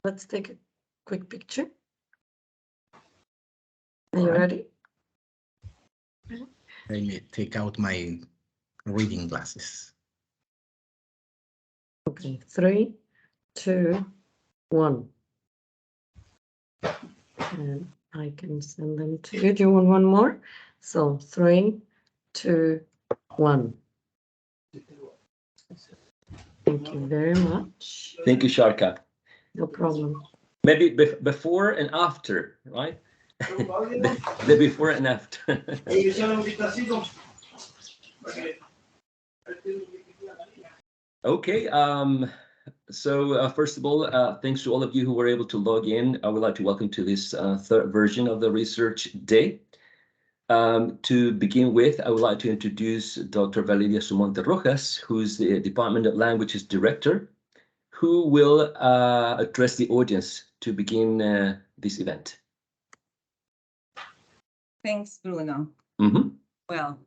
Let's take a quick picture. Are you ready? Let me take out my reading glasses. Okay, 3, 2, 1. And I can send them to you. Do you want one more? So 3, 2, 1. Thank you very much. Thank you, Sharka. No problem. Maybe before and after, right? the before and after. Okay. So first of all, thanks to all of you who were able to log in. I would like to welcome to this third version of the Research Day. To begin with, I would like to introduce Dr. Valeria Sumonte Rojas, who's the Department of Languages Director, who will address the audience to begin this event. Thanks, Bruno. Mm-hmm. Well,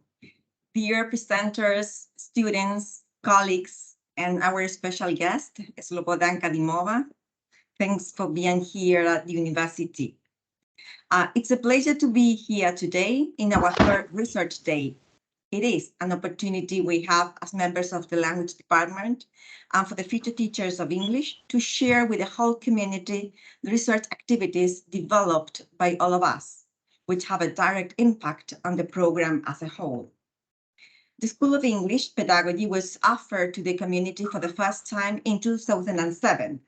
dear presenters, students, colleagues, and our special guest, Slobodanka Dimova, thanks for being here at the university. It's a pleasure to be here today in our third research day. It is an opportunity we have as members of the language department and for the future teachers of English to share with the whole community the research activities developed by all of us, which have a direct impact on the program as a whole. The School of English Pedagogy was offered to the community for the first time in 2007.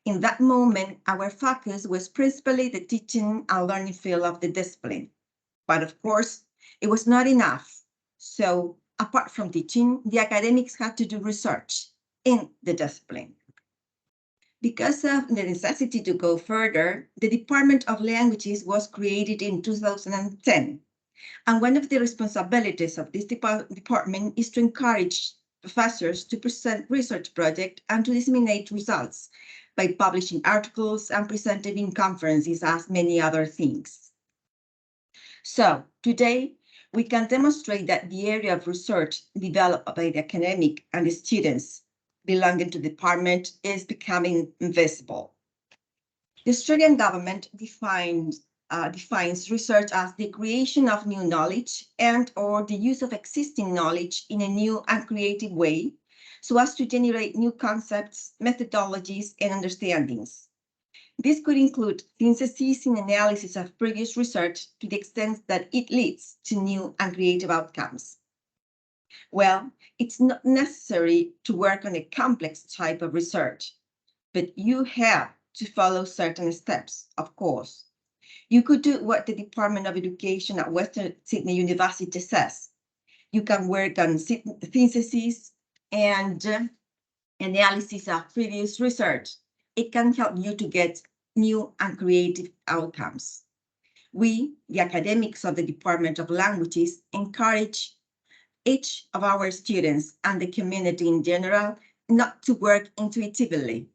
In that moment, our focus was principally the teaching and learning field of the discipline. But of course, it was not enough. So apart from teaching, the academics had to do research in the discipline. Because of the necessity to go further, the Department of Languages was created in 2010. And one of the responsibilities of this department is to encourage professors to present research projects and to disseminate results by publishing articles and presenting in conferences, as many other things. So today, we can demonstrate that the area of research developed by the academic and the students belonging to the department is becoming invisible. The Australian government defines research as the creation of new knowledge and or the use of existing knowledge in a new and creative way, so as to generate new concepts, methodologies, and understandings. This could include synthesis and analysis of previous research to the extent that it leads to new and creative outcomes. Well, it's not necessary to work on a complex type of research, but you have to follow certain steps, of course. You could do what the Department of Education at Western Sydney University says. You can work on synthesis and analysis of previous research. It can help you to get new and creative outcomes. We, the academics of the Department of Languages, encourage each of our students and the community in general not to work intuitively,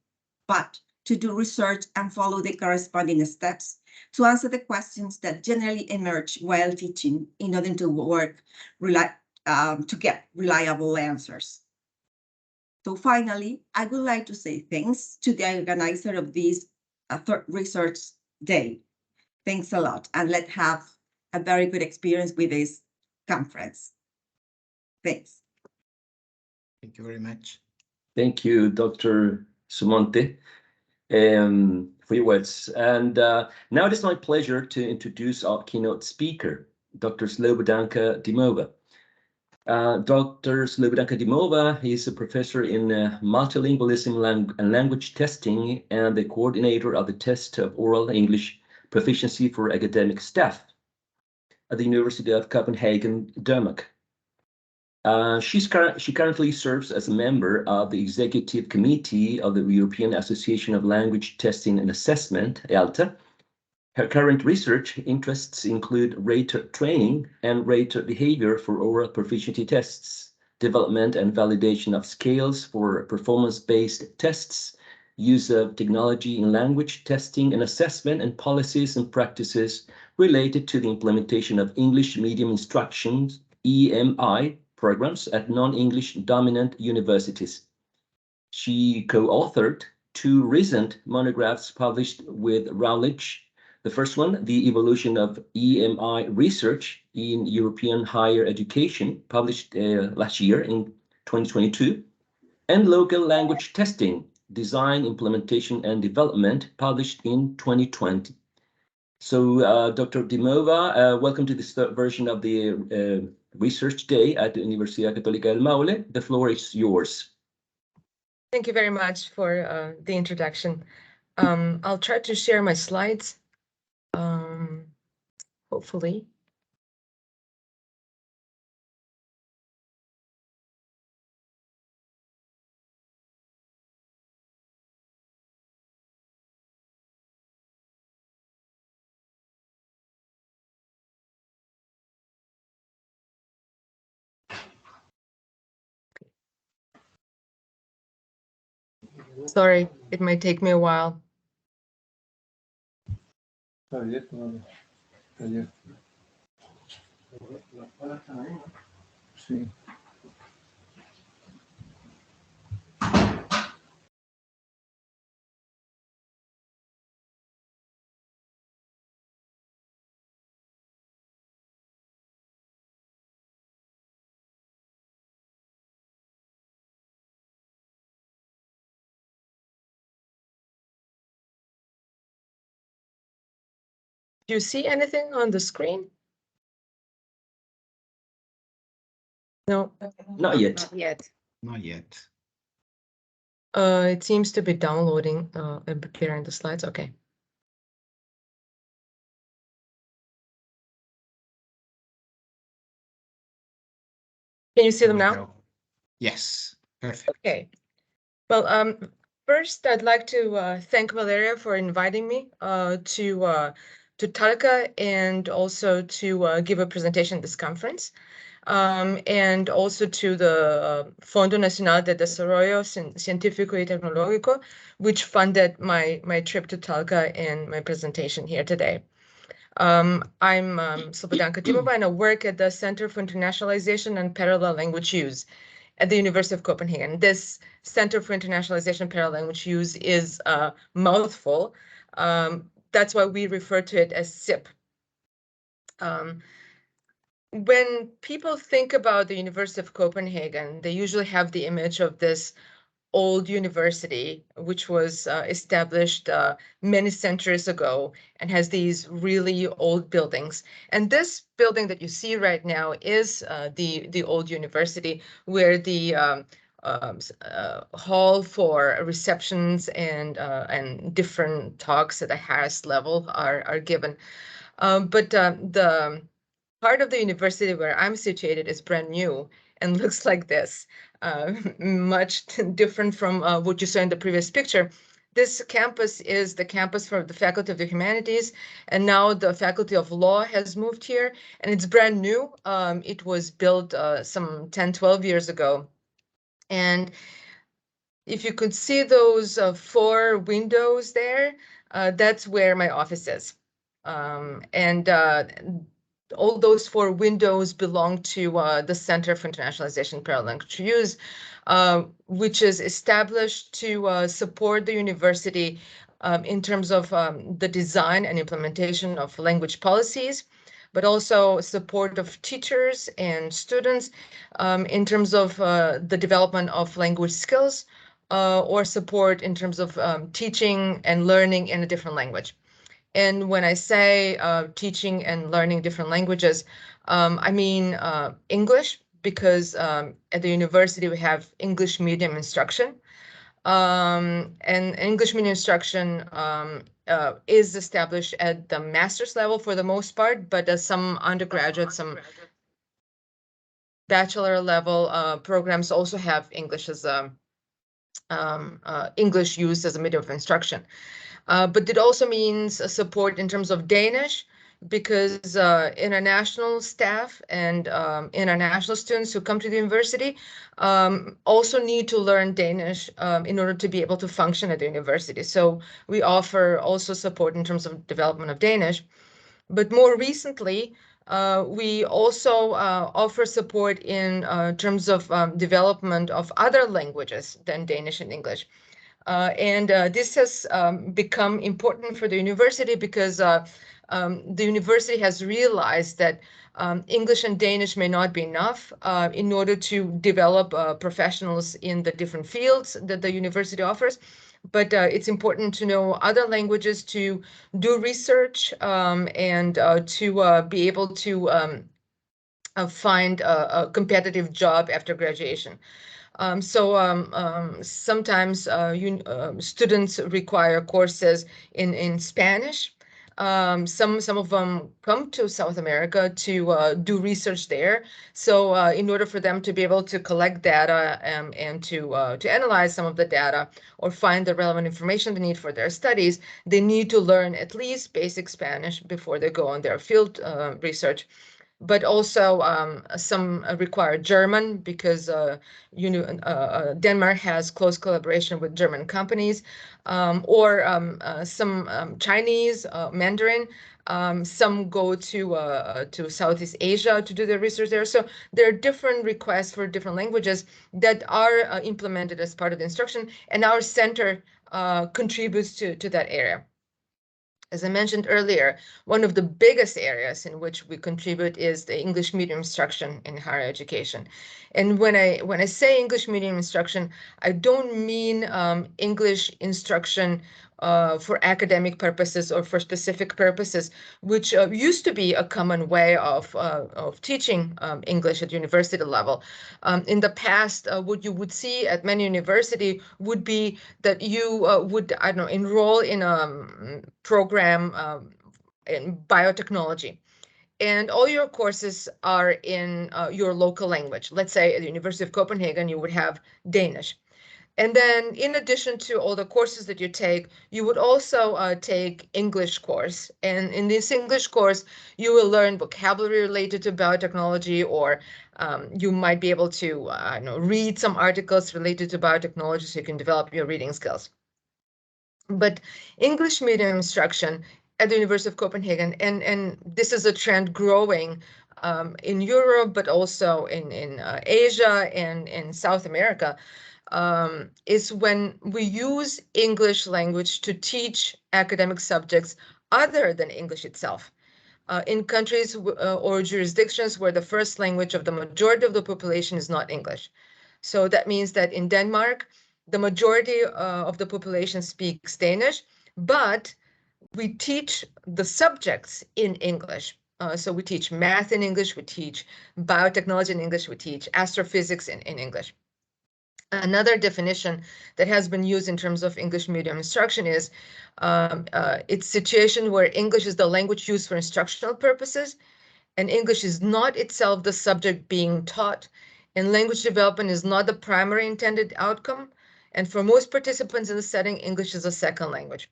but to do research and follow the corresponding steps to answer the questions that generally emerge while teaching in order to work to get reliable answers. So finally, I would like to say thanks to the organizer of this third research day. Thanks a lot, and let's have a very good experience with this conference. Thanks. Thank you very much. Thank you, Dr. Sumonte, for your words. And now it is my pleasure to introduce our keynote speaker, Dr. Slobodanka Dimova. Dr. Slobodanka Dimova is a professor in multilingualism and language testing and the coordinator of the test of oral English proficiency for academic staff at the University of Copenhagen, Denmark. She currently serves as a member of the Executive Committee of the European Association of Language Testing and Assessment, ELTA. Her current research interests include rater training and rater behavior for oral proficiency tests, development and validation of scales for performance-based tests, use of technology in language testing and assessment, and policies and practices related to the implementation of English medium instructions, EMI, programs at non-English dominant universities. She co-authored two recent monographs published with Routledge. The first one, The Evolution of EMI Research in European Higher Education, published last year in 2022, and Local Language Testing, Design, Implementation, and Development, published in 2020. So, Dr. Dimova, welcome to this third version of the Research Day at the Universidad Católica del Maule. The floor is yours. Thank you very much for the introduction. I'll try to share my slides, hopefully. Sorry, it might take me a while. Sí. Do you see anything on the screen? No. Not yet. Not yet. Not yet. It seems to be downloading appearing the slides. Okay. Can you see them There we now? go. Yes, perfect. Okay. Well, first I'd like to thank Valeria for inviting me to Talca and also to give a presentation at this conference. And also to the Fondo Nacional de Desarrollo Científico y Tecnológico, which funded my trip to Talca and my presentation here today. I'm Slobodanka Timova, and I work at the Center for Internationalization and Parallel Language Use at the University of Copenhagen. This Center for Internationalization and Parallel Language Use is a mouthful. That's why we refer to it as CIP. When people think about the University of Copenhagen, they usually have the image of this old university, which was established many centuries ago and has these really old buildings. And this building that you see right now is the old university, where the hall for receptions and different talks at the highest level are given. But the part of the university where I'm situated is brand new and looks like this, much different from what you saw in the previous picture. This campus is the campus for the Faculty of the Humanities, and now the Faculty of Law has moved here, and it's brand new. It was built some 10, 12 years ago. And if you could see those 4 windows there, that's where my office is. All those 4 windows belong to the Center for Internationalization Parallel Language Use, which is established to support the university in terms of the design and implementation of language policies, but also support of teachers and students in terms of the development of language skills or support in terms of teaching and learning in a different language. And when I say teaching and learning different languages, I mean English, because at the university we have English medium instruction. And English medium instruction is established at the master's level for the most part, but some undergraduate, some bachelor level programs also have English as English used as a medium of instruction. But it also means support in terms of Danish, because international staff and international students who come to the university also need to learn Danish in order to be able to function at the university. So we offer also support in terms of development of Danish. But more recently, we also offer support in terms of development of other languages than Danish and English. This has become important for the university because the university has realized that English and Danish may not be enough in order to develop professionals in the different fields that the university offers. But it's important to know other languages to do research and to be able to find a competitive job after graduation. Sometimes students require courses in Spanish. Some of them come to South America to do research there. So in order for them to be able to collect data and to analyze some of the data or find the relevant information they need for their studies, they need to learn at least basic Spanish before they go on their field research. But also some require German because Denmark has close collaboration with German companies, or some Chinese, Mandarin. Some go to Southeast Asia to do their research there. So there are different requests for different languages that are implemented as part of the instruction, and our center contributes to that area. As I mentioned earlier, one of the biggest areas in which we contribute is the English medium instruction in higher education. And when I say English medium instruction, I don't mean English instruction for academic purposes or for specific purposes, which used to be a common way of teaching English at university level. In the past, what you would see at many universities would be that you would, I don't know, enroll in a program in biotechnology, and all your courses are in your local language. Let's say at the University of Copenhagen, you would have Danish. And then in addition to all the courses that you take, you would also take English course. And in this English course, you will learn vocabulary related to biotechnology, or you might be able to read some articles related to biotechnology so you can develop your reading skills. But English medium instruction at the University of Copenhagen, and this is a trend growing in Europe, but also in Asia and in South America, is when we use English language to teach academic subjects other than English itself. In countries or jurisdictions where the first language of the majority of the population is not English. So that means that in Denmark, the majority of the population speaks Danish, but we teach the subjects in English. So we teach math in English, we teach biotechnology in English, we teach astrophysics in English. Another definition that has been used in terms of English medium instruction is it's a situation where English is the language used for instructional purposes, and English is not itself the subject being taught, and language development is not the primary intended outcome. And for most participants in the setting, English is a second language.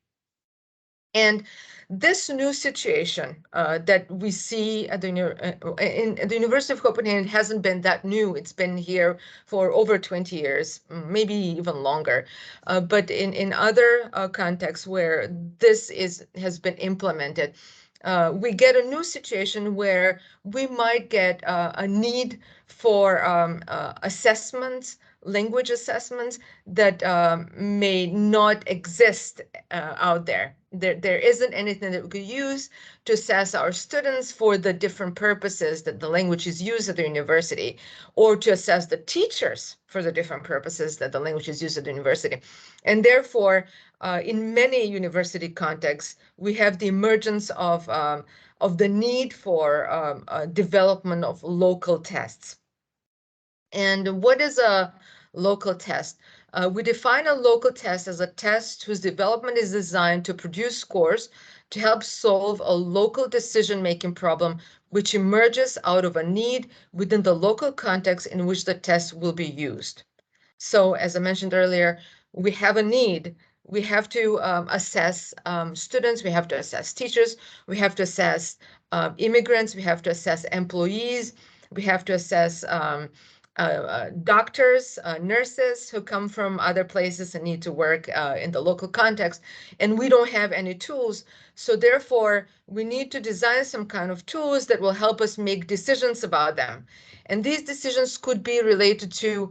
And this new situation that we see at in the University of Copenhagen hasn't been that new. It's been here for over 20 years, maybe even longer. But in other contexts where this has been implemented, we get a new situation where we might get a need for assessments, language assessments that may not exist out there. There isn't anything that we could use to assess our students for the different purposes that the language is used at the university, or to assess the teachers for the different purposes that the language is used at the university. And therefore, in many university contexts, we have the emergence of the need for development of local tests. And what is a local test? We define a local test as a test whose development is designed to produce scores to help solve a local decision-making problem which emerges out of a need within the local context in which the test will be used. So as I mentioned earlier, we have a need. We have to assess students, we have to assess teachers, we have to assess immigrants, we have to assess employees, we have to assess doctors, nurses who come from other places and need to work in the local context, and we don't have any tools. So therefore, we need to design some kind of tools that will help us make decisions about them. And these decisions could be related to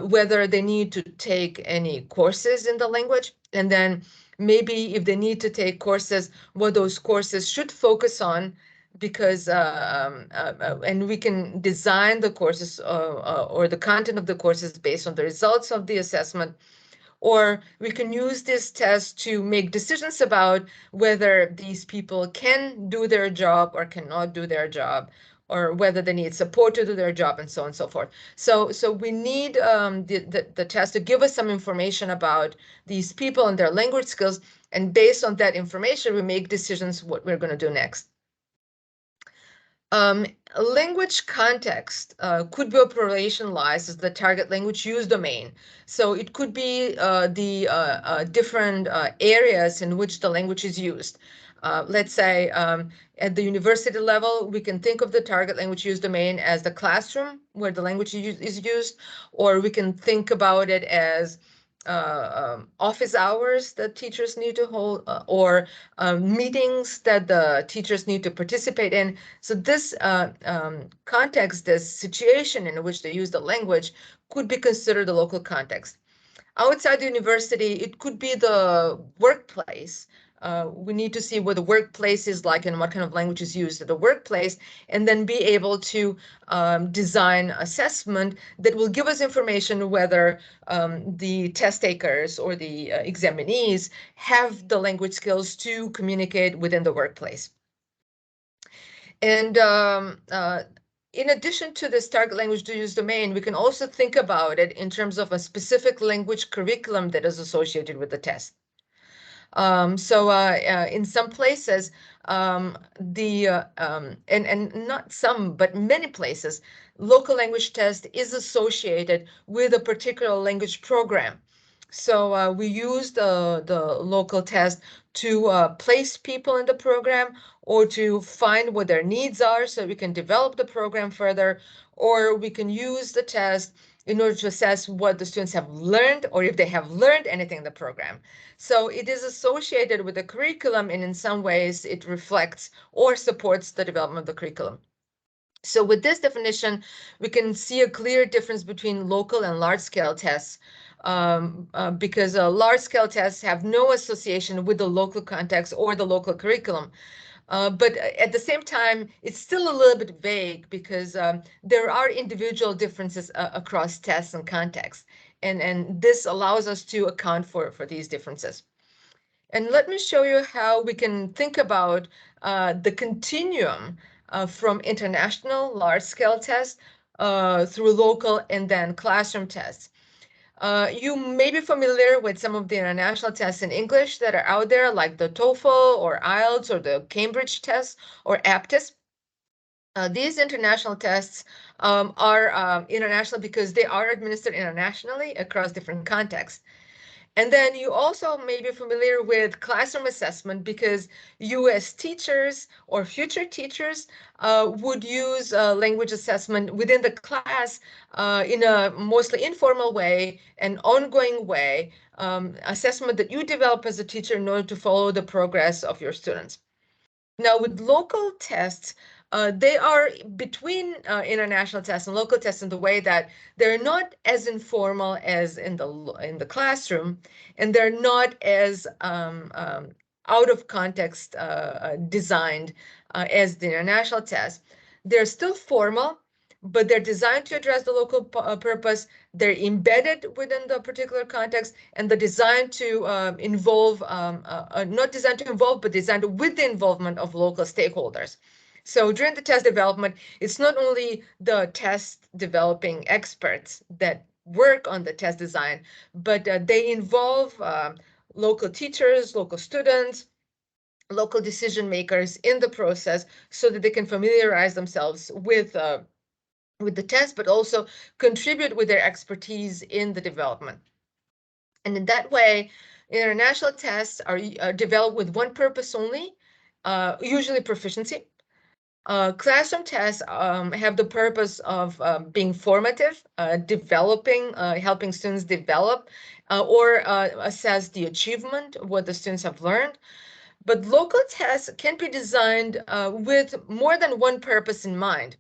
whether they need to take any courses in the language, and then maybe if they need to take courses, what those courses should focus on, because and we can design the courses or the content of the courses based on the results of the assessment, or we can use this test to make decisions about whether these people can do their job or cannot do their job, or whether they need support to do their job, and so on and so forth. So we need the test to give us some information about these people and their language skills, and based on that information, we make decisions what we're going to do next. Language context could be operationalized as the target language use domain. So it could be the different areas in which the language is used. Let's say at the university level, we can think of the target language use domain as the classroom where the language is used, or we can think about it as office hours that teachers need to hold, or meetings that the teachers need to participate in. So this context, this situation in which they use the language, could be considered the local context. Outside the university, it could be the workplace. We need to see what the workplace is like and what kind of language is used at the workplace, and then be able to design assessment that will give us information whether the test takers or the examinees have the language skills to communicate within the workplace. And in addition to this target language to use domain, we can also think about it in terms of a specific language curriculum that is associated with the test. So in some places, and not some, but many places, local language test is associated with a particular language program. So we use the local test to place people in the program, or to find what their needs are so we can develop the program further, or we can use the test in order to assess what the students have learned, or if they have learned anything in the program. So it is associated with the curriculum, and in some ways it reflects or supports the development of the curriculum. So with this definition, we can see a clear difference between local and large-scale tests, because large-scale tests have no association with the local context or the local curriculum. But at the same time, it's still a little bit vague, because there are individual differences across tests and contexts. And this allows us to account for these differences. And let me show you how we can think about the continuum from international large-scale tests through local and then classroom tests. You may be familiar with some of the international tests in English that are out there, like the TOEFL or IELTS or the Cambridge test or APTIS. These international tests are international because they are administered internationally across different contexts. And then you also may be familiar with classroom assessment, because US teachers or future teachers would use language assessment within the class in a mostly informal way, an ongoing way, assessment that you develop as a teacher in order to follow the progress of your students. Now, with local tests, they are between international tests and local tests in the way that they're not as informal as in the classroom, and they're not as out of context designed as the international test. They're still formal, but they're designed to address the local purpose. They're embedded within the particular context, and they're designed to involve, not designed to involve, but designed with the involvement of local stakeholders. So during the test development, it's not only the test developing experts that work on the test design, but they involve local teachers, local students, local decision makers in the process, so that they can familiarize themselves with the test, but also contribute with their expertise in the development. And in that way, international tests are developed with one purpose only, usually proficiency. Classroom tests have the purpose of being formative, developing, helping students develop or assess the achievement of what the students have learned. But local tests can be designed with more than one purpose in mind.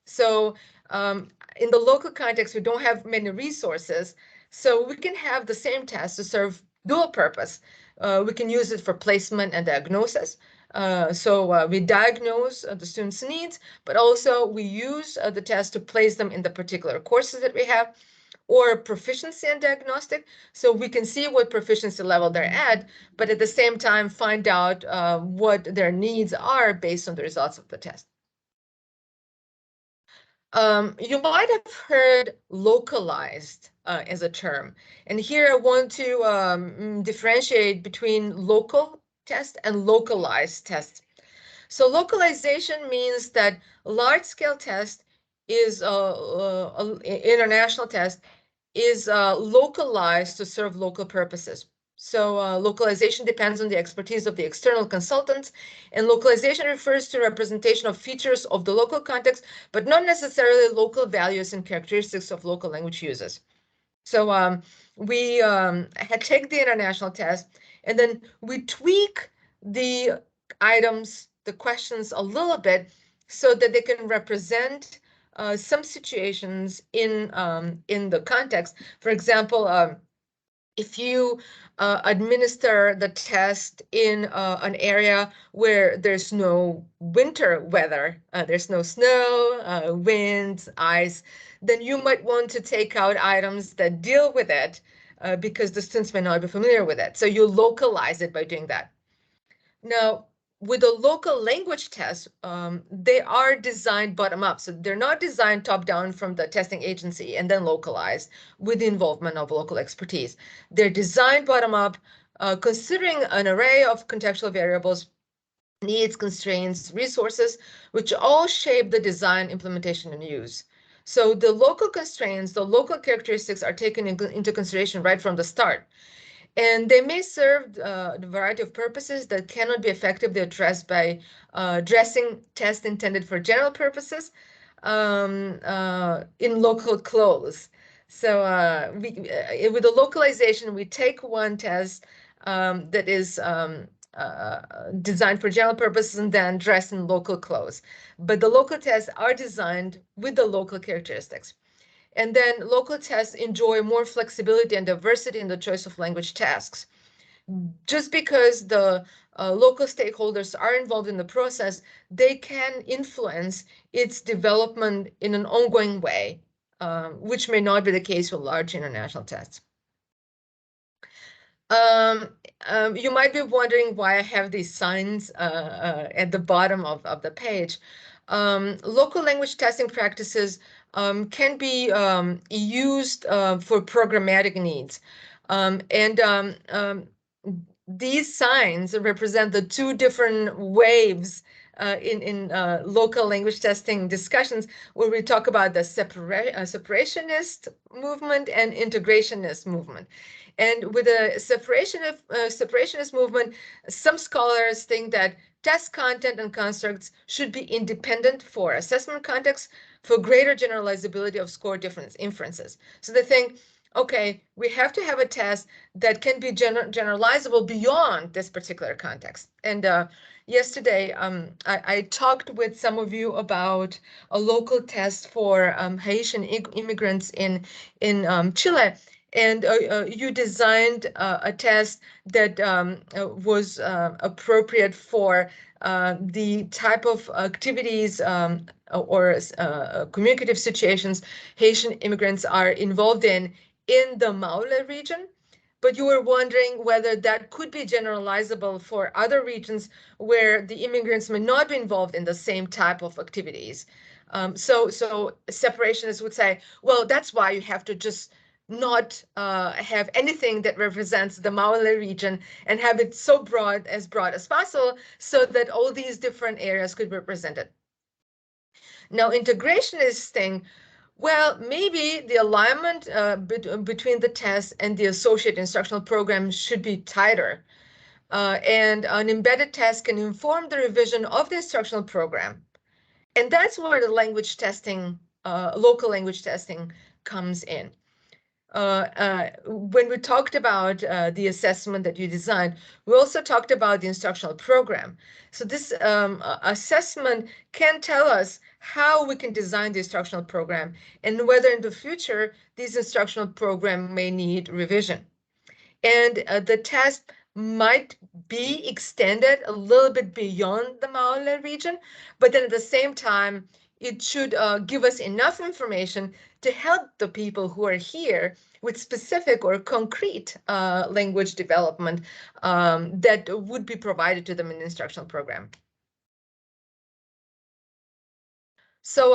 So in the local context, we don't have many resources, so we can have the same test to serve dual purpose. We can use it for placement and diagnosis. So we diagnose the students' needs, but also we use the test to place them in the particular courses that we have, or proficiency and diagnostic. So we can see what proficiency level they're at, but at the same time find out what their needs are based on the results of the test. You might have heard localized as a term. And here I want to differentiate between local test and localized test. So localization means that large-scale test is international test is localized to serve local purposes. So localization depends on the expertise of the external consultants, and localization refers to representation of features of the local context, but not necessarily local values and characteristics of local language users. So we had take the international test, and then we tweak the items, the questions a little bit so that they can represent some situations in the context. For example, if you administer the test in an area where there's no winter weather, there's no snow, wind, ice, then you might want to take out items that deal with it because the students may not be familiar with it. So you localize it by doing that. Now, with the local language tests, they are designed bottom-up. So they're not designed top-down from the testing agency and then localized with the involvement of local expertise. They're designed bottom-up, considering an array of contextual variables, needs, constraints, resources, which all shape the design, implementation, and use. So the local constraints, the local characteristics are taken into consideration right from the start. And they may serve a variety of purposes that cannot be effectively addressed by addressing tests intended for general purposes in local clothes. So with the localization, we take one test that is designed for general purposes and then dressed in local clothes. But the local tests are designed with the local characteristics. And then local tests enjoy more flexibility and diversity in the choice of language tasks. Just because the local stakeholders are involved in the process, they can influence its development in an ongoing way, which may not be the case with large international tests. You might be wondering why I have these signs at the bottom of the page. Local language testing practices can be used for programmatic needs. These signs represent the two different waves in local language testing discussions, where we talk about the separationist movement and integrationist movement. And with the separationist movement, some scholars think that test content and constructs should be independent for assessment context for greater generalizability of score difference inferences. So they think, okay, we have to have a test that can be generalizable beyond this particular context. And yesterday, I talked with some of you about a local test for Haitian immigrants in Chile. And you designed a test that was appropriate for the type of activities or communicative situations Haitian immigrants are involved in the Maule region. But you were wondering whether that could be generalizable for other regions where the immigrants may not be involved in the same type of activities. So separationists would say, well, that's why you have to just not have anything that represents the Maule region and have it so broad as possible so that all these different areas could be represented. Now, integrationists think, well, maybe the alignment between the test and the associate instructional program should be tighter. And an embedded test can inform the revision of the instructional program. And that's where the language testing, local language testing comes in. When we talked about the assessment that you designed, we also talked about the instructional program. So this assessment can tell us how we can design the instructional program and whether in the future this instructional program may need revision. And the test might be extended a little bit beyond the Maule region, but then at the same time, it should give us enough information to help the people who are here with specific or concrete language development that would be provided to them in the instructional program. So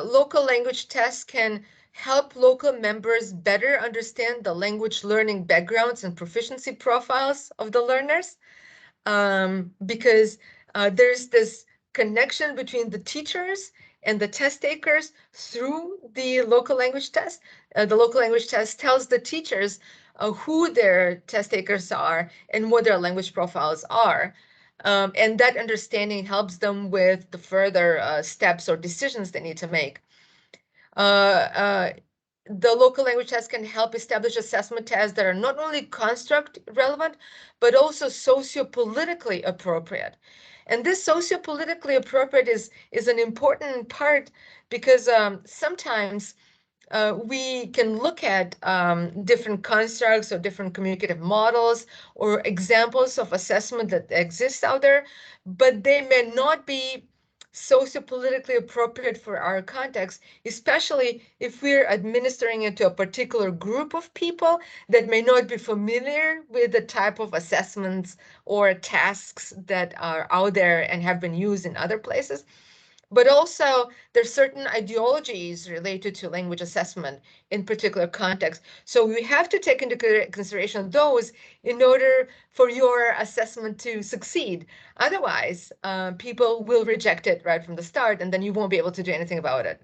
local language tests can help local members better understand the language learning backgrounds and proficiency profiles of the learners, because there's this connection between the teachers and the test takers through the local language test. The local language test tells the teachers who their test takers are and what their language profiles are. And that understanding helps them with the further steps or decisions they need to make. The local language test can help establish assessment tests that are not only construct relevant, but also sociopolitically appropriate. And this sociopolitically appropriate is an important part because sometimes we can look at different constructs or different communicative models or examples of assessment that exists out there, but they may not be sociopolitically appropriate for our context, especially if we're administering it to a particular group of people that may not be familiar with the type of assessments or tasks that are out there and have been used in other places. But also, there's certain ideologies related to language assessment in particular contexts. So we have to take into consideration those in order for your assessment to succeed. Otherwise, people will reject it right from the start, and then you won't be able to do anything about it.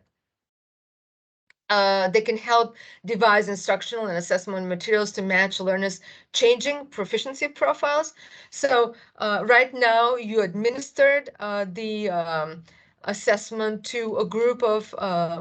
They can help devise instructional and assessment materials to match learners' changing proficiency profiles. So right now, you administered the assessment to a group of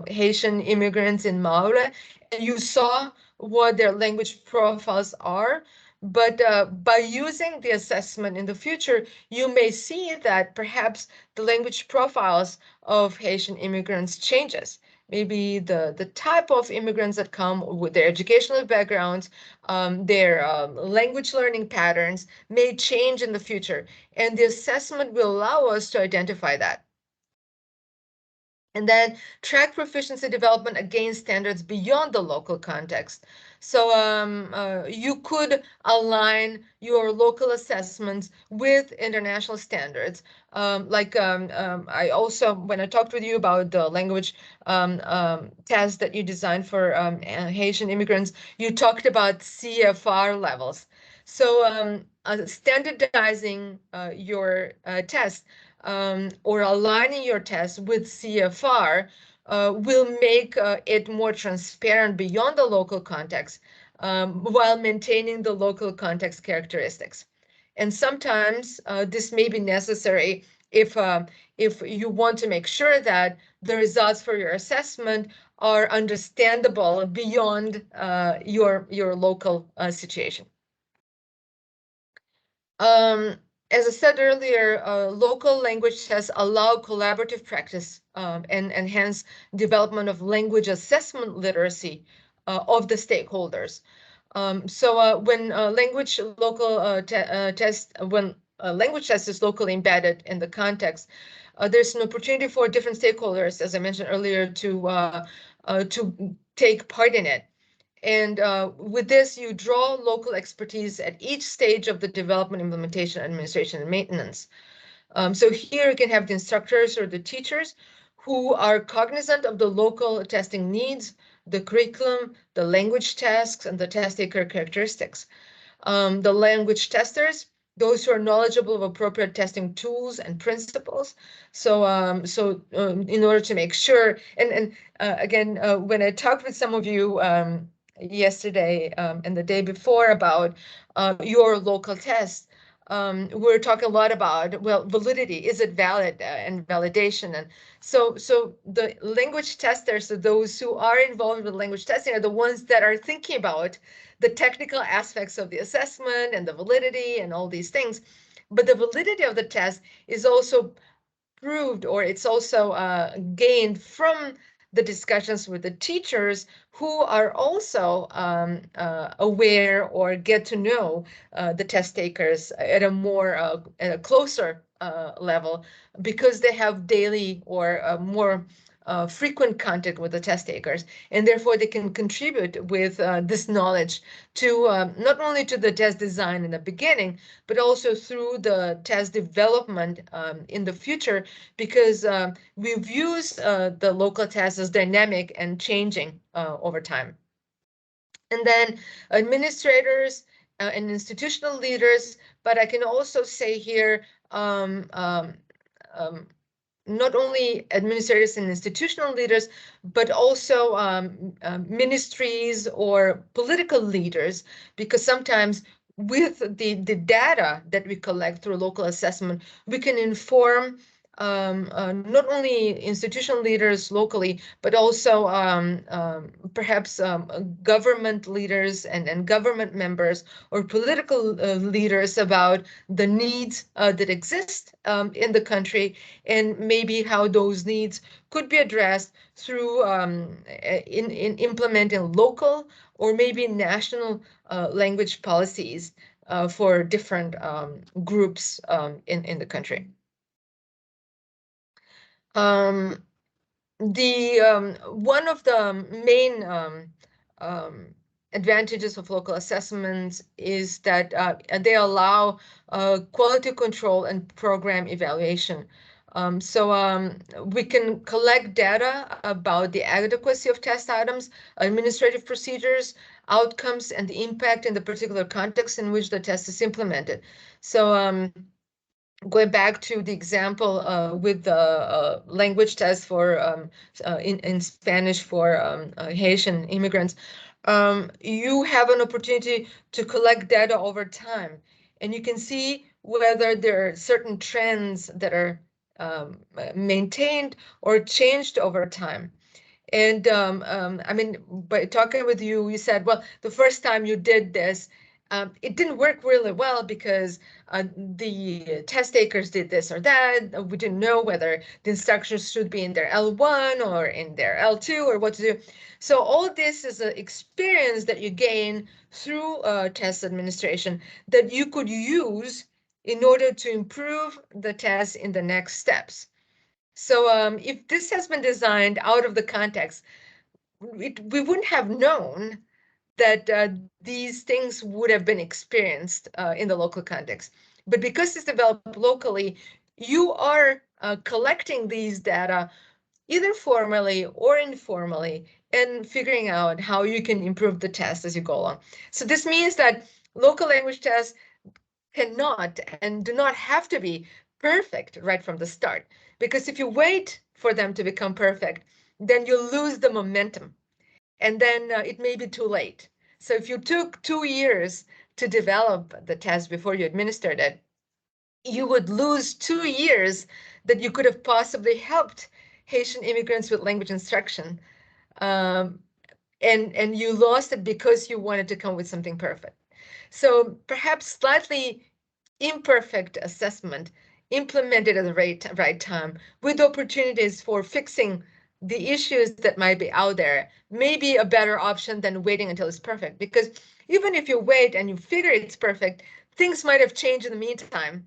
Haitian immigrants in Maule, and you saw what their language profiles are. But by using the assessment in the future, you may see that perhaps the language profiles of Haitian immigrants changes. Maybe the type of immigrants that come with their educational backgrounds, their language learning patterns may change in the future. And the assessment will allow us to identify that. And then track proficiency development against standards beyond the local context. So you could align your local assessments with international standards. I also, when I talked with you about the language test that you designed for Haitian immigrants, you talked about CFR levels. So standardizing your test or aligning your test with CFR will make it more transparent beyond the local context while maintaining the local context characteristics. And sometimes this may be necessary if you want to make sure that the results for your assessment are understandable beyond your local situation. As I said earlier, local language tests allow collaborative practice and enhance development of language assessment literacy of the stakeholders. So when language test is locally embedded in the context, there's an opportunity for different stakeholders, as I mentioned earlier, to take part in it. And with this, you draw local expertise at each stage of the development, implementation, administration, and maintenance. So here you can have the instructors or the teachers who are cognizant of the local testing needs, the curriculum, the language tasks, and the test taker characteristics. The language testers, those who are knowledgeable of appropriate testing tools and principles. So, in order to make sure, and again, when I talked with some of you yesterday and the day before about your local test, we're talking a lot about, well, validity, is it valid, and validation. And so the language testers, so those who are involved with language testing, are the ones that are thinking about the technical aspects of the assessment and the validity and all these things. But the validity of the test is also proved, or it's also gained from the discussions with the teachers, who are also aware or get to know the test takers at a more at a closer level, because they have daily or more frequent contact with the test takers, and therefore they can contribute with this knowledge to not only to the test design in the beginning, but also through the test development in the future, because we've used the local test as dynamic and changing over time. And then administrators and institutional leaders, but I can also say here, not only administrators and institutional leaders, but also ministries or political leaders, because sometimes with the data that we collect through local assessment, we can inform not only institutional leaders locally, but also perhaps government leaders and government members or political leaders about the needs that exist in the country, and maybe how those needs could be addressed through in implementing local or maybe national language policies for different groups in the country. One of the main advantages of local assessments is that they allow quality control and program evaluation. We can collect data about the adequacy of test items, administrative procedures, outcomes, and the impact in the particular context in which the test is implemented. So going back to the example with the language test for in Spanish for Haitian immigrants, you have an opportunity to collect data over time, and you can see whether there are certain trends that are maintained or changed over time. And I mean, by talking with you, you said, well, the first time you did this, it didn't work really well because the test takers did this or that. We didn't know whether the instructions should be in their L1 or in their L2 or what to do. So all this is an experience that you gain through test administration that you could use in order to improve the test in the next steps. So if this has been designed out of the context, we wouldn't have known that these things would have been experienced in the local context. But because it's developed locally, you are collecting these data either formally or informally and figuring out how you can improve the test as you go along. So this means that local language tests cannot and do not have to be perfect right from the start, because if you wait for them to become perfect, then you lose the momentum, and then it may be too late. So if you took 2 years to develop the test before you administered it, you would lose 2 years that you could have possibly helped Haitian immigrants with language instruction. And you lost it because you wanted to come with something perfect. So perhaps slightly imperfect assessment implemented at the right time, with opportunities for fixing the issues that might be out there, may be a better option than waiting until it's perfect. Because even if you wait and you figure it's perfect, things might have changed in the meantime.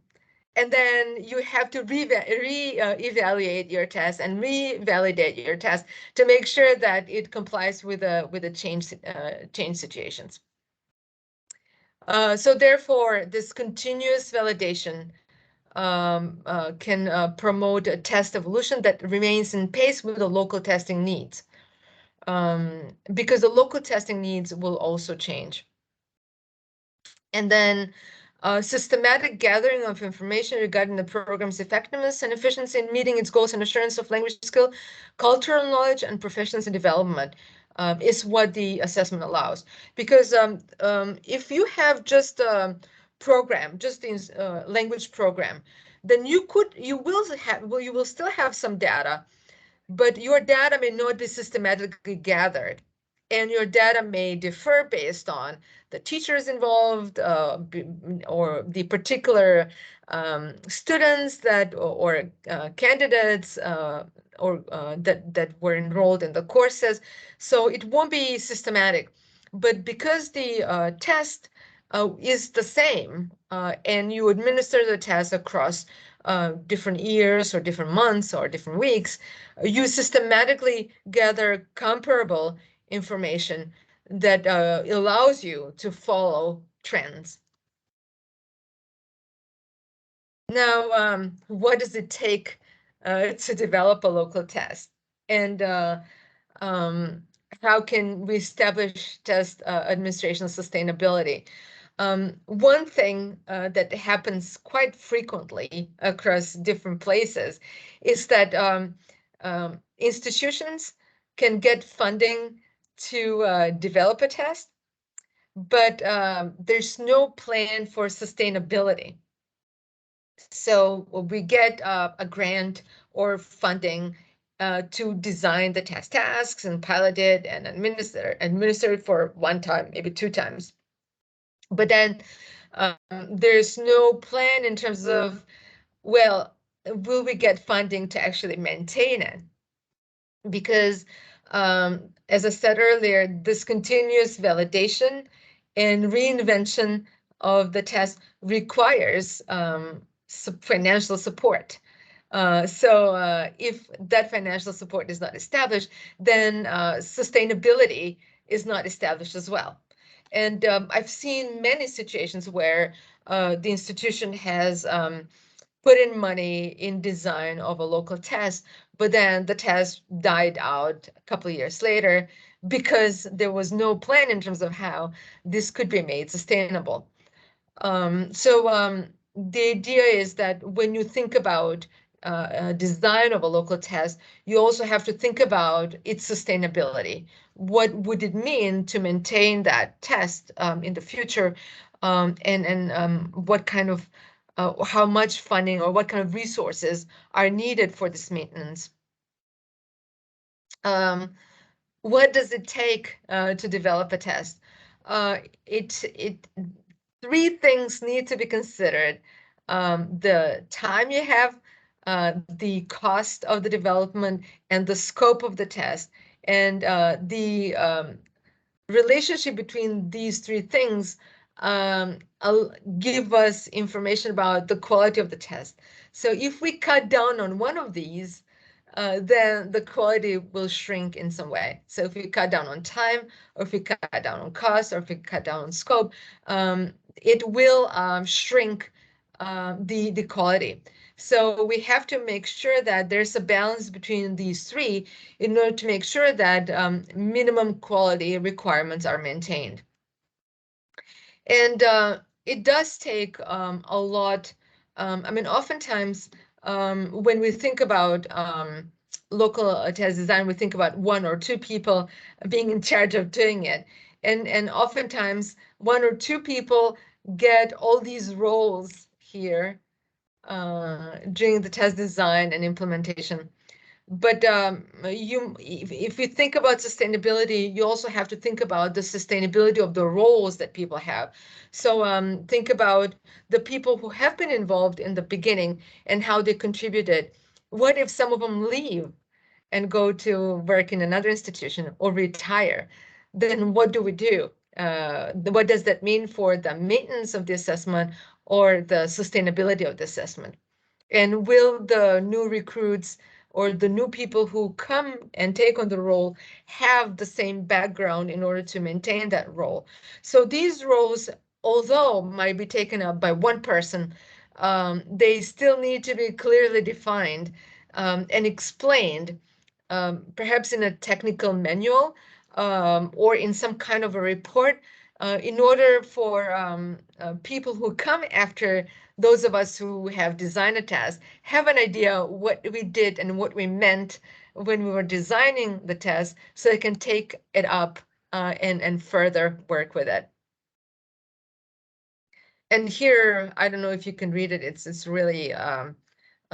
And then you have to re-evaluate your test and revalidate your test to make sure that it complies with the change situations. So therefore, this continuous validation can promote a test evolution that remains in pace with the local testing needs, because the local testing needs will also change. And then systematic gathering of information regarding the program's effectiveness and efficiency in meeting its goals and assurance of language skill, cultural knowledge, and proficiency development is what the assessment allows. Because if you have just program, just in language program, then you will still have some data, but your data may not be systematically gathered, and your data may differ based on the teachers involved or the particular students or candidates that were enrolled in the courses. So it won't be systematic. But because the test is the same, and you administer the test across different years or different months or different weeks, you systematically gather comparable information that allows you to follow trends. Now, what does it take to develop a local test? And how can we establish test administration sustainability? One thing that happens quite frequently across different places is that institutions can get funding to develop a test, but there's no plan for sustainability. So we get a grant or funding to design the test tasks and pilot it and administer it for one time, maybe 2 times. But then there's no plan in terms of, well, will we get funding to actually maintain it? Because as I said earlier, this continuous validation and reinvention of the test requires financial support. So if that financial support is not established, then sustainability is not established as well. And I've seen many situations where the institution has put in money in design of a local test, but then the test died out a couple of years later because there was no plan in terms of how this could be made sustainable. So the idea is that when you think about design of a local test, you also have to think about its sustainability. What would it mean to maintain that test in the future, and what kind of how much funding or what kind of resources are needed for this maintenance? What does it take to develop a test? Three things need to be considered: the time you have, the cost of the development, and the scope of the test. And the relationship between these 3 things give us information about the quality of the test. So if we cut down on one of these, then the quality will shrink in some way. So if we cut down on time, or if we cut down on cost, or if we cut down on scope, it will shrink the quality. So we have to make sure that there's a balance between these 3 in order to make sure that minimum quality requirements are maintained. And it does take a lot. I mean, oftentimes when we think about local test design, we think about 1 or 2 people being in charge of doing it. And oftentimes 1 or 2 people get all these roles here during the test design and implementation. But if you think about sustainability, you also have to think about the sustainability of the roles that people have. So think about the people who have been involved in the beginning and how they contributed. What if some of them leave and go to work in another institution or retire? Then what do we do? What does that mean for the maintenance of the assessment or the sustainability of the assessment? And will the new recruits or the new people who come and take on the role have the same background in order to maintain that role? So these roles, although might be taken up by 1 person, they still need to be clearly defined and explained, perhaps in a technical manual or in some kind of a report, in order for people who come after those of us who have designed a test have an idea what we did and what we meant when we were designing the test, so they can take it up and further work with it. And here, I don't know if you can read it. It's really a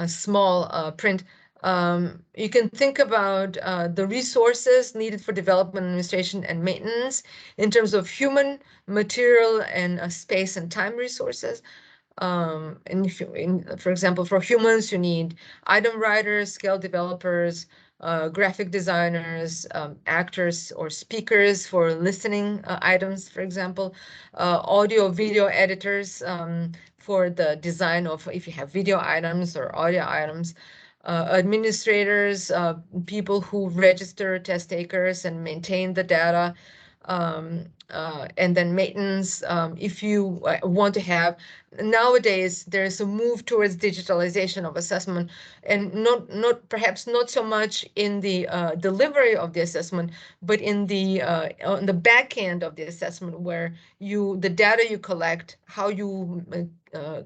small print. You can think about the resources needed for development, administration, and maintenance in terms of human, material, and space and time resources. And if you, for example, for humans, you need item writers, scale developers, graphic designers, actors or speakers for listening items, for example, audio, video editors for the design of if you have video items or audio items, administrators, people who register test takers and maintain the data, and then maintenance. If you want to have, nowadays there's a move towards digitalization of assessment, and perhaps not so much in the delivery of the assessment, but in the on the back end of the assessment, where the data you collect, how you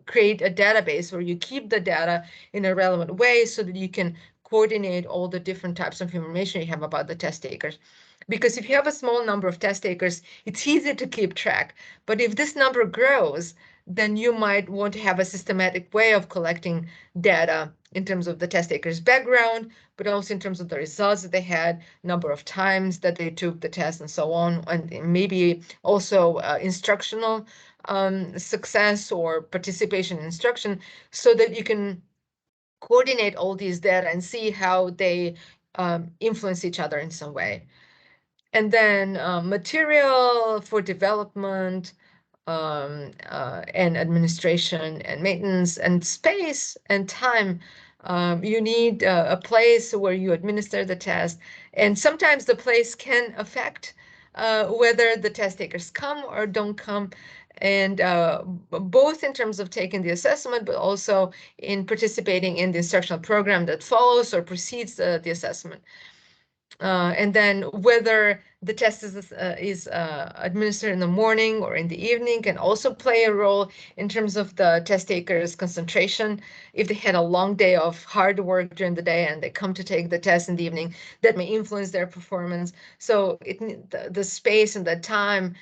create a database where you keep the data in a relevant way so that you can coordinate all the different types of information you have about the test takers. Because if you have a small number of test takers, it's easy to keep track. But if this number grows, then you might want to have a systematic way of collecting data in terms of the test taker's background, but also in terms of the results that they had, number of times that they took the test, and so on, and maybe also instructional success or participation in instruction, so that you can coordinate all these data and see how they influence each other in some way. And then material for development, and administration and maintenance, and space and time. You need a place where you administer the test, and sometimes the place can affect whether the test takers come or don't come, and both in terms of taking the assessment, but also in participating in the instructional program that follows or precedes the assessment. And then whether the test is administered in the morning or in the evening can also play a role in terms of the test taker's concentration. If they had a long day of hard work during the day and they come to take the test in the evening, that may influence their performance. So the space and the time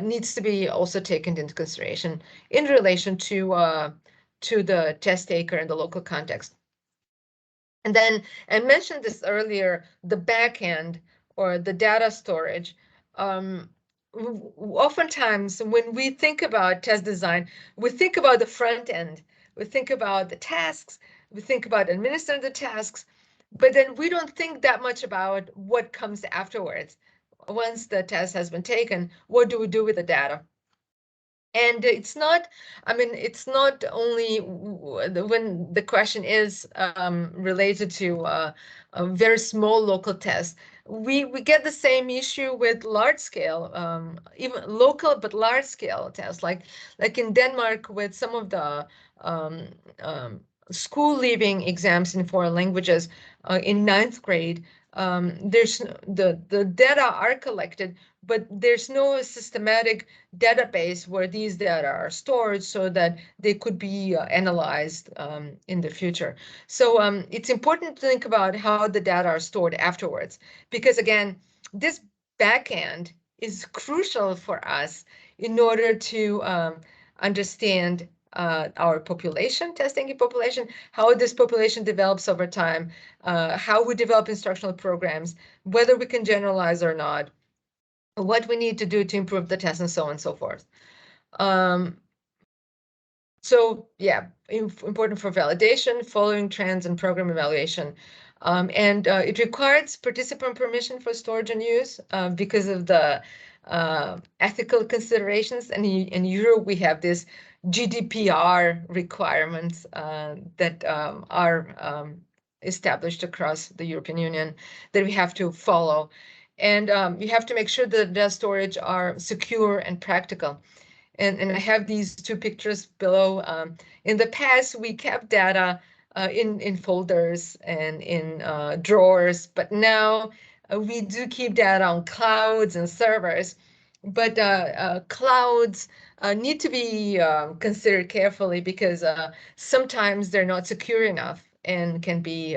needs to be also taken into consideration in relation to the test taker and the local context. And then I mentioned this earlier, the back end or the data storage. Oftentimes when we think about test design, we think about the front end. We think about the tasks, we think about administering the tasks, but then we don't think that much about what comes afterwards. Once the test has been taken, what do we do with the data? And it's not, I mean, it's not only when the question is related to a very small local test. We get the same issue with large scale, even local but large scale tests, like in Denmark with some of the school leaving exams in foreign languages in 9th grade. There's the data are collected, but there's no systematic database where these data are stored so that they could be analyzed in the future. So it's important to think about how the data are stored afterwards, because again, this backend is crucial for us in order to understand our population, testing population, how this population develops over time, how we develop instructional programs, whether we can generalize or not, what we need to do to improve the test, and so on and so forth. So yeah, important for validation, following trends, and program evaluation. And it requires participant permission for storage and use because of the ethical considerations. And in Europe, we have this GDPR requirements that are established across the European Union that we have to follow. And you have to make sure that the storage are secure and practical. And I have these two pictures below. In the past, we kept data in folders and in drawers, but now we do keep data on clouds and servers. But clouds need to be considered carefully because sometimes they're not secure enough and can be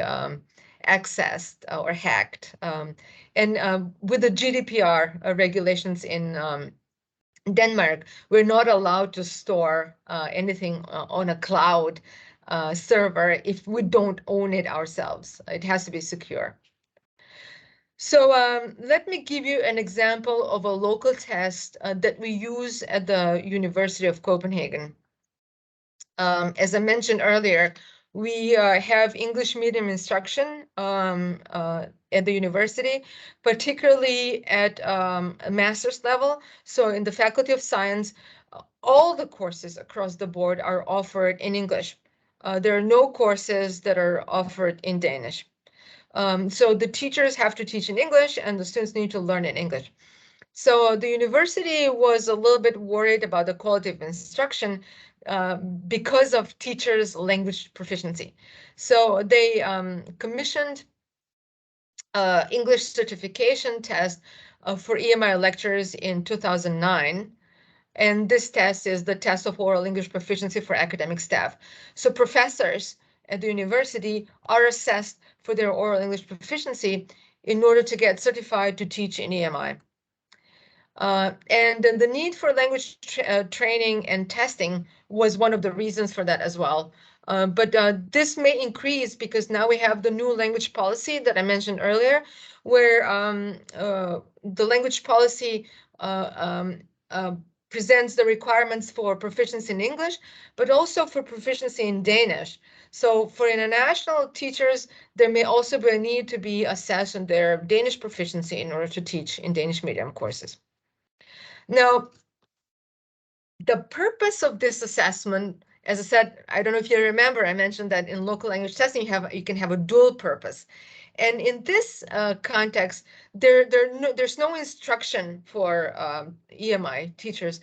accessed or hacked. And with the GDPR regulations in Denmark, we're not allowed to store anything on a cloud server if we don't own it ourselves. It has to be secure. So let me give you an example of a local test that we use at the University of Copenhagen. As I mentioned earlier, we have English medium instruction at the university, particularly at a master's level. So in the Faculty of Science, all the courses across the board are offered in English. There are no courses that are offered in Danish. So the teachers have to teach in English and the students need to learn in English. So the university was a little bit worried about the quality of instruction because of teachers' language proficiency. So they commissioned English certification test for EMI lectures in 2009. And this test is the test of oral English proficiency for academic staff. So professors at the university are assessed for their oral English proficiency in order to get certified to teach in EMI. And the need for language training and testing was one of the reasons for that as well. But this may increase because now we have the new language policy that I mentioned earlier, where the language policy presents the requirements for proficiency in English, but also for proficiency in Danish. So for international teachers, there may also be a need to be assessed on their Danish proficiency in order to teach in Danish medium courses. Now, the purpose of this assessment, as I said, I don't know if you remember, I mentioned that in local language testing, you can have a dual purpose. And in this context, there's no instruction for EMI teachers,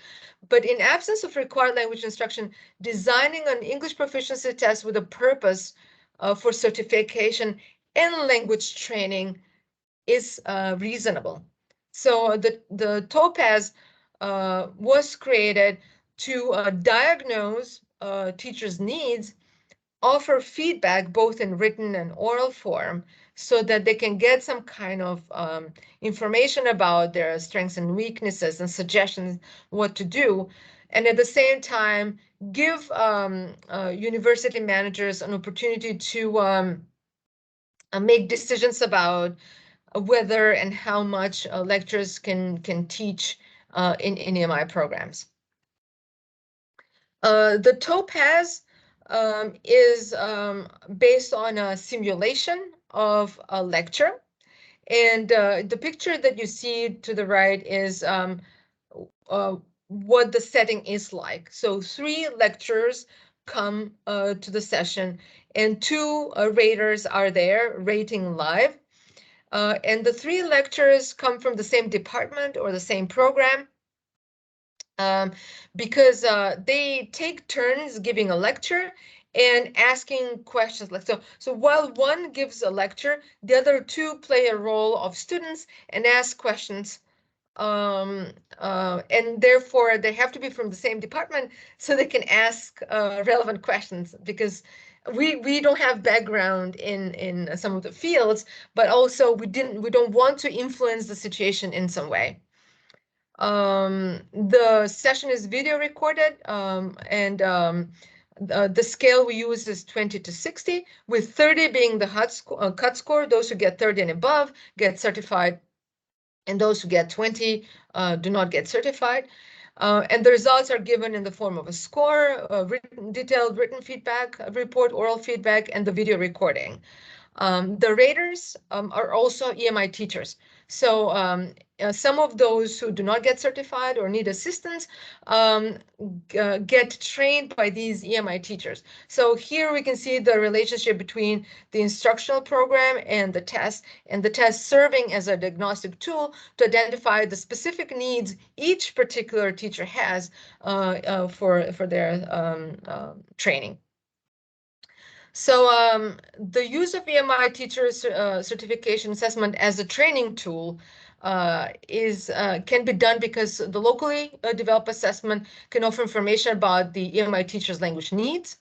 but in absence of required language instruction, designing an English proficiency test with a purpose for certification and language training is reasonable. So the TOPAZ was created to diagnose teachers' needs, offer feedback both in written and oral form so that they can get some kind of information about their strengths and weaknesses and suggestions what to do. And at the same time, give university managers an opportunity to make decisions about whether and how much lecturers can teach in EMI programs. The TOPAZ is based on a simulation of a lecture. And the picture that you see to the right is what the setting is like. So 3 lecturers come to the session and 2 raters are there rating live. And the 3 lecturers come from the same department or the same program because they take turns giving a lecture and asking questions. Like so while one gives a lecture, the other 2 play a role of students and ask questions. And therefore they have to be from the same department so they can ask relevant questions, because we don't have background in some of the fields, but also we don't want to influence the situation in some way. The session is video recorded, and the scale we use is 20 to 60, with 30 being the cut score. Those who get 30 and above get certified, and those who get 20 do not get certified. And the results are given in the form of a score, detailed written feedback, a report, oral feedback, and the video recording. The raters are also EMI teachers. So some of those who do not get certified or need assistance get trained by these EMI teachers. So here we can see the relationship between the instructional program and the test serving as a diagnostic tool to identify the specific needs each particular teacher has for their training. So the use of EMI teacher certification assessment as a training tool can be done because the locally developed assessment can offer information about the EMI teacher's language needs.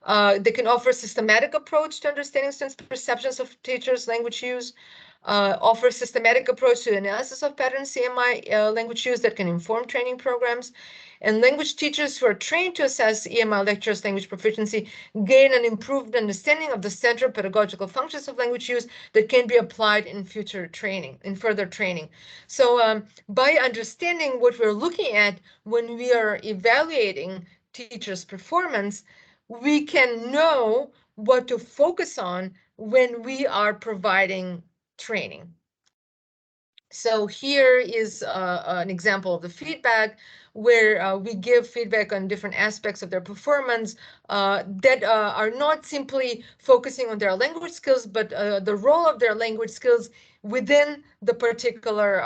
They can offer a systematic approach to understanding students' perceptions of teachers' language use. offer systematic approach to analysis of pattern EMI language use that can inform training programs. And language teachers who are trained to assess EMI lecturers' language proficiency gain an improved understanding of the central pedagogical functions of language use that can be applied in future training, in further training. So by understanding what we're looking at when we are evaluating teachers' performance, we can know what to focus on when we are providing training. So here is an example of the feedback where we give feedback on different aspects of their performance that are not simply focusing on their language skills, but the role of their language skills within the particular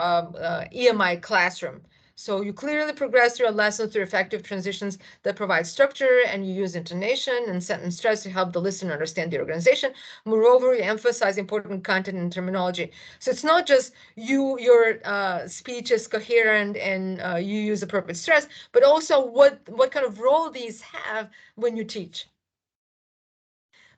EMI classroom. So you clearly progress through a lesson through effective transitions that provide structure, and you use intonation and sentence stress to help the listener understand the organization. Moreover, you emphasize important content and terminology. So it's not just your speech is coherent and you use appropriate stress, but also what kind of role these have when you teach.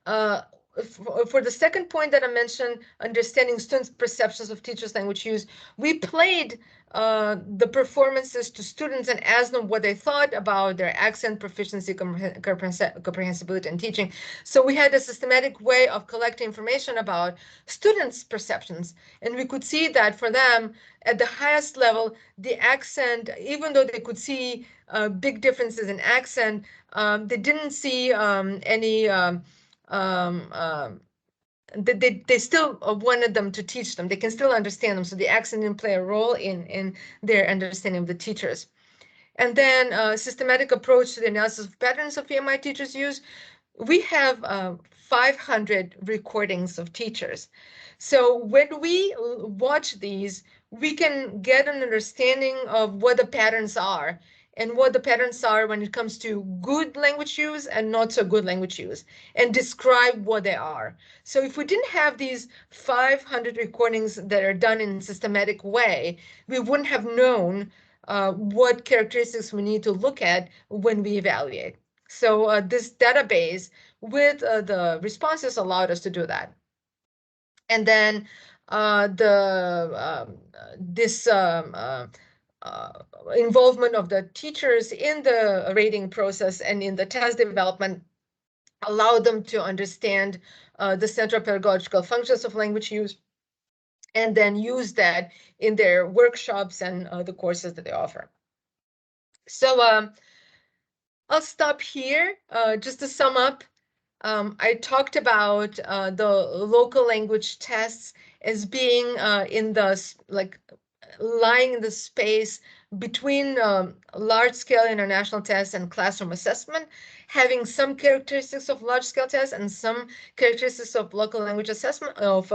For the second point that I mentioned, understanding students' perceptions of teachers' language use, we played the performances to students and asked them what they thought about their accent, proficiency, comprehensibility, and teaching. So we had a systematic way of collecting information about students' perceptions. And we could see that for them, at the highest level, the accent, even though they could see big differences in accent, they didn't see any they still wanted them to teach them. They can still understand them. So the accent didn't play a role in their understanding of the teachers. And then systematic approach to the analysis of patterns of EMI teachers use. We have 500 recordings of teachers. So when we watch these, we can get an understanding of what the patterns are and what the patterns are when it comes to good language use and not so good language use, and describe what they are. So if we didn't have these 500 recordings that are done in a systematic way, we wouldn't have known what characteristics we need to look at when we evaluate. So this database with the responses allowed us to do that. And then this involvement of the teachers in the rating process and in the test development allowed them to understand the central pedagogical functions of language use, and then use that in their workshops and the courses that they offer. So I'll stop here. Just to sum up, I talked about the local language tests as being in the lying in the space between large-scale international tests and classroom assessment, having some characteristics of large-scale tests and some characteristics of local language assessment, of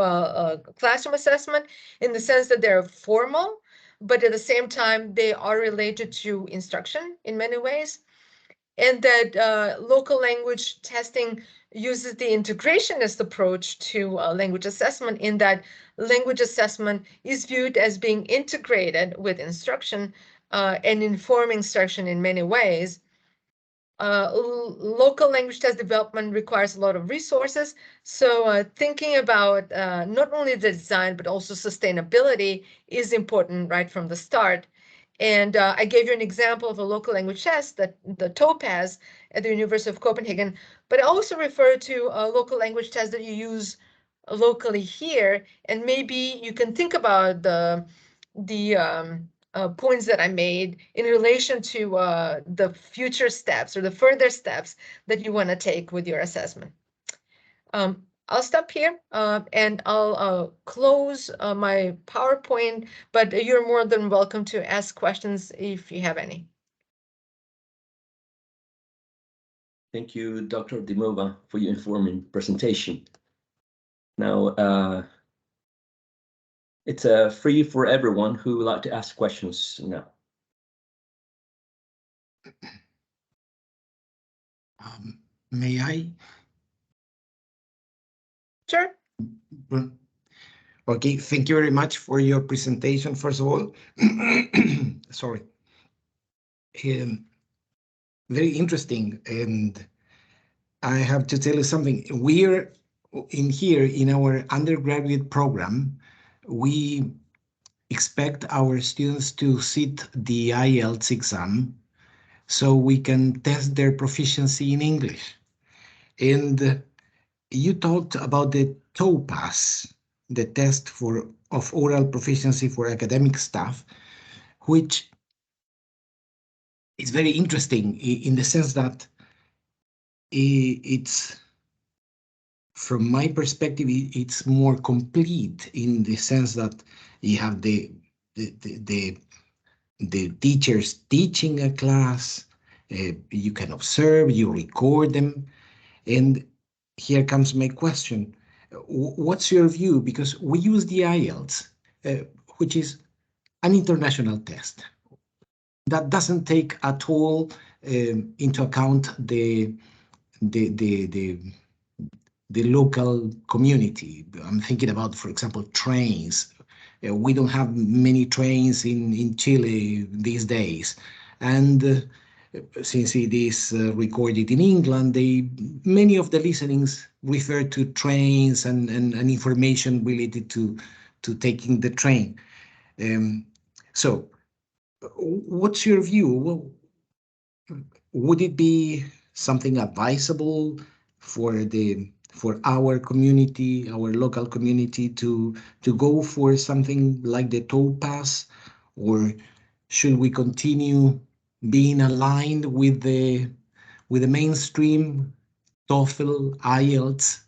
classroom assessment, in the sense that they're formal, but at the same time, they are related to instruction in many ways. And that local language testing uses the integrationist approach to language assessment, in that language assessment is viewed as being integrated with instruction and informing instruction in many ways. Local language test development requires a lot of resources. So thinking about not only the design, but also sustainability is important right from the start. And I gave you an example of a local language test, that the Topaz at the University of Copenhagen, but I also refer to a local language test that you use locally here. And maybe you can think about the points that I made in relation to the future steps or the further steps that you want to take with your assessment. I'll stop here and I'll close my PowerPoint, but you're more than welcome to ask questions if you have any. Thank you, Dr. Dimova, for your informing presentation. Now, it's free for everyone who would like to ask questions now. May I? Sure. Okay, thank you very much for your presentation, first of all. Sorry. Very interesting, and I have to tell you something. We're in here in our undergraduate program, we expect our students to sit the IELTS exam so we can test their proficiency in English. And you talked about the TOPAS, the test of oral proficiency for academic staff, which is very interesting in the sense that it's, from my perspective, it's more complete in the sense that you have the teachers teaching a class, you can observe, you record them. And here comes my question. What's your view? Because we use the IELTS, which is an international test that doesn't take at all into account the local community. I'm thinking about, for example, trains. We don't have many trains in Chile these days. And since it is recorded in England, many of the listenings refer to trains and information related to taking the train. So what's your view? Well, would it be something advisable for our community, our local community, to go for something like the TOPAS, or should we continue being aligned with the mainstream TOEFL, IELTS?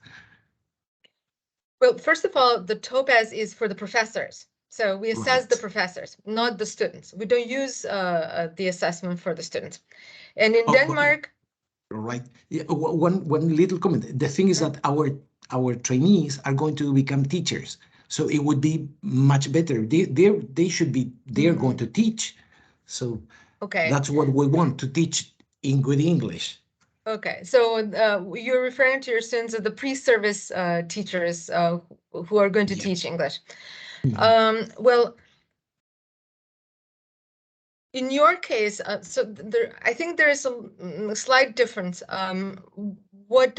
Well, first of all, the TOPAS is for the professors. So we assess the Right. professors, not the students. We don't use the assessment for the students. And in Oh, Denmark, right. Yeah, one little comment. The thing is that our trainees are going to become teachers, so it would be much better. They should be. They're going to teach, so okay. that's what we want, to teach in good English. Okay, so you're referring to your students as the pre-service teachers who are going to Yeah. teach English. Mhm. Well, in your case, I think there is a slight difference. What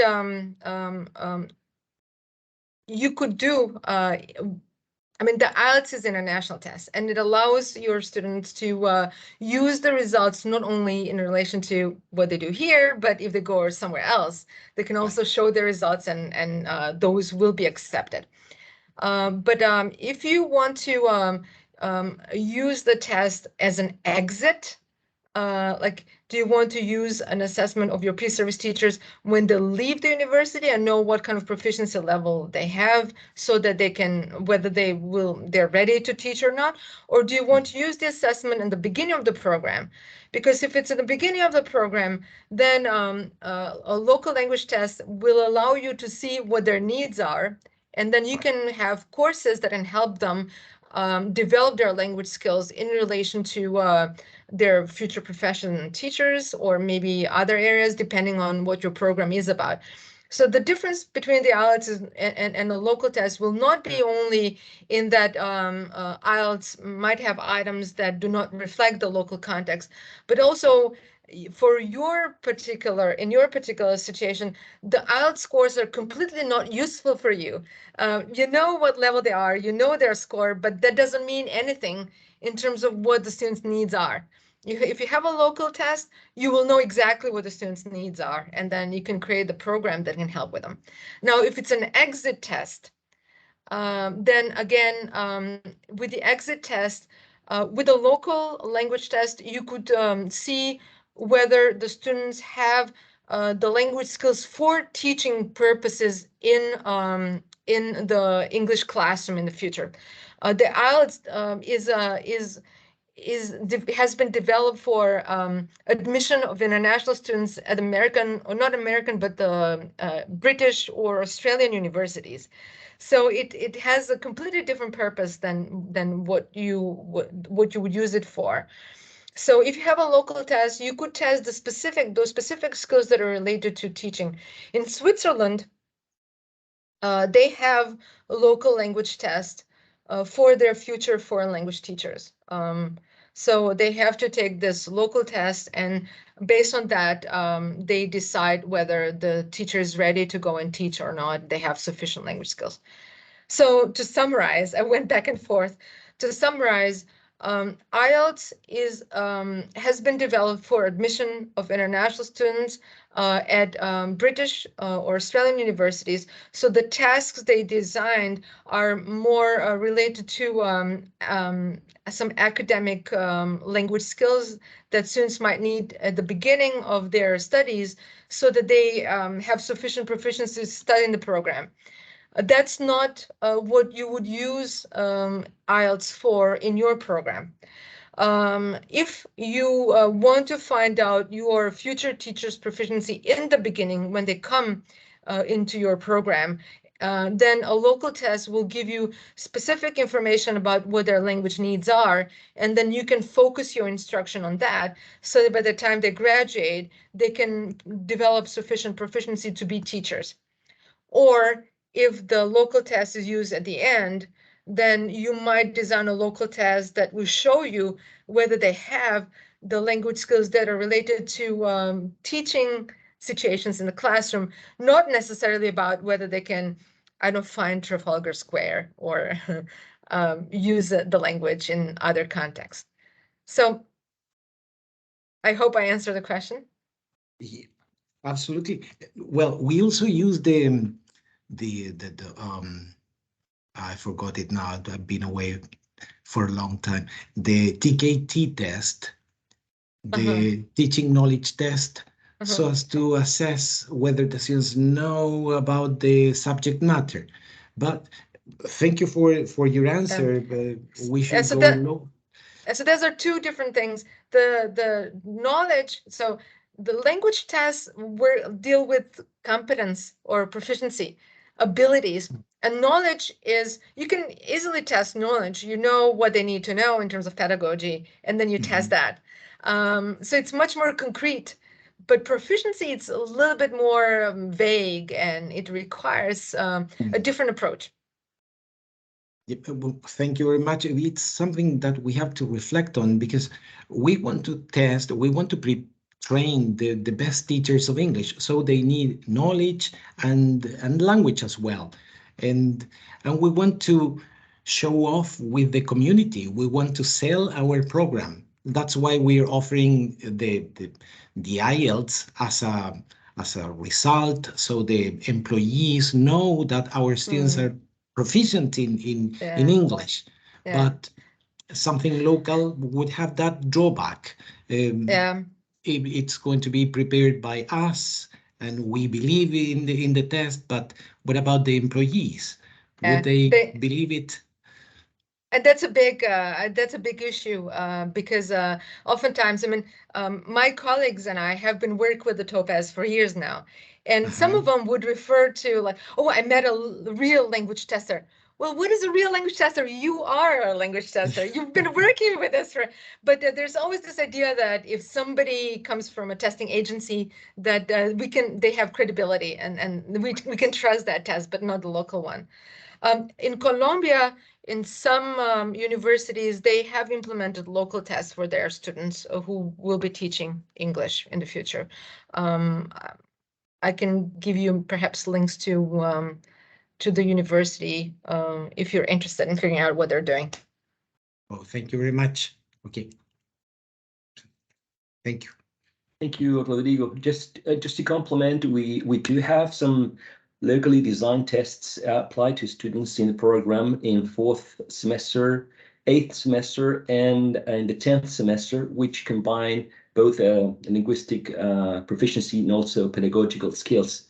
you could do, I mean, the IELTS is an international test, and it allows your students to use the results not only in relation to what they do here, but if they go somewhere else, they can also show their results, and those will be accepted. But if you want to use the test as an exit, like, do you want to use an assessment of your pre-service teachers when they leave the university and know what kind of proficiency level they have, so that they can, whether they're ready to teach or not? Or do you want to use the assessment in the beginning of the program? Because if it's in the beginning of the program, then a local language test will allow you to see what their needs are, and then you can have courses that can help them develop their language skills in relation to their future profession teachers, or maybe other areas, depending on what your program is about. So the difference between the IELTS and the local test will not be only in that IELTS might have items that do not reflect the local context, but also in your particular situation, the IELTS scores are completely not useful for you. You know what level they are, you know their score, but that doesn't mean anything in terms of what the students' needs are. If you have a local test, you will know exactly what the students' needs are, and then you can create the program that can help with them. Now, if it's an exit test, then again, with the exit test, with a local language test, you could see whether the students have the language skills for teaching purposes in the English classroom in the future. The IELTS has been developed for admission of international students at American, or not American, but the British or Australian universities. So it has a completely different purpose than what you would use it for. So if you have a local test, you could test those specific skills that are related to teaching. In Switzerland, they have a local language test for their future foreign language teachers. So they have to take this local test, and based on that, they decide whether the teacher is ready to go and teach or not. They have sufficient language skills. So to summarize, I went back and forth. To summarize, IELTS has been developed for admission of international students at British or Australian universities. So the tasks they designed are more related to some academic language skills that students might need at the beginning of their studies so that they have sufficient proficiency to study in the program. That's not what you would use IELTS for in your program. If you want to find out your future teacher's proficiency in the beginning when they come into your program, then a local test will give you specific information about what their language needs are, and then you can focus your instruction on that so that by the time they graduate, they can develop sufficient proficiency to be teachers. Or if the local test is used at the end, then you might design a local test that will show you whether they have the language skills that are related to teaching situations in the classroom, not necessarily about whether they can, I don't find Trafalgar Square or use the language in other contexts. So I hope I answered the question. Yeah, absolutely. Well, we also use the I forgot it now. I've been away for a long time. The TKT test, the teaching knowledge test, so as to assess whether the students know about the subject matter. But thank you for your answer. We should so go that- low. So those are two different things. The knowledge, so the language tests deal with competence or proficiency, abilities. And knowledge is, you can easily test knowledge. You know what they need to know in terms of pedagogy, and then you test that. So it's much more concrete. But proficiency, it's a little bit more vague, and it requires a different approach. Well, thank you very much. It's something that we have to reflect on because we want to test, we want to train the best teachers of English. So they need knowledge and language as well. And we want to show off with the community. We want to sell our program. That's why we're offering the IELTS as a result, so the employees know that our students are proficient in English, but something local would have that drawback. It's going to be prepared by us, and we believe in the test. But what about the employees? Would they believe it? And that's a big issue because oftentimes, I mean, my colleagues and I have been working with the Topaz for years now, and some of them would refer to like, oh, I met a real language tester. Well, what is a real language tester? You are a language tester. You've been working with us but there's always this idea that if somebody comes from a testing agency, that they have credibility and we can trust that test, but not the local one. In Colombia, in some universities, they have implemented local tests for their students who will be teaching English in the future. I can give you perhaps links to the university if you're interested in figuring out what they're doing. Oh, thank you very much. Okay. Thank you. Thank you, Rodrigo. Just to complement, we do have some locally designed tests applied to students in the program in 4th semester, 8th semester, and in the 10th semester, which combine both linguistic proficiency and also pedagogical skills.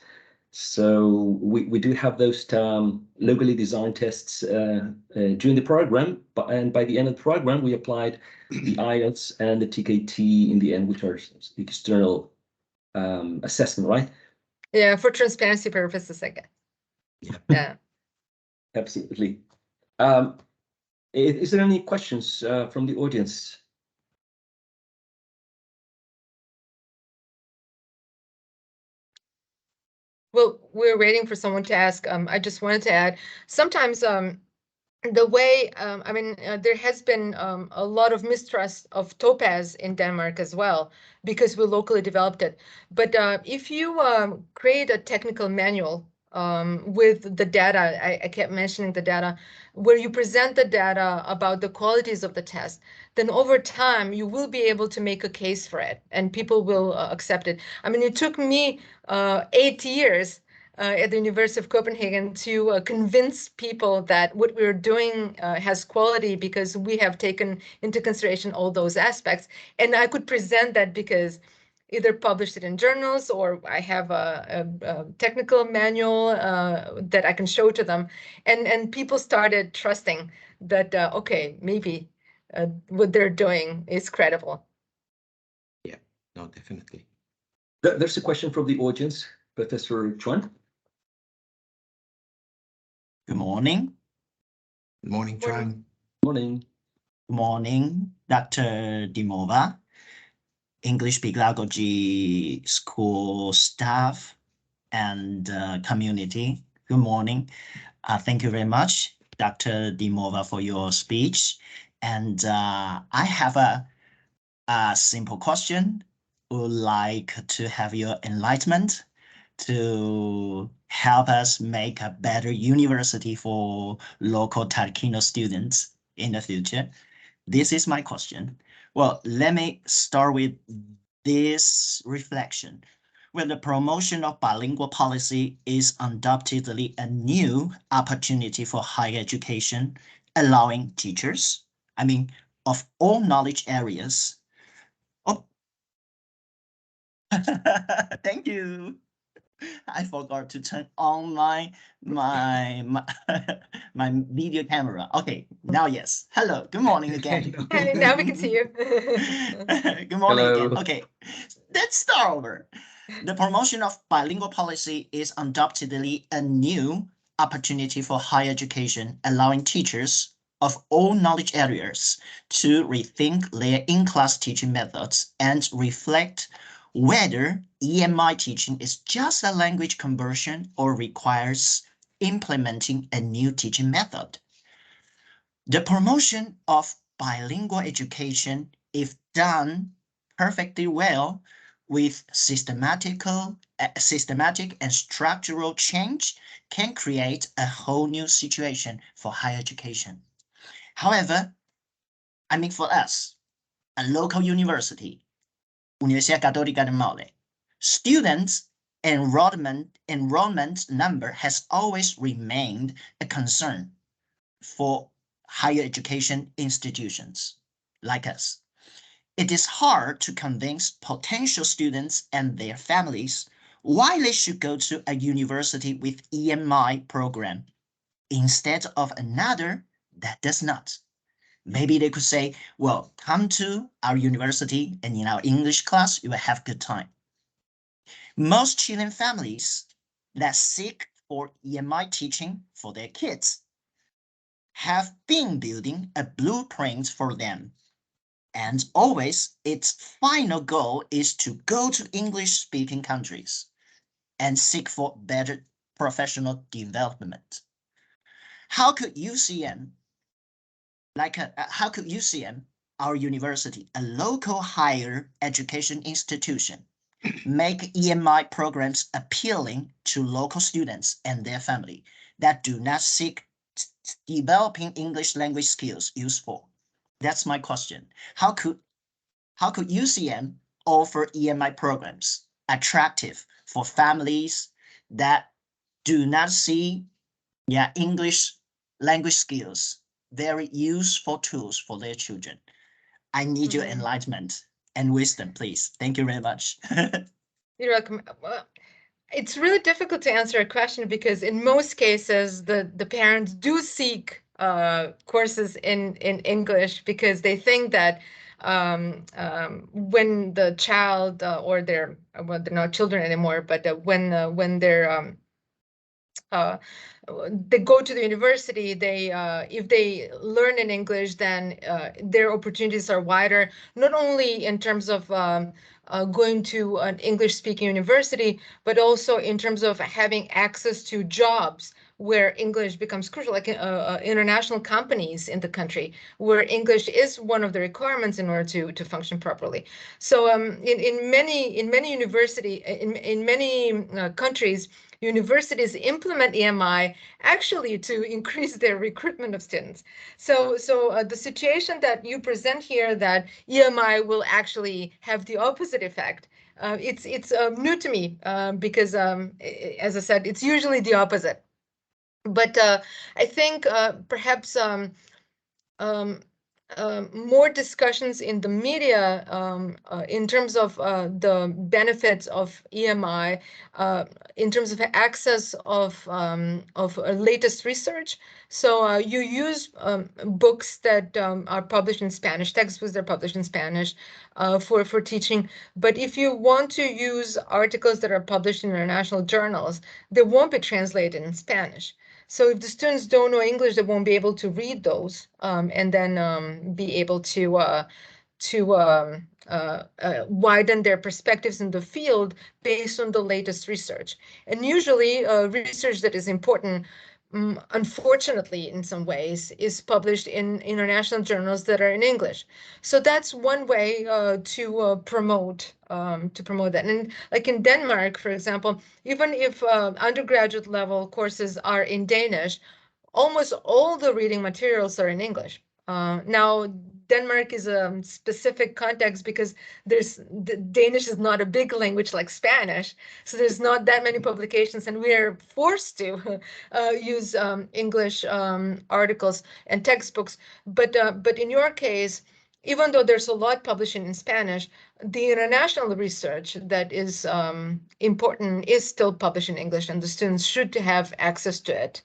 So we do have those locally designed tests during the program, and by the end of the program, we applied the IELTS and the TKT in the end, which are the external assessment, right? Yeah, for transparency purposes, I guess. Yeah. Absolutely. Is there any questions from the audience? Well, we're waiting for someone to ask. I just wanted to add, sometimes the way, I mean, there has been a lot of mistrust of Topaz in Denmark as well, because we locally developed it. But if you create a technical manual with the data. I kept mentioning the data, where you present the data about the qualities of the test, then over time you will be able to make a case for it and people will accept it. I mean, it took me 8 years at the University of Copenhagen to convince people that what we're doing has quality, because we have taken into consideration all those aspects. And I could present that because either published it in journals, or I have a technical manual that I can show to them. And people started trusting that, okay, maybe what they're doing is credible. Yeah, no, definitely. There's a question from the audience, Professor Chuan. Good morning. Good morning, Chuan. Morning. Good morning, Dr. Dimova, English Pedagogy School staff and community. Good morning. Thank you very much, Dr. Dimova, for your speech. And I have a simple question. Would like to have your enlightenment to help us make a better university for local Tarkino students in the future. This is my question. Well, let me start with this reflection. Well, the promotion of bilingual policy is undoubtedly a new opportunity for higher education, allowing teachers, of all knowledge areas. Oh, thank you. I forgot to turn on my my video camera. Okay, now yes. Hello, good morning again. Hey, now we can see you. Good morning Hello. again. Okay, let's start over. The promotion of bilingual policy is undoubtedly a new opportunity for higher education, allowing teachers of all knowledge areas to rethink their in-class teaching methods and reflect whether EMI teaching is just a language conversion or requires implementing a new teaching method. The promotion of bilingual education, if done perfectly well with systematic and structural change, can create a whole new situation for higher education. However, for us, a local university, Universidad Católica de Maule, students' enrollment number has always remained a concern for higher education institutions like us. It is hard to convince potential students and their families why they should go to a university with EMI program instead of another that does not. Maybe they could say, well, come to our university and in our English class, you will have a good time. Most Chilean families that seek for EMI teaching for their kids have been building a blueprint for them. And always its final goal is to go to English-speaking countries and seek for better professional development. How could UCM, our university, a local higher education institution, make EMI programs appealing to local students and their family that do not seek developing English language skills useful? That's my question. How could UCM offer EMI programs attractive for families that do not see English language skills very useful tools for their children? I need your enlightenment and wisdom, please. Thank you very much. You're welcome. Well, it's really difficult to answer a question because in most cases, the parents do seek courses in English because they think that when the child or they're not children anymore, but when they're they go to the university, they if they learn in English, then their opportunities are wider, not only in terms of going to an English-speaking university, but also in terms of having access to jobs where English becomes crucial, like international companies in the country, where English is one of the requirements in order to function properly. So in many countries, universities implement EMI actually to increase their recruitment of students. So the situation that you present here, that EMI will actually have the opposite effect, it's new to me, because as I said, it's usually the opposite. But I think perhaps more discussions in the media in terms of the benefits of EMI, in terms of access of latest research. So you use books that are published in Spanish, textbooks that are published in Spanish for teaching. But if you want to use articles that are published in international journals, they won't be translated in Spanish. So if the students don't know English, they won't be able to read those and then be able to widen their perspectives in the field based on the latest research. And usually research that is important, unfortunately, in some ways, is published in international journals that are in English. So that's one way to promote that. And like in Denmark, for example, even if undergraduate level courses are in Danish, almost all the reading materials are in English. Now, Denmark is a specific context because Danish is not a big language like Spanish, so there's not that many publications, and we are forced to use English articles and textbooks. But in your case, even though there's a lot published in Spanish, the international research that is important is still published in English, and the students should have access to it.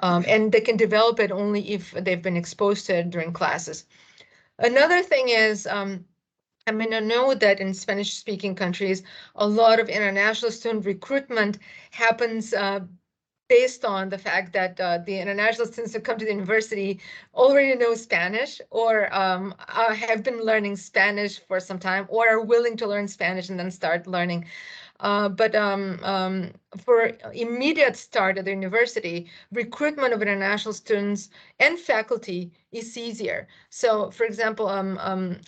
And they can develop it only if they've been exposed to it during classes. Another thing is, I mean, I know that in Spanish-speaking countries, a lot of international student recruitment happens based on the fact that the international students who come to the university already know Spanish, or have been learning Spanish for some time, or are willing to learn Spanish and then start learning. But for immediate start at the university, recruitment of international students and faculty is easier. So, for example,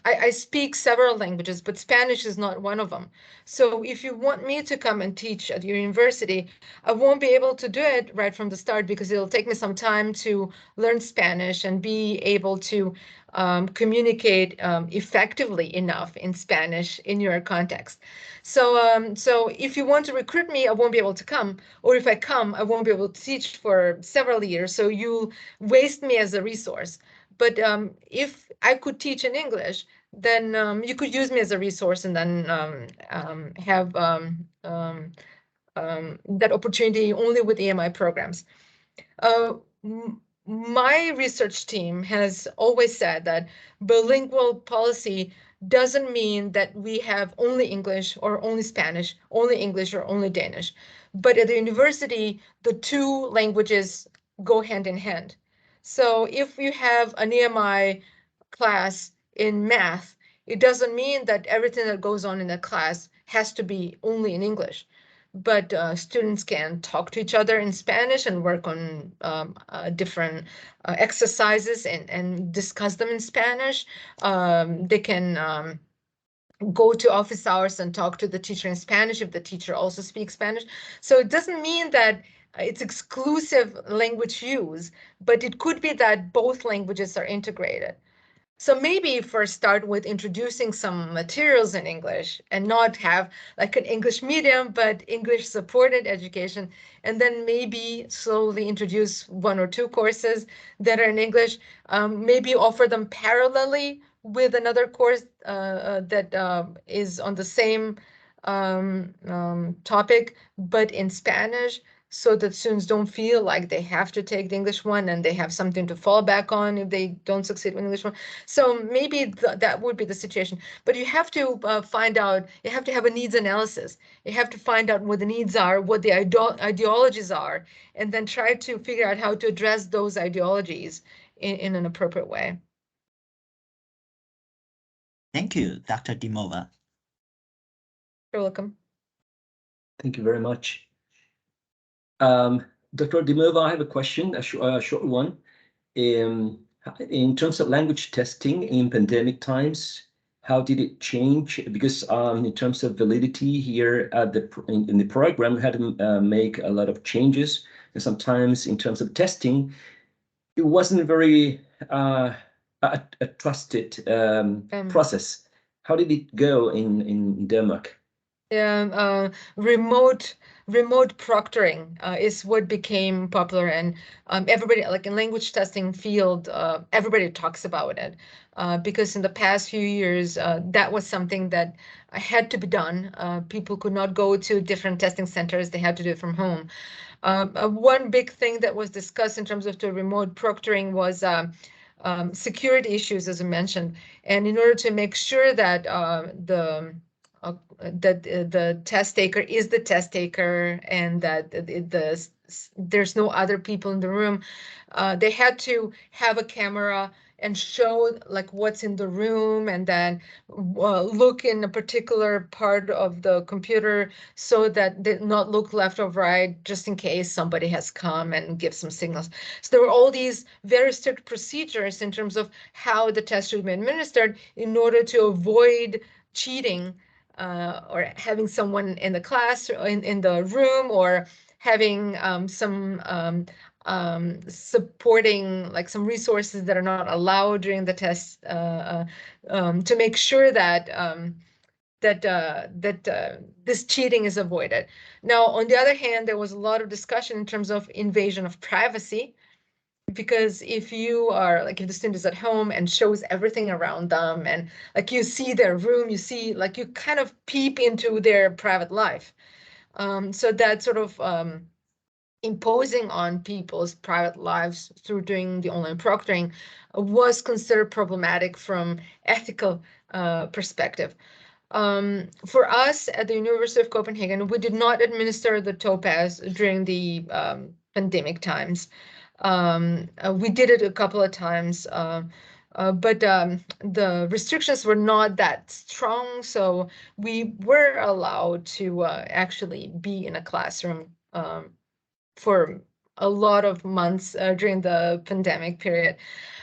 I speak several languages, but Spanish is not one of them. So if you want me to come and teach at your university, I won't be able to do it right from the start because it'll take me some time to learn Spanish and be able to communicate effectively enough in Spanish in your context. So if you want to recruit me, I won't be able to come. Or if I come, I won't be able to teach for several years. So you waste me as a resource. But if I could teach in English, then you could use me as a resource and then have that opportunity only with EMI programs. My research team has always said that bilingual policy doesn't mean that we have only English or only Spanish, only English or only Danish. But at the university, the two languages go hand in hand. So if you have an EMI class in math, it doesn't mean that everything that goes on in that class has to be only in English. But students can talk to each other in Spanish and work on different exercises and discuss them in Spanish. They can go to office hours and talk to the teacher in Spanish if the teacher also speaks Spanish. So it doesn't mean that it's exclusive language use, but it could be that both languages are integrated. So maybe first start with introducing some materials in English and not have like an English medium, but English supported education. And then maybe slowly introduce one or two courses that are in English. Maybe offer them parallelly with another course that is on the same topic, but in Spanish, so that students don't feel like they have to take the English one and they have something to fall back on if they don't succeed with English one. So maybe that would be the situation. But you have to find out, you have to have a needs analysis. You have to find out what the needs are, what the ideologies are, and then try to figure out how to address those ideologies in an appropriate way. Thank you, Dr. Dimova. You're welcome. Thank you very much. Dr. Dimova, I have a question, a short one. In terms of language testing in pandemic times, how did it change? Because in terms of validity here at in the program, we had to make a lot of changes. And sometimes in terms of testing, it wasn't very a trusted process. How did it go in Denmark? Yeah, remote proctoring is what became popular, and everybody, like in language testing field, everybody talks about it because in the past few years, that was something that had to be done. People could not go to different testing centers; they had to do it from home. One big thing that was discussed in terms of the remote proctoring was security issues, as I mentioned, and in order to make sure that the test taker is the test taker and that there's no other people in the room. They had to have a camera and show like what's in the room, and then look in a particular part of the computer so that they not look left or right, just in case somebody has come and give some signals. So there were all these very strict procedures in terms of how the test should be administered in order to avoid cheating or having someone in the class or in the room, or having some supporting, like some resources that are not allowed during the test to make sure that this cheating is avoided. Now, on the other hand, there was a lot of discussion in terms of invasion of privacy, because if you are like, if the student is at home and shows everything around them, and like you see their room, you see, like you kind of peep into their private life. So that sort of imposing on people's private lives through doing the online proctoring was considered problematic from ethical perspective. For us at the University of Copenhagen, we did not administer the Topaz during the pandemic times. We did it a couple of times, but the restrictions were not that strong, so we were allowed to actually be in a classroom for a lot of months during the pandemic period.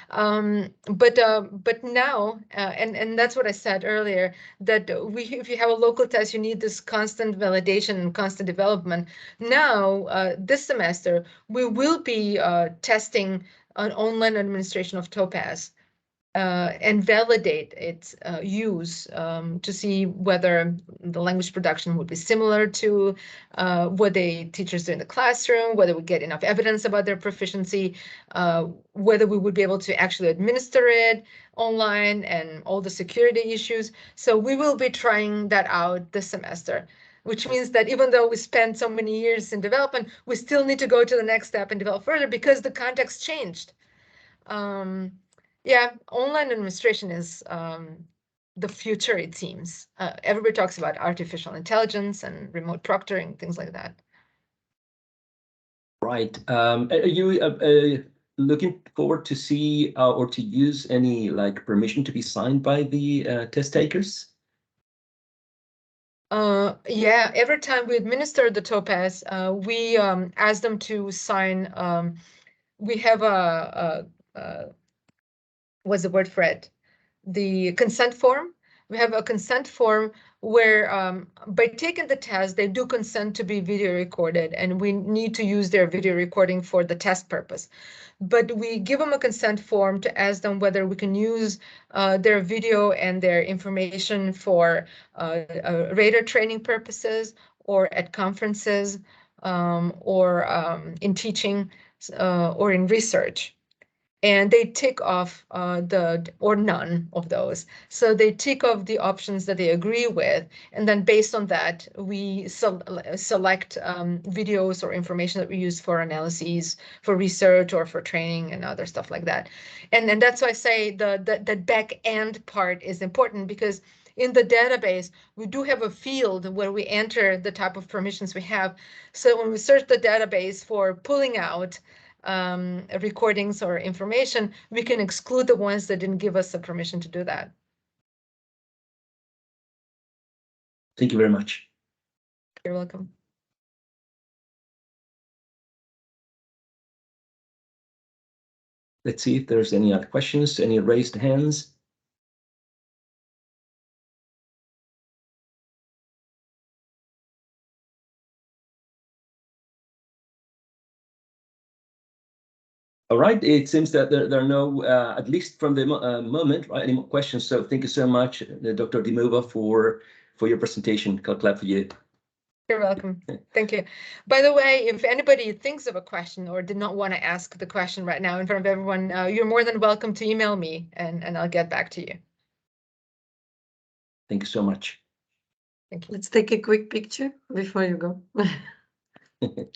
But now, and that's what I said earlier, that if you have a local test, you need this constant validation and constant development. Now, this semester, we will be testing an online administration of Topaz and validate its use to see whether the language production would be similar to what the teachers do in the classroom, whether we get enough evidence about their proficiency, whether we would be able to actually administer it online, and all the security issues. So we will be trying that out this semester, which means that even though we spent so many years in development, we still need to go to the next step and develop further because the context changed. Yeah, online administration is the future, it seems. Everybody talks about artificial intelligence and remote proctoring, things like that. Right. Are you looking forward to see or to use any like permission to be signed by the test takers? Yeah, every time we administer the Topaz, we ask them to sign. We have what's the word for it? The consent form. We have a consent form where by taking the test, they do consent to be video recorded, and we need to use their video recording for the test purpose. But we give them a consent form to ask them whether we can use their video and their information for radar training purposes, or at conferences, or in teaching, or in research. And they tick off or none of those. So they tick off the options that they agree with. And then based on that, we select videos or information that we use for analyses, for research, or for training and other stuff like that. And that's why I say the back end part is important, because in the database, we do have a field where we enter the type of permissions we have. So when we search the database for pulling out recordings or information, we can exclude the ones that didn't give us the permission to do that. Thank you very much. You're welcome. Let's see if there's any other questions, any raised hands. All right, it seems that there are no, at least from the moment, right, any more questions. So thank you so much, Dr. Dimova, for your presentation. I'll clap for you. You're welcome. Thank you. By the way, if anybody thinks of a question or did not want to ask the question right now in front of everyone, you're more than welcome to email me and I'll get back to you. Thank you so much. Thank you. Let's take a quick picture before you go. Are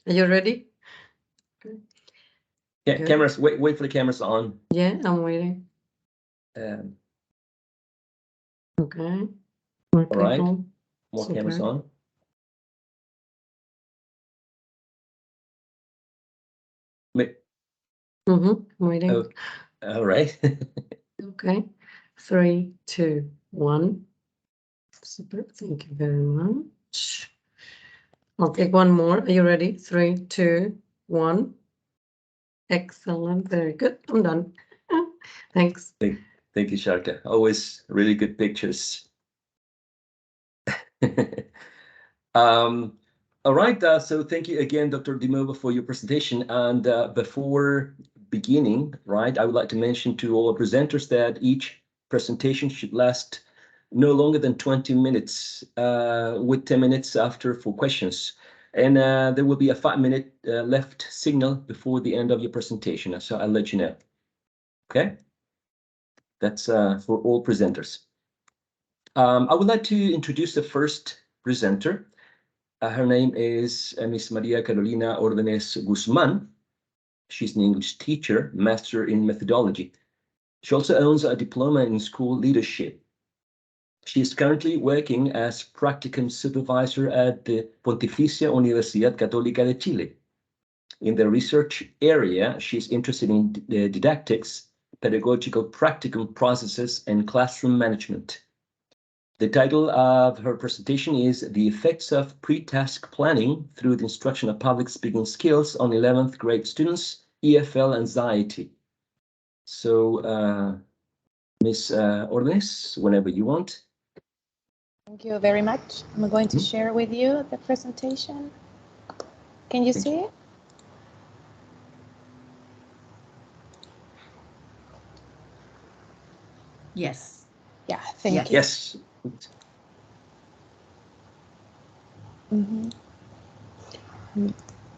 you ready? Yeah, Good. cameras, wait for the cameras on. Yeah, I'm waiting. Um, Okay. More All right. people. More cameras Super. on. I'm waiting. Oh, all right. Okay. 3, 2, 1. Super. Thank you very much. I'll take one more. Are you ready? 3, 2, 1. Excellent. Very good. I'm done. Thanks. Thank you, Sharka. Always really good pictures. All right, so thank you again, Dr. Dimova, for your presentation. And before beginning, right, I would like to mention to all presenters that each presentation should last no longer than 20 minutes, with 10 minutes after for questions. And there will be a 5-minute left signal before the end of your presentation. So I'll let you know. Okay? That's for all presenters. I would like to introduce the first presenter. Her name is Miss Maria Carolina Ordenes Guzman. She's an English teacher, master in methodology. She also owns a diploma in school leadership. She is currently working as practicum supervisor at the Pontificia Universidad Católica de Chile. In the research area, she's interested in didactics, pedagogical practicum processes, and classroom management. The title of her presentation is The Effects of Pre-Task Planning Through the Instruction of Public Speaking Skills on 11th Grade Students, EFL Anxiety. So, Ms. Ordenes, whenever you want. Thank you very much. I'm going to share with you the presentation. Can you see it? Yes. Yeah, thank you. Yes.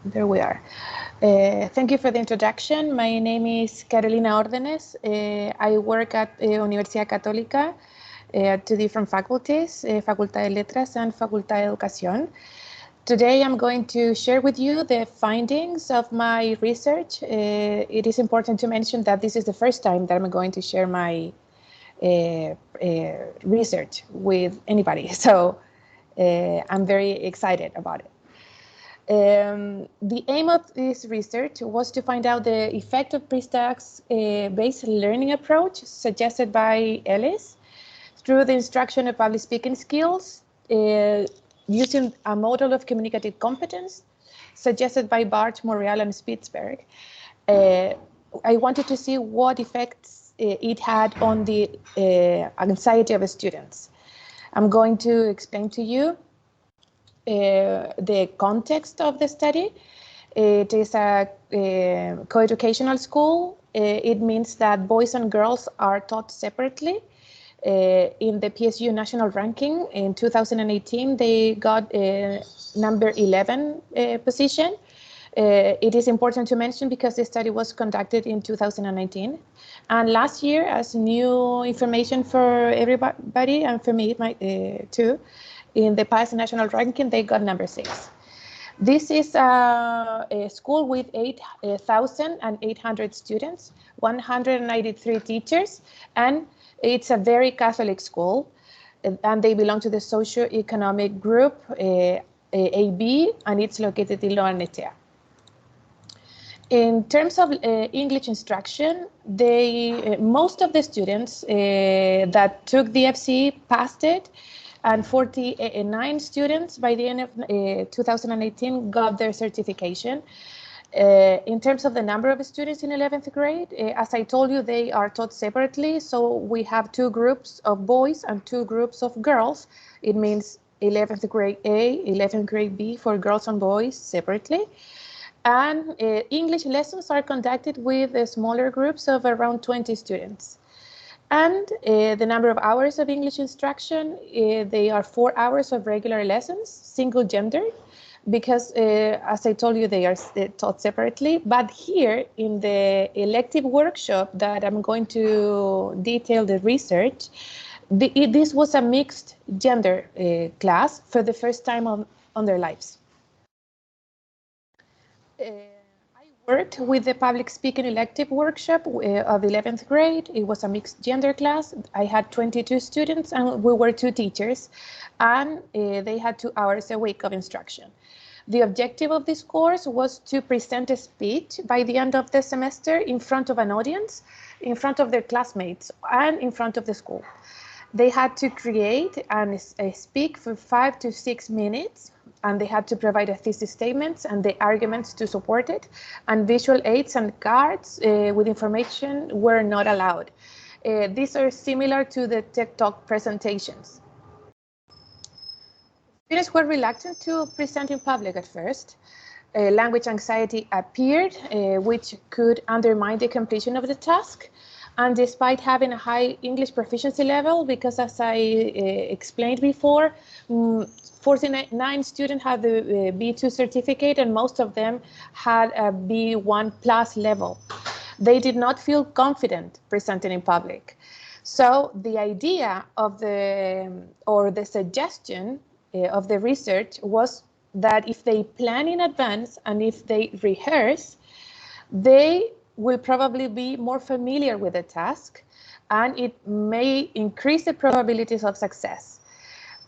There we are. Thank you for the introduction. My name is Carolina Ordenes. I work at Universidad Católica at 2 different faculties, Facultad de Letras and Facultad de Educación. Today I'm going to share with you the findings of my research. It is important to mention that this is the first time that I'm going to share my research with anybody, so I'm very excited about it. The aim of this research was to find out the effect of pre-task based learning approach suggested by Ellis through the instruction of public speaking skills using a model of communicative competence suggested by Bart, Morreal, and Spitzberg. I wanted to see what effects it had on the anxiety of students. I'm going to explain to you the context of the study. It is a coeducational school. It means that boys and girls are taught separately. In the PSU national ranking in 2018, they got number 11 position. It is important to mention because the study was conducted in 2019. And last year, as new information for everybody and for me too, in the past national ranking, they got number 6. This is a school with 8,800 students, 193 teachers, and it's a very Catholic school, and they belong to the socio-economic group AB, and it's located in Lower Netea. In terms of English instruction, most of the students that took the FC passed it, and 49 students by the end of 2018 got their certification. In terms of the number of students in 11th grade, as I told you, they are taught separately. So we have 2 groups of boys and 2 groups of girls. It means 11th grade A, 11th grade B for girls and boys separately. And English lessons are conducted with smaller groups of around 20 students. And the number of hours of English instruction, they are 4 hours of regular lessons, single gender, because as I told you, they are taught separately. But here in the elective workshop that I'm going to detail the research, this was a mixed gender class for the first time on their lives. I worked with the public speaking elective workshop of 11th grade. It was a mixed gender class. I had 22 students and we were 2 teachers, and they had 2 hours a week of instruction. The objective of this course was to present a speech by the end of the semester in front of an audience, in front of their classmates, and in front of the school. They had to create and speak for 5 to 6 minutes, and they had to provide a thesis statements and the arguments to support it, and visual aids and cards with information were not allowed. These are similar to the TED Talk presentations. Students were reluctant to present in public at first. Language anxiety appeared, which could undermine the completion of the task. And despite having a high English proficiency level, because as I explained before, 49 students had the B2 certificate and most of them had a B1 plus level. They did not feel confident presenting in public. So the idea of the suggestion of the research was that if they plan in advance and if they rehearse, they will probably be more familiar with the task, and it may increase the probabilities of success.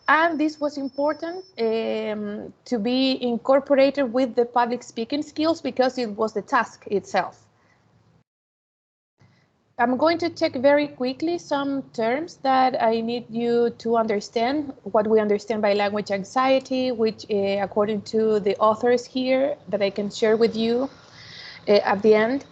And this was important to be incorporated with the public speaking skills because it was the task itself. I'm going to check very quickly some terms that I need you to understand, what we understand by language anxiety, which according to the authors here that I can share with you at the end.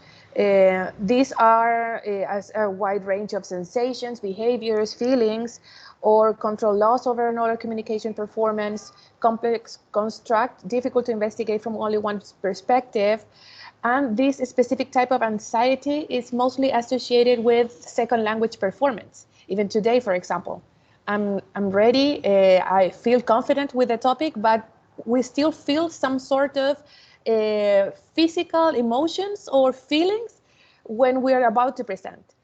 These are as a wide range of sensations, behaviors, feelings, or control loss over another communication performance, complex construct, difficult to investigate from only one perspective. And this specific type of anxiety is mostly associated with second language performance. Even today, for example, I'm ready, I feel confident with the topic, but we still feel some sort of physical emotions or feelings when we are about to present.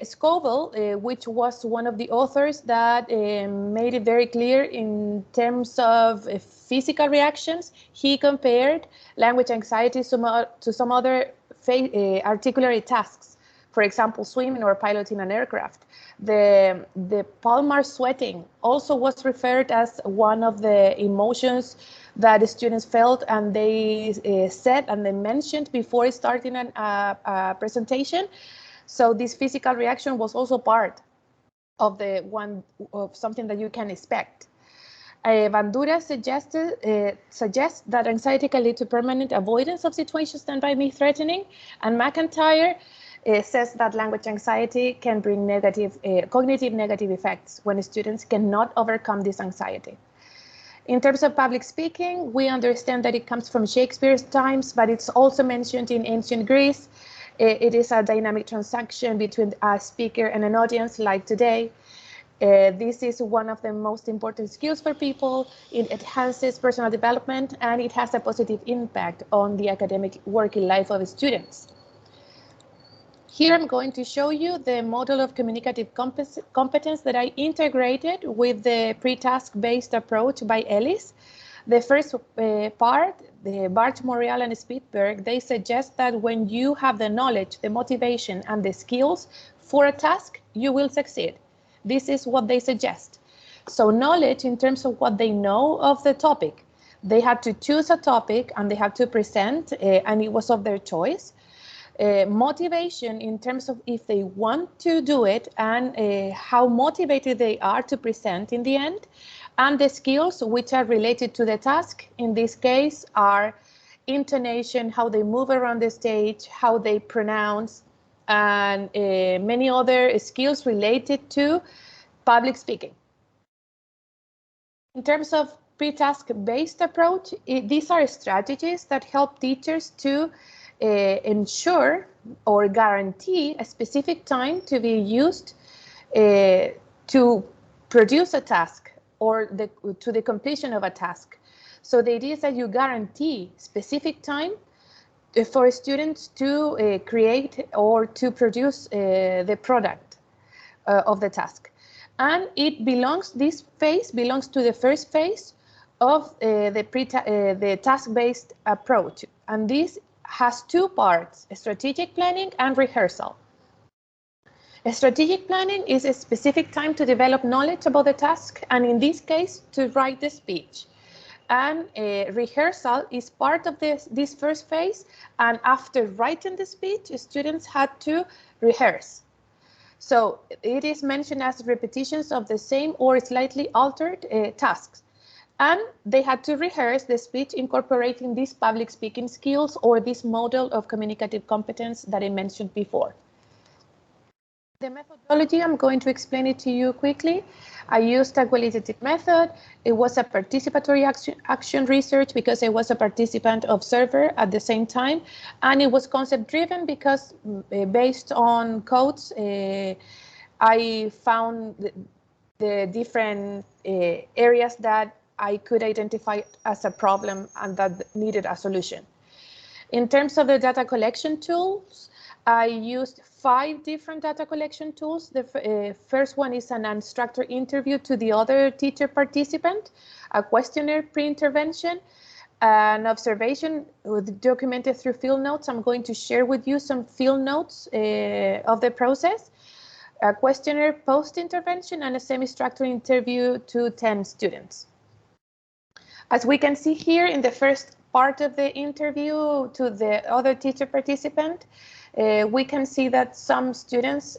Scoville, which was one of the authors that made it very clear in terms of physical reactions, he compared language anxiety to some other articulatory tasks. For example, swimming or piloting an aircraft. The palmar sweating also was referred as one of the emotions that the students felt, and they said and they mentioned before starting a presentation. So this physical reaction was also part of something that you can expect. Bandura suggests that anxiety can lead to permanent avoidance of situations that might be threatening, and McIntyre says that language anxiety can bring cognitive negative effects when students cannot overcome this anxiety. In terms of public speaking, we understand that it comes from Shakespeare's times, but it's also mentioned in ancient Greece. It is a dynamic transaction between a speaker and an audience like today. This is one of the most important skills for people. It enhances personal development and it has a positive impact on the academic working life of students. Here I'm going to show you the model of communicative competence that I integrated with the pre-task-based approach by Ellis. The first part, the Bart, Morial, and Spitberg, they suggest that when you have the knowledge, the motivation, and the skills for a task, you will succeed. This is what they suggest. So knowledge in terms of what they know of the topic. They had to choose a topic and they had to present, and it was of their choice. Motivation in terms of if they want to do it and how motivated they are to present in the end. And the skills which are related to the task, in this case, are intonation, how they move around the stage, how they pronounce, and many other skills related to public speaking. In terms of pre-task-based approach, these are strategies that help teachers to ensure or guarantee a specific time to be used to produce a task or to the completion of a task. So the idea is that you guarantee specific time for students to create or to produce the product of the task. And this phase belongs to the first phase of the task-based approach. And this has two parts, strategic planning and rehearsal. Strategic planning is a specific time to develop knowledge about the task, and in this case, to write the speech. And rehearsal is part of this first phase, and after writing the speech, students had to rehearse. So it is mentioned as repetitions of the same or slightly altered tasks. And they had to rehearse the speech incorporating these public speaking skills or this model of communicative competence that I mentioned before. The methodology, I'm going to explain it to you quickly. I used a qualitative method. It was a participatory action research because I was a participant observer at the same time. And it was concept driven because based on codes, I found the different areas that I could identify as a problem and that needed a solution. In terms of the data collection tools, I used 5 different data collection tools. The first one is an instructor interview to the other teacher participant, a questionnaire pre-intervention, an observation documented through field notes. I'm going to share with you some field notes of the process, a questionnaire post-intervention, and a semi-structured interview to 10 students. As we can see here in the first part of the interview to the other teacher participant, we can see that some students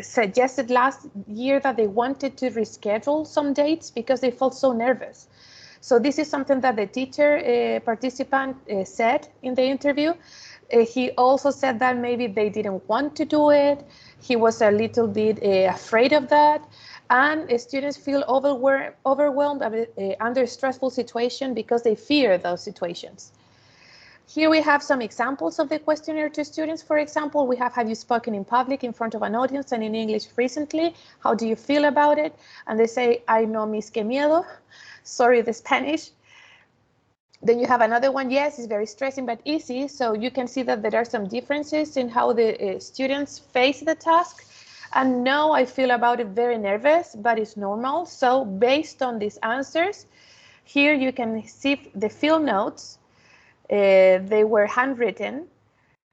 suggested last year that they wanted to reschedule some dates because they felt so nervous. So this is something that the teacher participant said in the interview. He also said that maybe they didn't want to do it. He was a little bit afraid of that. And students feel overwhelmed under stressful situation because they fear those situations. Here we have some examples of the questionnaire to students. For example, we have you spoken in public in front of an audience and in English recently? How do you feel about it? And they say, ay no, mis que miedo. Sorry, the Spanish. Then you have another one, yes, it's very stressing but easy. So you can see that there are some differences in how the students face the task. And no, I feel about it very nervous, but it's normal. So based on these answers, here you can see the field notes. They were handwritten.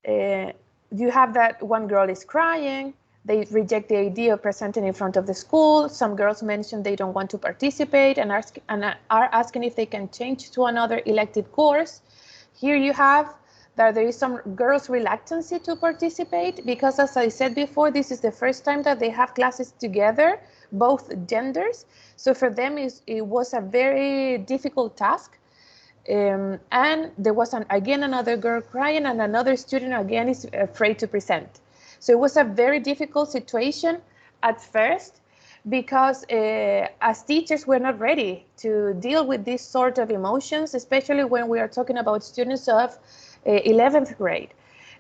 You have that one girl is crying. They reject the idea of presenting in front of the school. Some girls mentioned they don't want to participate and are asking if they can change to another elective course. Here you have that there is some girls' reluctancy to participate because, as I said before, this is the first time that they have classes together, both genders. So for them, it was a very difficult task. And there was again another girl crying and another student again is afraid to present. So it was a very difficult situation at first because as teachers we're not ready to deal with this sort of emotions, especially when we are talking about students of 11th grade.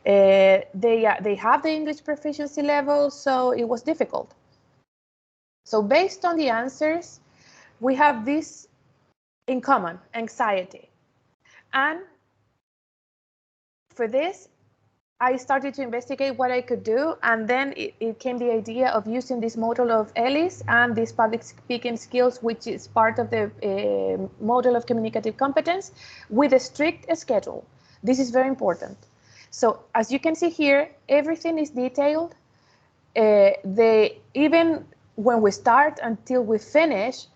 They have the English proficiency level, so it was difficult. So based on the answers, we have this in common, anxiety. And for this, I started to investigate what I could do, and then it came the idea of using this model of Ellis and these public speaking skills, which is part of the model of communicative competence, with a strict schedule. This is very important. So as you can see here, everything is detailed. Even when we start until we finish,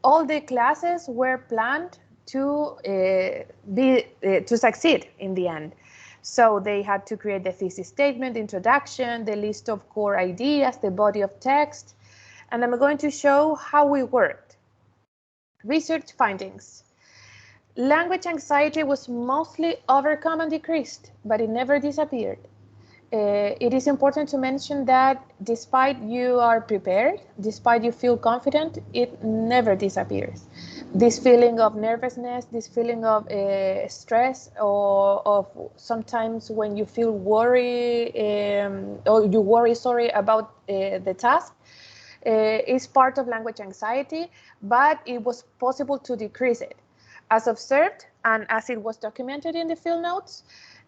all the classes were planned to succeed in the end. So they had to create the thesis statement, introduction, the list of core ideas, the body of text, and I'm going to show how we worked. Research findings. Language anxiety was mostly overcome and decreased, but it never disappeared. it is important to mention that despite you are prepared, despite you feel confident, it never disappears. This feeling of nervousness, this feeling of stress, or of sometimes when you feel worry, or you worry, sorry, about the task, is part of language anxiety, but it was possible to decrease it. As observed and as it was documented in the field notes,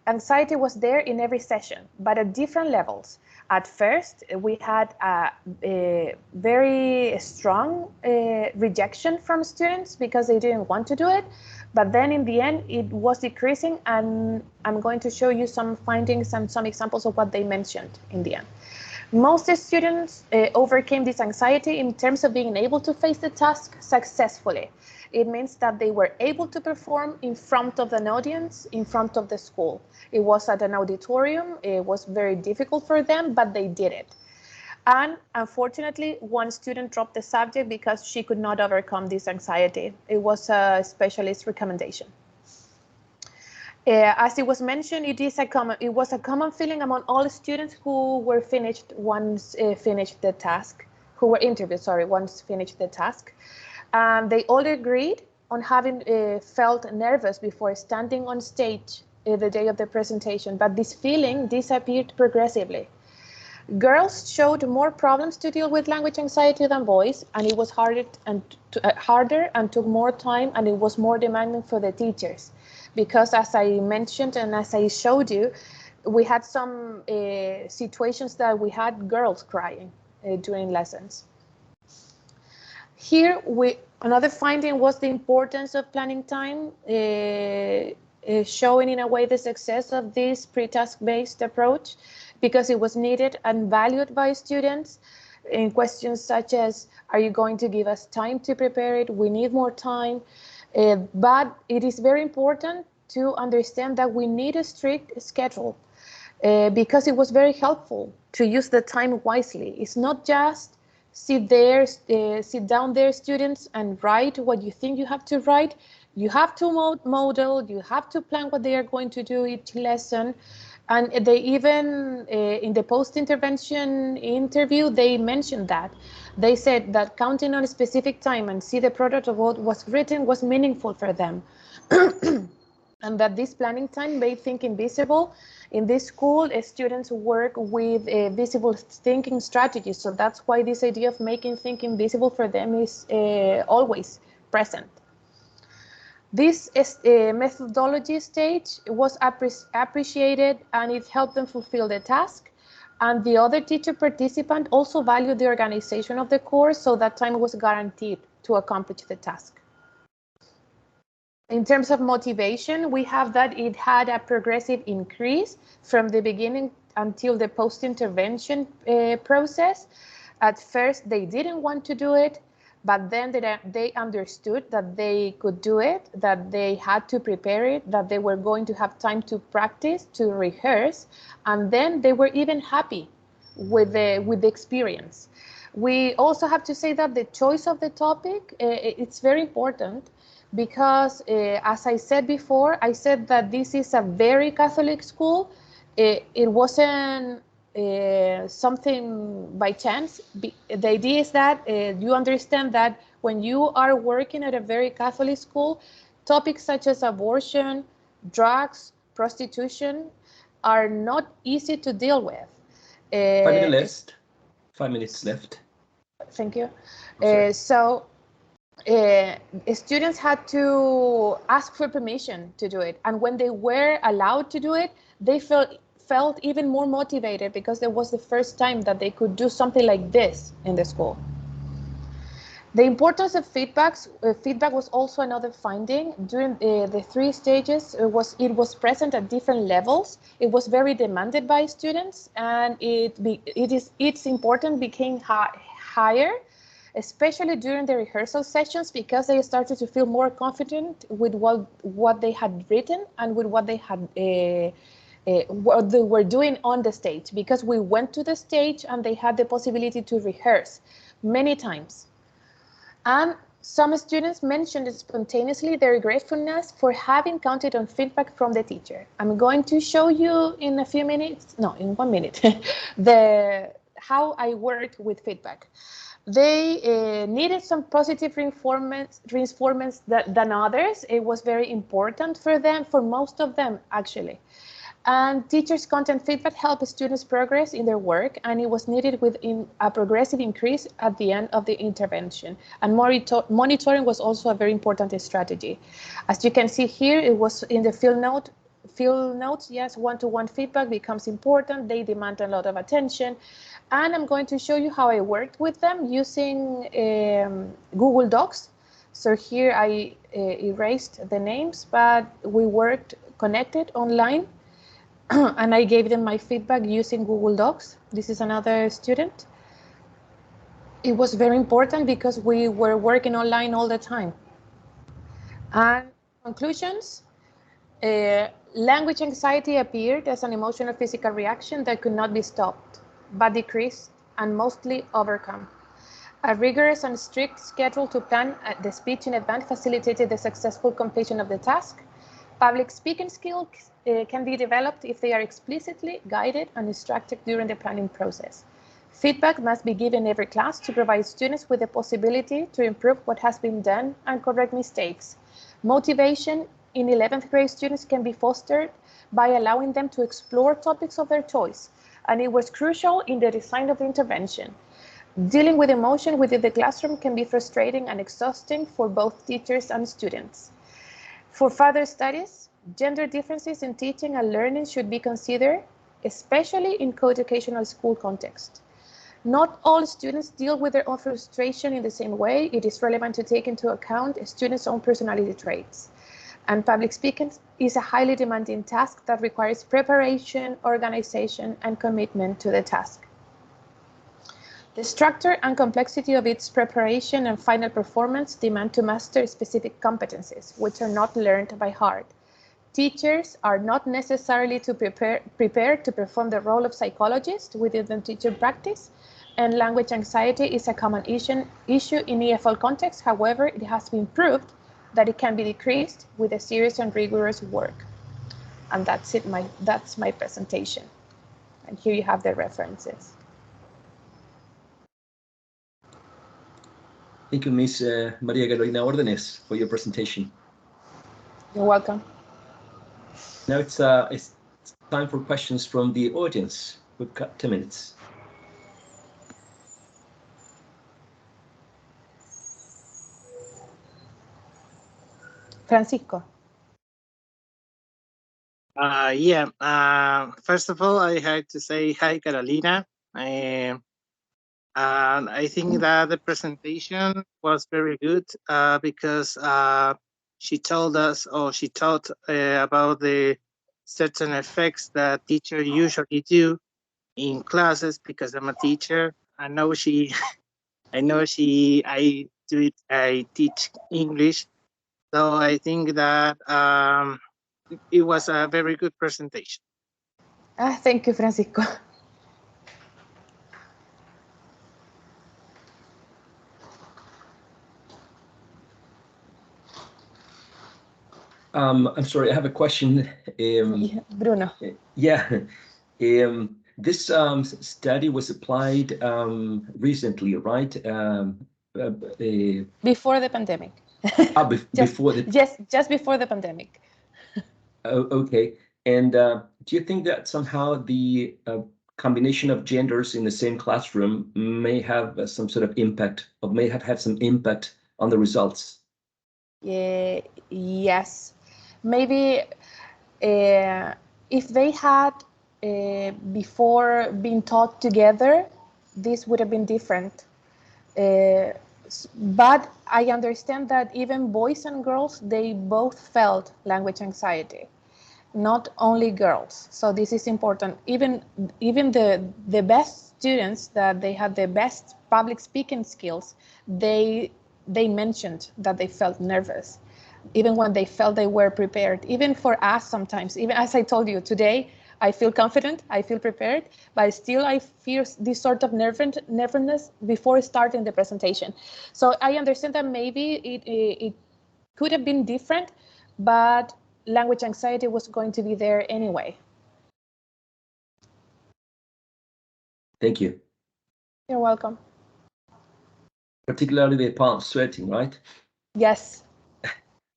anxiety was there in every session, but at different levels. At first, we had a very strong rejection from students because they didn't want to do it. But then in the end, it was decreasing, and I'm going to show you some findings and some examples of what they mentioned in the end. Most students overcame this anxiety in terms of being able to face the task successfully. It means that they were able to perform in front of an audience, in front of the school. It was at an auditorium. It was very difficult for them, but they did it. And unfortunately, one student dropped the subject because she could not overcome this anxiety. It was a specialist recommendation. As it was mentioned, it was a common feeling among all students who were finished the task, who were interviewed, sorry, once finished the task. They all agreed on having felt nervous before standing on stage the day of the presentation, but this feeling disappeared progressively. Girls showed more problems to deal with language anxiety than boys, and it was harder and took more time, and it was more demanding for the teachers. Because as I mentioned and as I showed you, we had some situations that we had girls crying during lessons. Here, another finding was the importance of planning time, showing in a way the success of this pre-task-based approach, because it was needed and valued by students in questions such as, are you going to give us time to prepare it? We need more time. But it is very important to understand that we need a strict schedule because it was very helpful to use the time wisely. It's not just sit down there, students, and write what you think you have to write. You have to model, you have to plan what they are going to do each lesson. And they even, in the post-intervention interview, they mentioned that. They said that counting on a specific time and see the product of what was written was meaningful for them. And that this planning time made thinking visible. In this school, students work with visible thinking strategies. So that's why this idea of making thinking visible for them is always present. This methodology stage was appreciated, and it helped them fulfill the task. And the other teacher participant also valued the organization of the course, so that time was guaranteed to accomplish the task. In terms of motivation, we have that it had a progressive increase from the beginning until the post-intervention process. At first, they didn't want to do it, but then they understood that they could do it, that they had to prepare it, that they were going to have time to practice, to rehearse, and then they were even happy with the experience. We also have to say that the choice of the topic, it's very important, because as I said before, I said that this is a very Catholic school. It wasn't something by chance. The idea is that you understand that when you are working at a very Catholic school, topics such as abortion, drugs, prostitution are not easy to deal with. 5 minutes left. 5 minutes left. Thank you. Students had to ask for permission to do it, and when they were allowed to do it, they felt even more motivated, because it was the first time that they could do something like this in the school. The importance of feedback was also another finding. During the 3 stages, it was present at different levels. It was very demanded by students, and its importance became higher, especially during the rehearsal sessions, because they started to feel more confident with what they had written and with what they were doing on the stage, because we went to the stage and they had the possibility to rehearse many times. And Some students mentioned spontaneously their gratefulness for having counted on feedback from the teacher. I'm going to show you in a few minutes, no, in 1 minute, how I worked with feedback. They needed some positive reinforcements than others. It was very important for them, for most of them actually. And teachers' content feedback helped students progress in their work, and it was needed within a progressive increase at the end of the intervention. And monitoring was also a very important strategy. As you can see here, it was in the field notes, yes, one-to-one feedback becomes important. They demand a lot of attention. And I'm going to show you how I worked with them using Google Docs. So here I erased the names, but we worked connected online. And I gave them my feedback using Google Docs. This is another student. It was very important because we were working online all the time. And conclusions, language anxiety appeared as an emotional physical reaction that could not be stopped, but decreased and mostly overcome. A rigorous and strict schedule to plan the speech in advance facilitated the successful completion of the task. Public speaking skills can be developed if they are explicitly guided and instructed during the planning process. Feedback must be given every class to provide students with the possibility to improve what has been done and correct mistakes. Motivation in 11th grade students can be fostered by allowing them to explore topics of their choice, and it was crucial in the design of the intervention. Dealing with emotion within the classroom can be frustrating and exhausting for both teachers and students. For further studies, gender differences in teaching and learning should be considered, especially in co-educational school context. Not all students deal with their own frustration in the same way. It is relevant to take into account a student's own personality traits. And public speaking is a highly demanding task that requires preparation, organization, and commitment to the task. The structure and complexity of its preparation and final performance demand to master specific competencies, which are not learned by heart. Teachers are not necessarily prepared to perform the role of psychologist within the teacher practice, and language anxiety is a common issue in EFL context. However, it has been proved that it can be decreased with a serious and rigorous work. And that's it. That's my presentation. And here you have the references. Thank you, Ms. Maria Carolina Órdenes, for your presentation. You're welcome. Now it's time for questions from the audience. We've got 10 minutes. Francisco. First of all, I had to say hi, Carolina. And I think that the presentation was very good because she told us, or she taught about the certain effects that teachers usually do in classes. Because I'm a teacher, I teach English, so I think that it was a very good presentation. Thank you, Francisco. I'm sorry, I have a question. Bruno. Yeah. This study was applied recently, right? Before the pandemic. Just before the pandemic. Okay. And do you think that somehow the combination of genders in the same classroom may have some sort of impact, or may have had some impact on the results? Yes. Maybe if they had before been taught together, this would have been different. But I understand that even boys and girls, they both felt language anxiety, not only girls. So this is important. Even the best students, that they had the best public speaking skills, they mentioned that they felt nervous, even when they felt they were prepared. Even for us sometimes, even as I told you today, I feel confident, I feel prepared, but still I feel this sort of nervousness before starting the presentation. So I understand that maybe it could have been different, but language anxiety was going to be there anyway. Thank you. You're welcome. Particularly the palm sweating, right? Yes.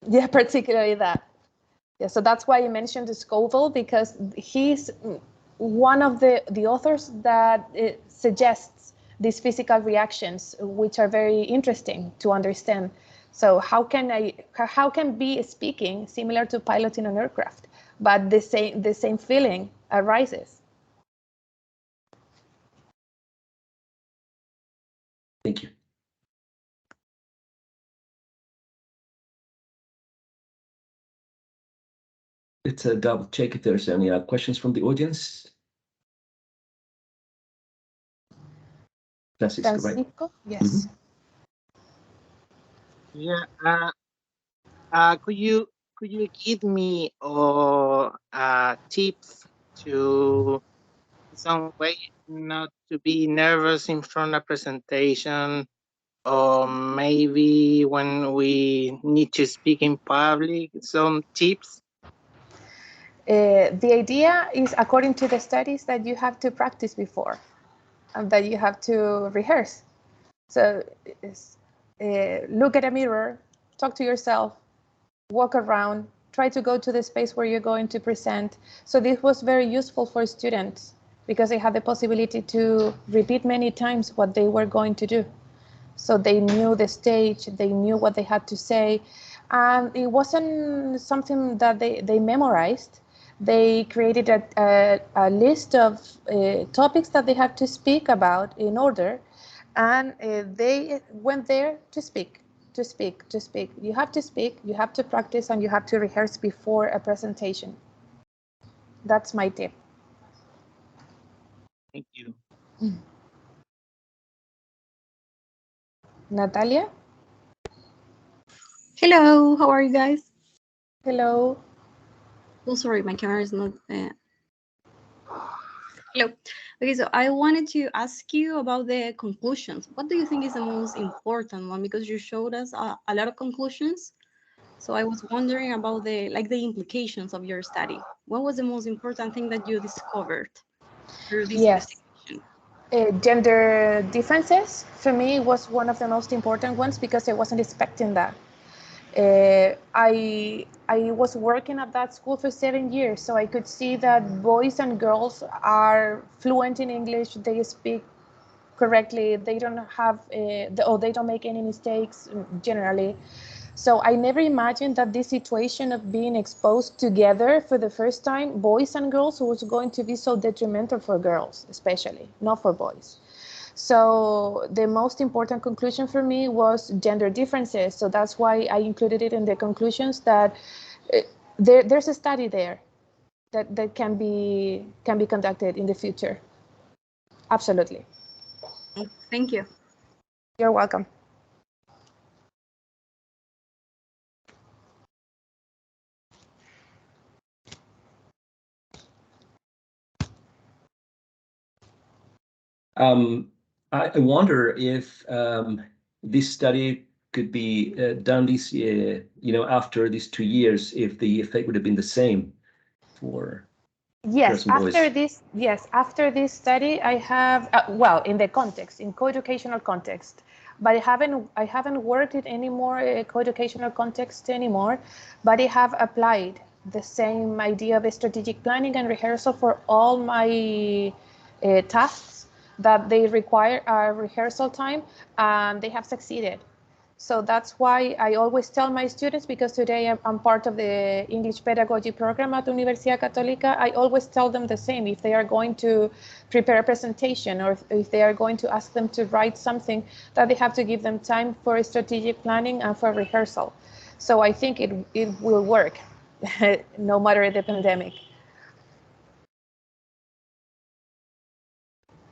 Yeah, particularly that. Yeah, so that's why I mentioned Scoville, because he's one of the authors that suggests these physical reactions, which are very interesting to understand. So how can be speaking similar to piloting an aircraft, but the same feeling arises? Thank you. Let's double check if there's any questions from the audience. Francisco, right? Francisco? Yes. Yeah. Could you give me tips to some way not to be nervous in front of presentation, or maybe when we need to speak in public? Some tips. The idea is, according to the studies, that you have to practice before and that you have to rehearse. So look at a mirror, talk to yourself, walk around, try to go to the space where you're going to present. So this was very useful for students because they had the possibility to repeat many times what they were going to do. So they knew the stage, they knew what they had to say. And it wasn't something that they memorized. They created a list of topics that they had to speak about in order, and they went there to speak, to speak, to speak. You have to speak, you have to practice, and you have to rehearse before a presentation. That's my tip. Thank you. Natalia? Hello, how are you guys? Hello. Oh, sorry, my camera is not. Hello. Okay, so I wanted to ask you about the conclusions. What do you think is the most important one? Because you showed us a lot of conclusions. So I was wondering about the implications of your study. What was the most important thing that you discovered through this investigation? Gender differences for me was one of the most important ones because I wasn't expecting that. I was working at that school for 7 years, so I could see that boys and girls are fluent in English. They speak correctly. They don't have they don't make any mistakes generally. So I never imagined that this situation of being exposed together for the first time, boys and girls, was going to be so detrimental for girls, especially, not for boys. So the most important conclusion for me was gender differences. So that's why I included it in the conclusions, that there's a study there that can be conducted in the future. Absolutely. Thank you. You're welcome. I wonder if this study could be done this year, after these 2 years, if the effect would have been the same for girls and boys. After this study, I have in the context, in co-educational context, but I haven't worked in any more co-educational context anymore, but I have applied the same idea of strategic planning and rehearsal for all my tasks that they require a rehearsal time, and they have succeeded. So that's why I always tell my students, because today I'm part of the English pedagogy program at Universidad Católica, I always tell them the same. If they are going to prepare a presentation, or if they are going to ask them to write something, that they have to give them time for strategic planning and for rehearsal. So I think it will work no matter the pandemic.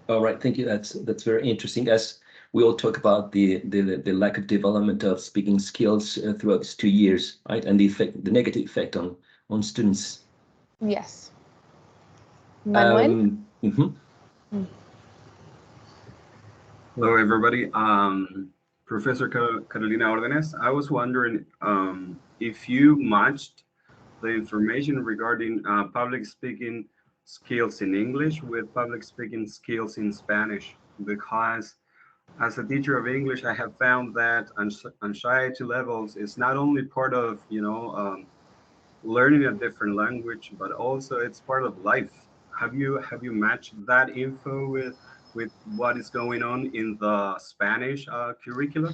All right, thank you. That's very interesting. As we all talk about the lack of development of speaking skills throughout these 2 years, right, and the negative effect on students. Yes. Manuel? Mhm. Hello, everybody. Professor Carolina Ordenes, I was wondering if you matched the information regarding public speaking skills in English with public speaking skills in Spanish, because as a teacher of English, I have found that anxiety levels is not only part of, learning a different language, but also it's part of life. Have you matched that info with what is going on in the Spanish curricula?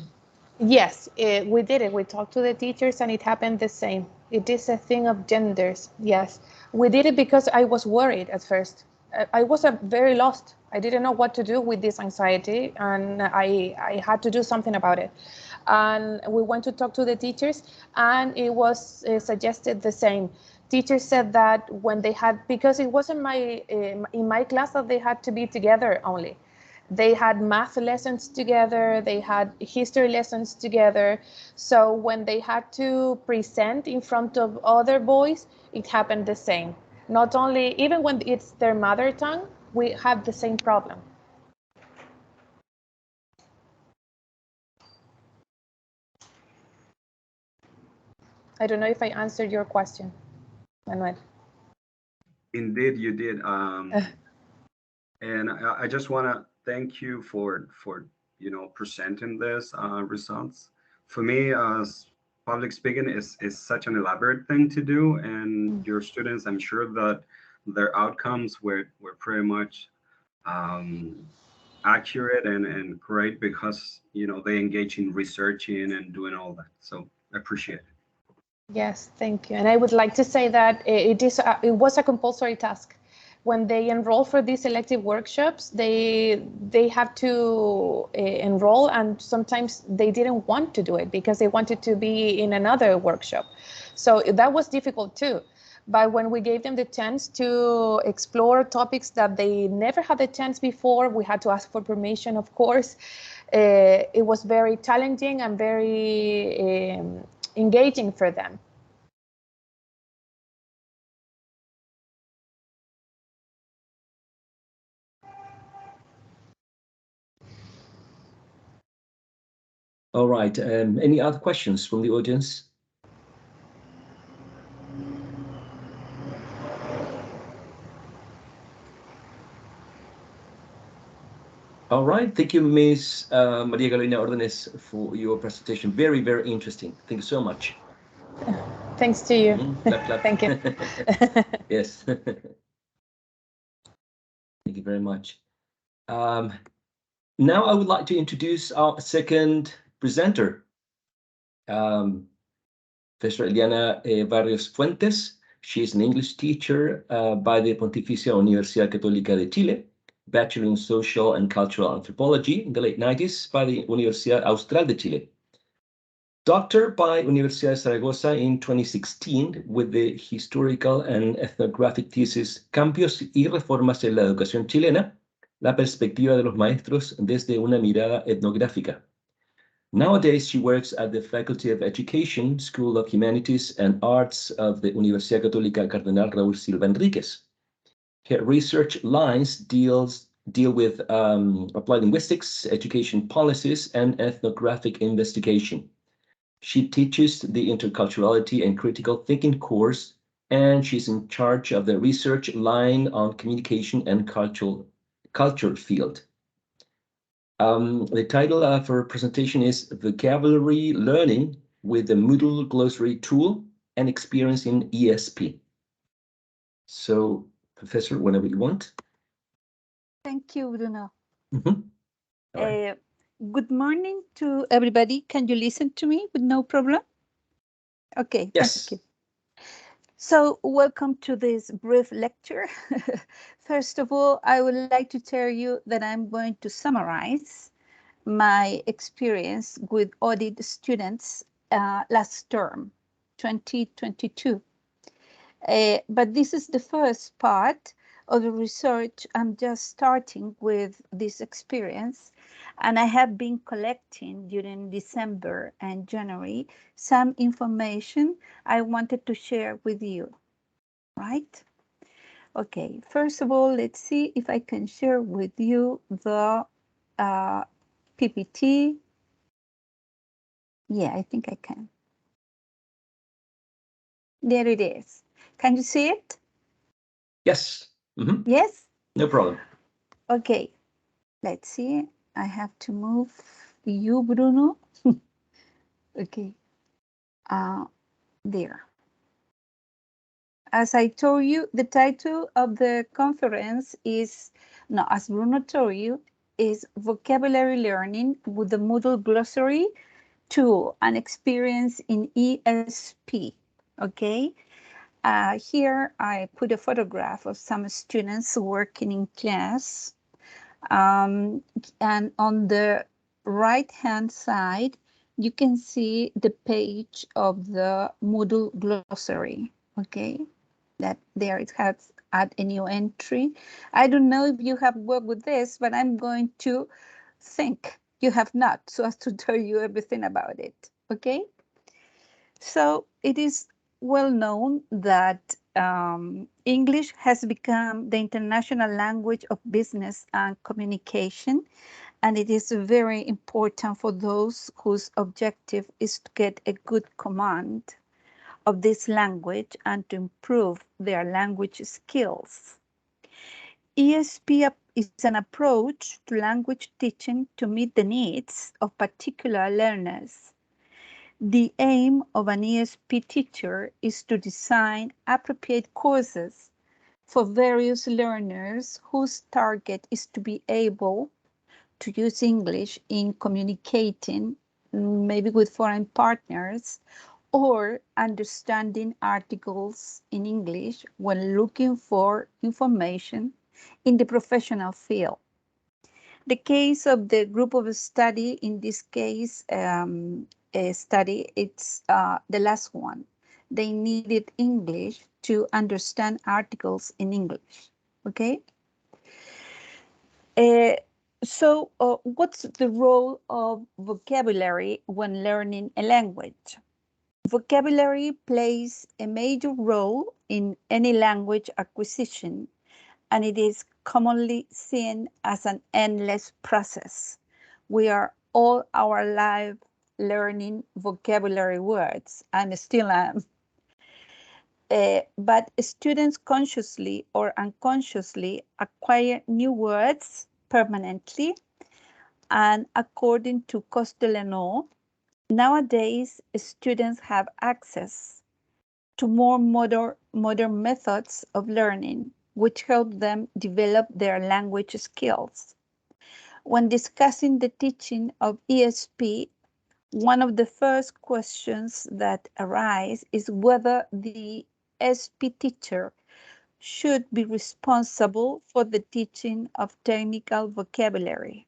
Yes, we did it. We talked to the teachers and it happened the same. It is a thing of genders. Yes, we did it because I was worried at first. I was very lost. I didn't know what to do with this anxiety, and I had to do something about it. And we went to talk to the teachers, and it was suggested the same. Teachers said that when they had, because it wasn't in my class that they had to be together only. They had math lessons together, they had history lessons together. So when they had to present in front of other boys, it happened the same. Not only, even when it's their mother tongue, we have the same problem. I don't know if I answered your question, Manuel. Indeed, you did. And I just want to thank you for presenting this results. For me, public speaking is such an elaborate thing to do, and your students, I'm sure that their outcomes were pretty much accurate and great, because they engage in researching and doing all that. So I appreciate it. Yes, thank you. And I would like to say that it was a compulsory task. When they enroll for these elective workshops, they have to enroll, and sometimes they didn't want to do it because they wanted to be in another workshop. So that was difficult too. But when we gave them the chance to explore topics that they never had the chance before, we had to ask for permission, of course. It was very challenging and very engaging for them. All right. Any other questions from the audience? All right. Thank you, Ms. Maria Carolina Ordenes, for your presentation. Very, very interesting. Thank you so much. Thanks to you. Clap, clap. Thank you. Yes. Thank you very much. Now I would like to introduce our second presenter, Professor Eliana Barrios Fuentes. She is an English teacher by the Pontificia Universidad Católica de Chile, Bachelor in Social and Cultural Anthropology in the late 90s by the Universidad Austral de Chile. Doctor by Universidad de Zaragoza in 2016 with the historical and ethnographic thesis Cambios y reformas en la educación chilena, la perspectiva de los maestros desde una mirada etnográfica. Nowadays, she works at the Faculty of Education, School of Humanities and Arts of the Universidad Católica Cardenal Raúl Silva Enríquez. Her research lines deal with applied linguistics, education policies, and ethnographic investigation. She teaches the Interculturality and Critical Thinking course, and she's in charge of the research line on communication and culture field. The title of her presentation is Vocabulary Learning with the Moodle Glossary Tool and Experience in ESP. So, Professor, whenever you want. Thank you, Bruno. Right. Good morning to everybody. Can you listen to me with no problem? Okay, yes. Thank you. So welcome to this brief lecture. First of all, I would like to tell you that I'm going to summarize my experience with audit students last term, 2022. But this is the first part of the research. I'm just starting with this experience, and I have been collecting during December and January some information I wanted to share with you, right? Okay, first of all, let's see if I can share with you the PPT. Yeah, I think I can. There it is. Can you see it? Yes. Mm-hmm. Yes? No problem. Okay, let's see. I have to move you, Bruno. Okay, there. As I told you, the title of the conference is, no, as Bruno told you, is Vocabulary Learning with the Moodle Glossary Tool, an Experience in ESP, okay? Here I put a photograph of some students working in class. And on the right-hand side, you can see the page of the Moodle glossary, okay? That there it has add a new entry. I don't know if you have worked with this, but I'm going to think you have not, so as to tell you everything about it, okay? So it is well known that English has become the international language of business and communication, and it is very important for those whose objective is to get a good command of this language and to improve their language skills. ESP is an approach to language teaching to meet the needs of particular learners. The aim of an ESP teacher is to design appropriate courses for various learners whose target is to be able to use English in communicating, maybe with foreign partners, or understanding articles in English when looking for information in the professional field. The case of the group of study, in this case, study, it's the last one. They needed English to understand articles in English, okay? So what's the role of vocabulary when learning a language? Vocabulary plays a major role in any language acquisition, and it is commonly seen as an endless process. We are all our life learning vocabulary words. I still am. But students consciously or unconsciously acquire new words permanently. And according to Costellano, nowadays students have access to more modern methods of learning, which help them develop their language skills. When discussing the teaching of ESP, one of the first questions that arise is whether the SP teacher should be responsible for the teaching of technical vocabulary.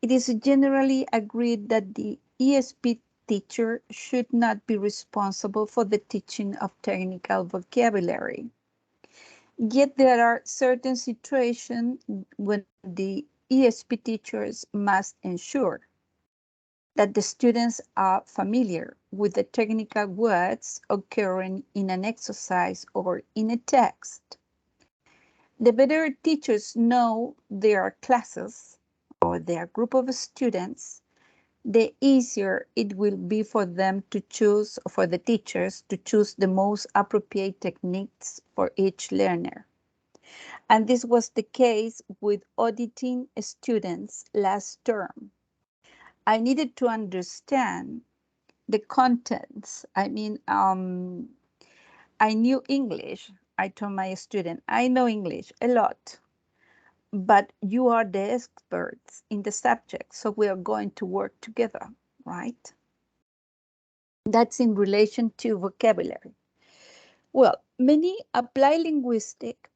It is generally agreed that the ESP teacher should not be responsible for the teaching of technical vocabulary. Yet there are certain situations when the ESP teachers must ensure that the students are familiar with the technical words occurring in an exercise or in a text. The better teachers know their classes or their group of students, the easier it will be for them to choose, for the teachers to choose the most appropriate techniques for each learner. And this was the case with auditing students last term. I needed to understand the contents. I mean, I knew English. I told my student, I know English a lot, but you are the experts in the subject, so we are going to work together, right? That's in relation to vocabulary. Well, many applied linguistics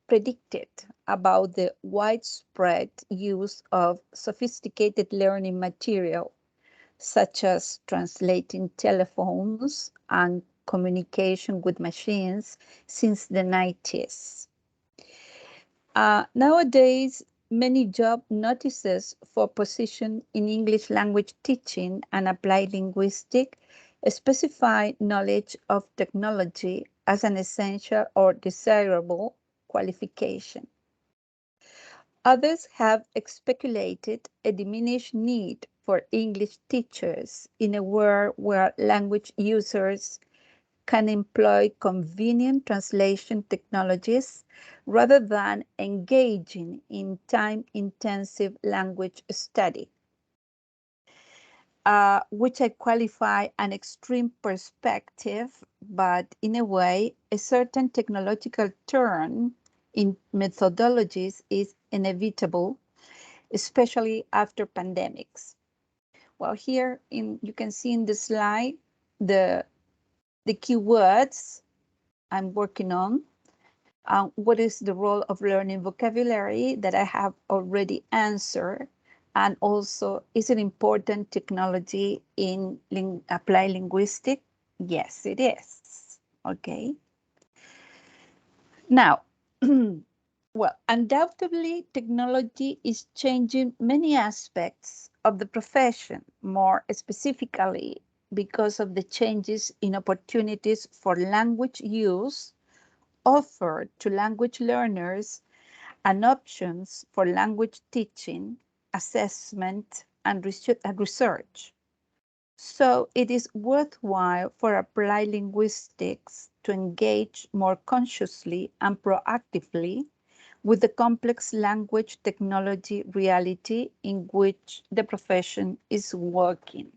predicted about the widespread use of sophisticated learning material, such as translating telephones and communication with machines since the 90s. Nowadays, many job notices for position in English language teaching and applied linguistics specify knowledge of technology as an essential or desirable qualification. Others have speculated a diminished need for English teachers in a world where language users can employ convenient translation technologies rather than engaging in time-intensive language study, which I qualify an extreme perspective, but in a way, a certain technological turn in methodologies is inevitable, especially after pandemics. Well, here you can see in the slide the keywords I'm working on. What is the role of learning vocabulary that I have already answered? And also, is it important technology in applied linguistics? Yes, it is. Okay. Now, well, undoubtedly, technology is changing many aspects of the profession, more specifically because of the changes in opportunities for language use offered to language learners and options for language teaching, assessment, and research. So it is worthwhile for applied linguistics to engage more consciously and proactively with the complex language technology reality in which the profession is working.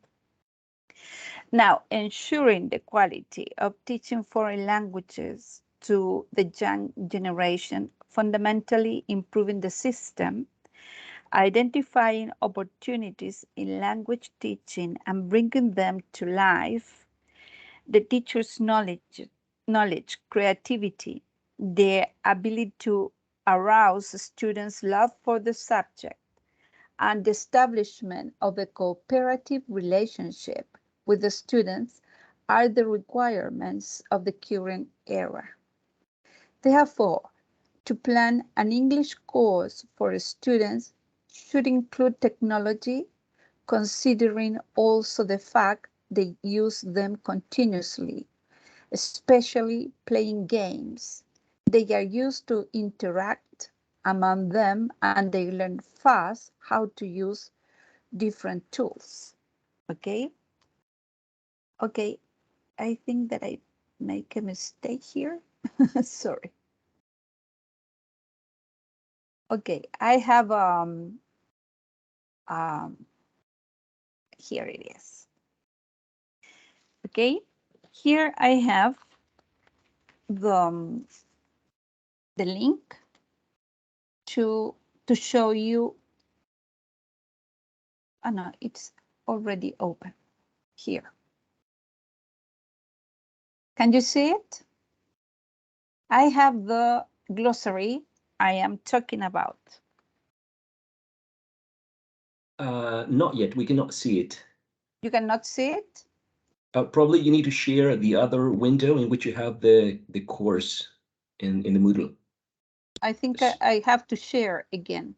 Now, ensuring the quality of teaching foreign languages to the young generation, fundamentally improving the system, identifying opportunities in language teaching and bringing them to life, the teacher's knowledge, creativity, their ability to arouse students' love for the subject, and the establishment of a cooperative relationship with the students are the requirements of the current era. Therefore, to plan an English course for students should include technology, considering also the fact they use them continuously, especially playing games. They are used to interact among them and they learn fast how to use different tools. Okay? Okay, I think that I make a mistake here. Sorry. Okay, I have here it is. Okay, here I have the link to show you. Oh no, it's already open here. Can you see it? I have the glossary I am talking about. Not yet. We cannot see it. You cannot see it? Probably you need to share the other window in which you have the course in the Moodle. I think I have to share again.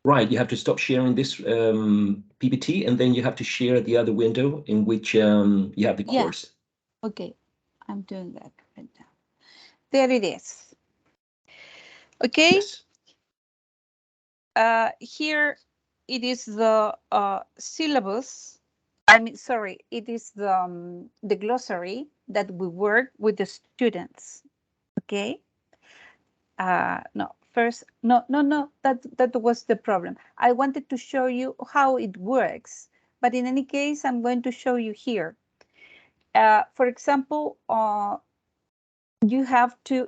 Right, you have to stop sharing this PPT and then you have to share the other window in which you have the course. Okay, I'm doing that right now. There it is. Okay. Yes. Here it is the syllabus. I mean, sorry, it is the glossary that we work with the students. Okay. No, first, no, that was the problem. I wanted to show you how it works, but in any case, I'm going to show you here. For example, you have to,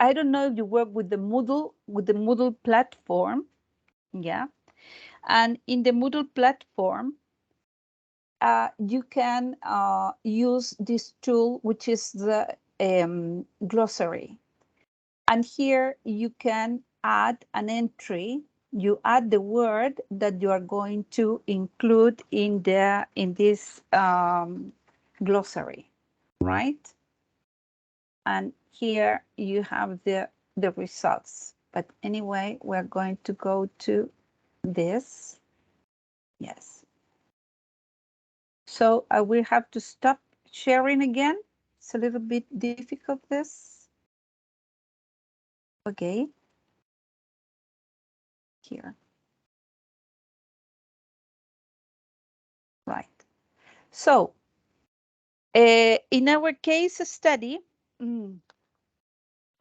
I don't know if you work with the Moodle platform, yeah. And in the Moodle platform, you can use this tool, which is the glossary. And here you can add an entry. You add the word that you are going to include in this glossary, right? And here you have the results. But anyway, we're going to go to this. Yes. So I will have to stop sharing again. It's a little bit difficult, this. Okay. Here. Right. So in our case study,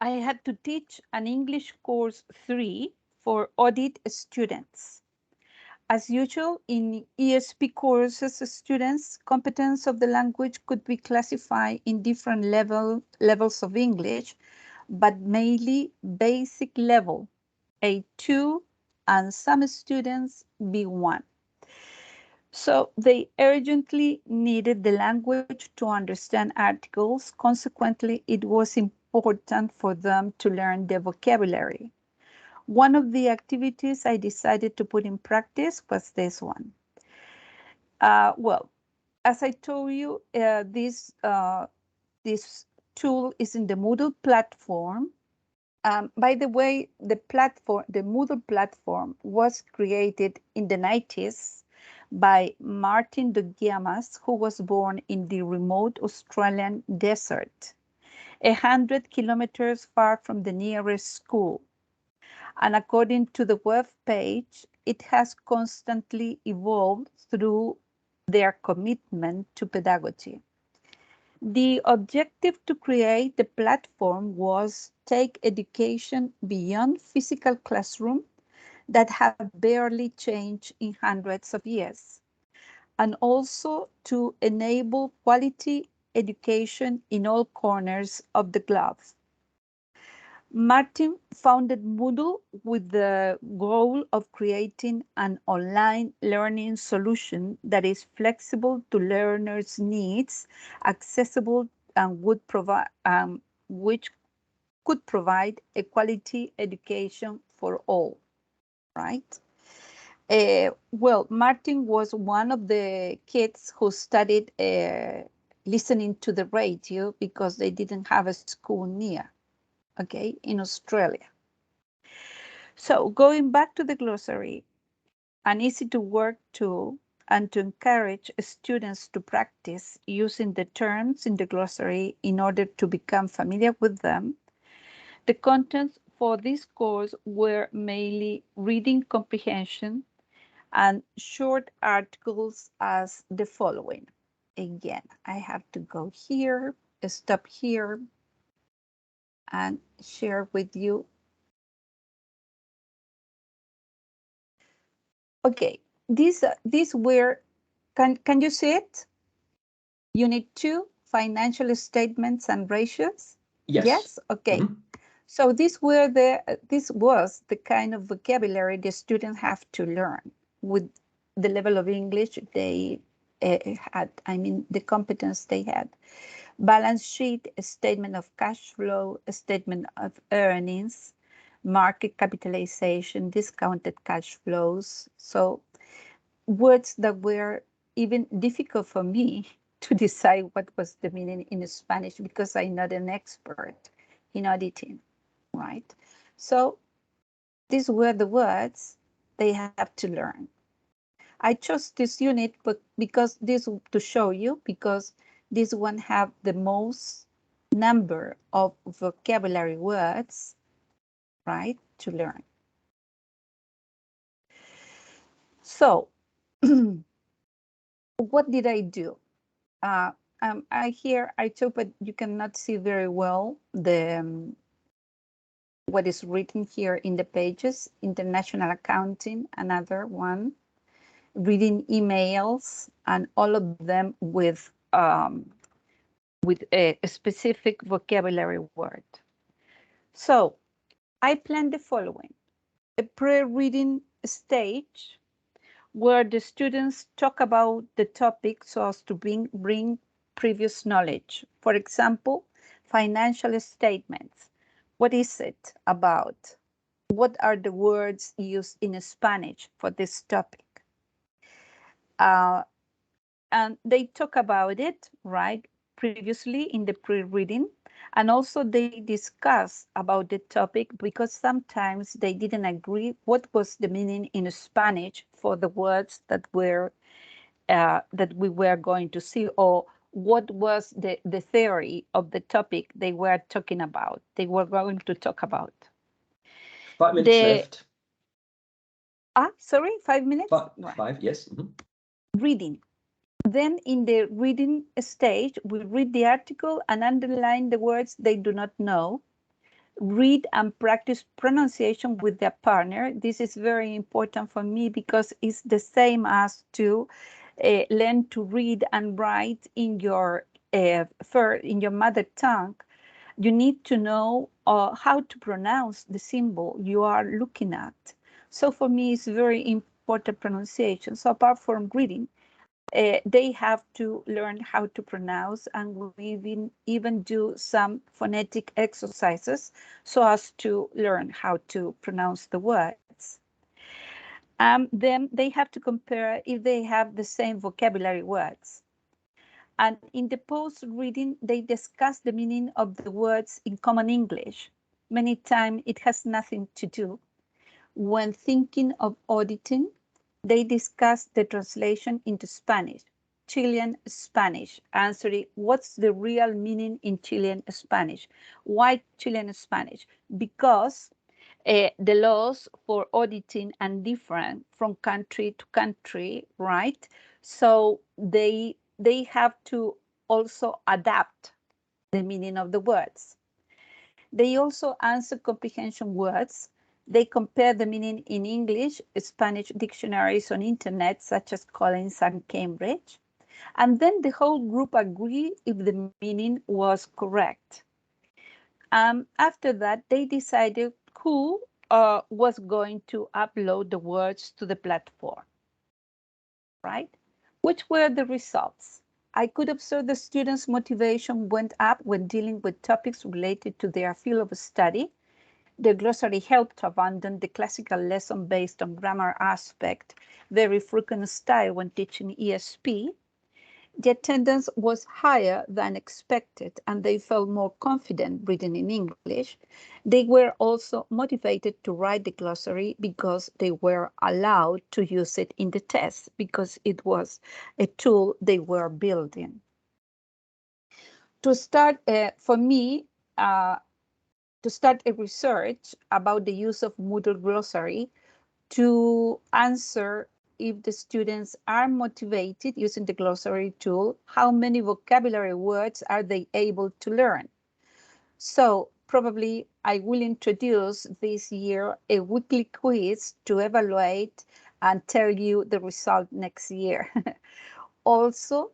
I had to teach an English course 3 for audit students. As usual, in ESP courses, students' competence of the language could be classified in different levels of English, but mainly basic level, A2, and some students B1. So they urgently needed the language to understand articles. Consequently, it was important for them to learn the vocabulary. One of the activities I decided to put in practice was this one. Well, as I told you, this tool is in the Moodle platform. By the way, the Moodle platform was created in the 90s by Martin de Giamas, who was born in the remote Australian desert, 100 kilometers far from the nearest school. And according to the web page, it has constantly evolved through their commitment to pedagogy. The objective to create the platform was take education beyond physical classroom that have barely changed in hundreds of years, and also to enable quality education in all corners of the globe. Martin founded Moodle with the goal of creating an online learning solution that is flexible to learners' needs, accessible, and which could provide a quality education for all, right? Well, Martin was one of the kids who studied listening to the radio because they didn't have a school near. Okay, in Australia. So going back to the glossary, an easy to work tool and to encourage students to practice using the terms in the glossary in order to become familiar with them. The contents for this course were mainly reading comprehension and short articles as the following. Again, I have to go here, stop here, and share with you. Okay, these were, can you see it? Unit 2, financial statements and ratios? Yes. Okay. So this was the kind of vocabulary the students have to learn with the level of English they had, I mean, the competence they had. Balance sheet, a statement of cash flow, a statement of earnings, market capitalization, discounted cash flows. So words that were even difficult for me to decide what was the meaning in Spanish because I'm not an expert in auditing, right? So these were the words they have to learn. I chose this unit because this to show you, because this one have the most number of vocabulary words, right, to learn. So what did I do? I took, but you cannot see very well the what is written here in the pages. International accounting, another one. Reading emails, and all of them with a specific vocabulary word. So I planned the following: a pre-reading stage where the students talk about the topic so as to bring previous knowledge. For example, financial statements. What is it about? What are the words used in Spanish for this topic? And they talk about it, right, previously in the pre-reading. And also they discuss about the topic because sometimes they didn't agree what was the meaning in Spanish for the words that were that we were going to see, or what was the theory of the topic they were talking about, they were going to talk about. 5 minutes left. Sorry, 5 minutes? Five, yes. Reading. Then in the reading stage, we read the article and underline the words they do not know. Read and practice pronunciation with their partner. This is very important for me because it's the same as to learn to read and write in your mother tongue. You need to know how to pronounce the symbol you are looking at. So for me, it's very important pronunciation. So apart from reading, they have to learn how to pronounce, and we even do some phonetic exercises so as to learn how to pronounce the words. Then they have to compare if they have the same vocabulary words. And in the post-reading, they discuss the meaning of the words in common English. Many times it has nothing to do. When thinking of auditing, they discuss the translation into Spanish, Chilean Spanish, answering what's the real meaning in Chilean Spanish. Why Chilean Spanish? Because the laws for auditing are different from country to country, right? So they have to also adapt the meaning of the words. They also answer comprehension words. They compare the meaning in English, Spanish dictionaries on internet, such as Collins and Cambridge. And then the whole group agree if the meaning was correct. After that, they decided who was going to upload the words to the platform, right? Which were the results? I could observe the students' motivation went up when dealing with topics related to their field of study. The glossary helped to abandon the classical lesson based on grammar aspect, very frequent style when teaching ESP. The attendance was higher than expected, and they felt more confident reading in English. They were also motivated to write the glossary because they were allowed to use it in the test, because it was a tool they were building. To start, for me, to start a research about the use of Moodle glossary to answer if the students are motivated using the glossary tool, how many vocabulary words are they able to learn? So probably I will introduce this year a weekly quiz to evaluate and tell you the result next year. Also,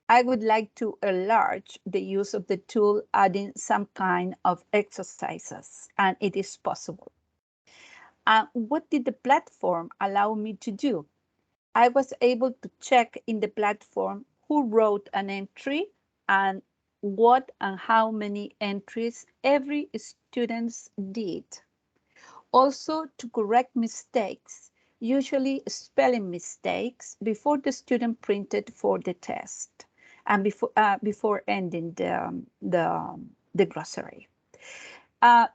I would like to enlarge the use of the tool, adding some kind of exercises, and it is possible. What did the platform allow me to do? I was able to check in the platform who wrote an entry and what and how many entries every student did. Also to correct mistakes, usually spelling mistakes, before the student printed for the test and before ending the glossary.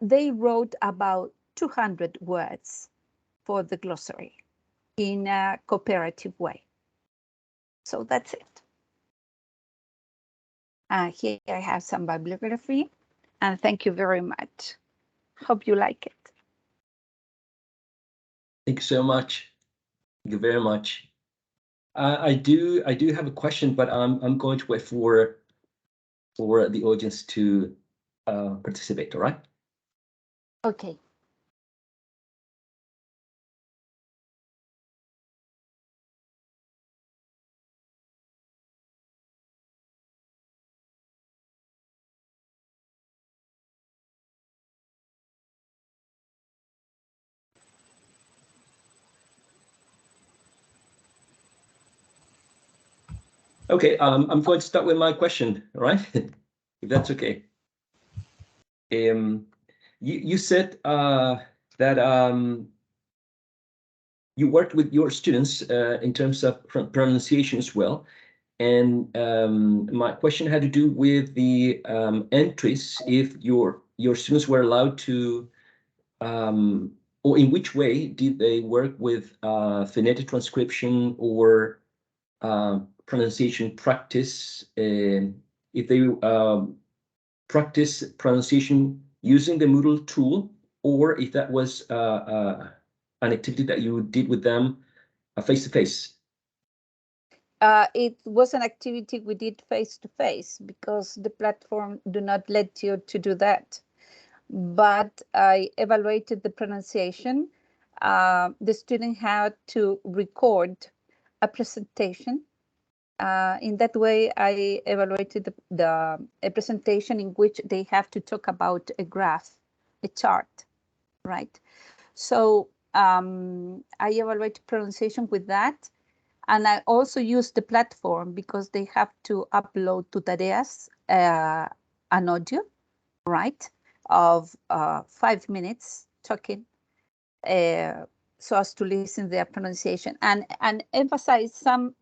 They wrote about 200 words for the glossary in a cooperative way. So that's it. Here I have some bibliography, and thank you very much. Hope you like it. Thank you so much. Thank you very much. I do have a question, but I'm going to wait for the audience to participate. All right. Okay. Okay, I'm going to start with my question, all right? If that's okay. You said that you worked with your students in terms of pronunciation as well, and my question had to do with the entries. If your students were allowed to, or in which way did they work with phonetic transcription or pronunciation practice, if they practice pronunciation using the Moodle tool, or if that was an activity that you did with them face-to-face? It was an activity we did face-to-face because the platform do not let you to do that. But I evaluated the pronunciation. The student had to record a presentation. In that way, I evaluated a presentation in which they have to talk about a graph, a chart, right? So I evaluated pronunciation with that. And I also use the platform because they have to upload to Tareas an audio, right, of 5 minutes talking so as to listen their pronunciation and emphasize some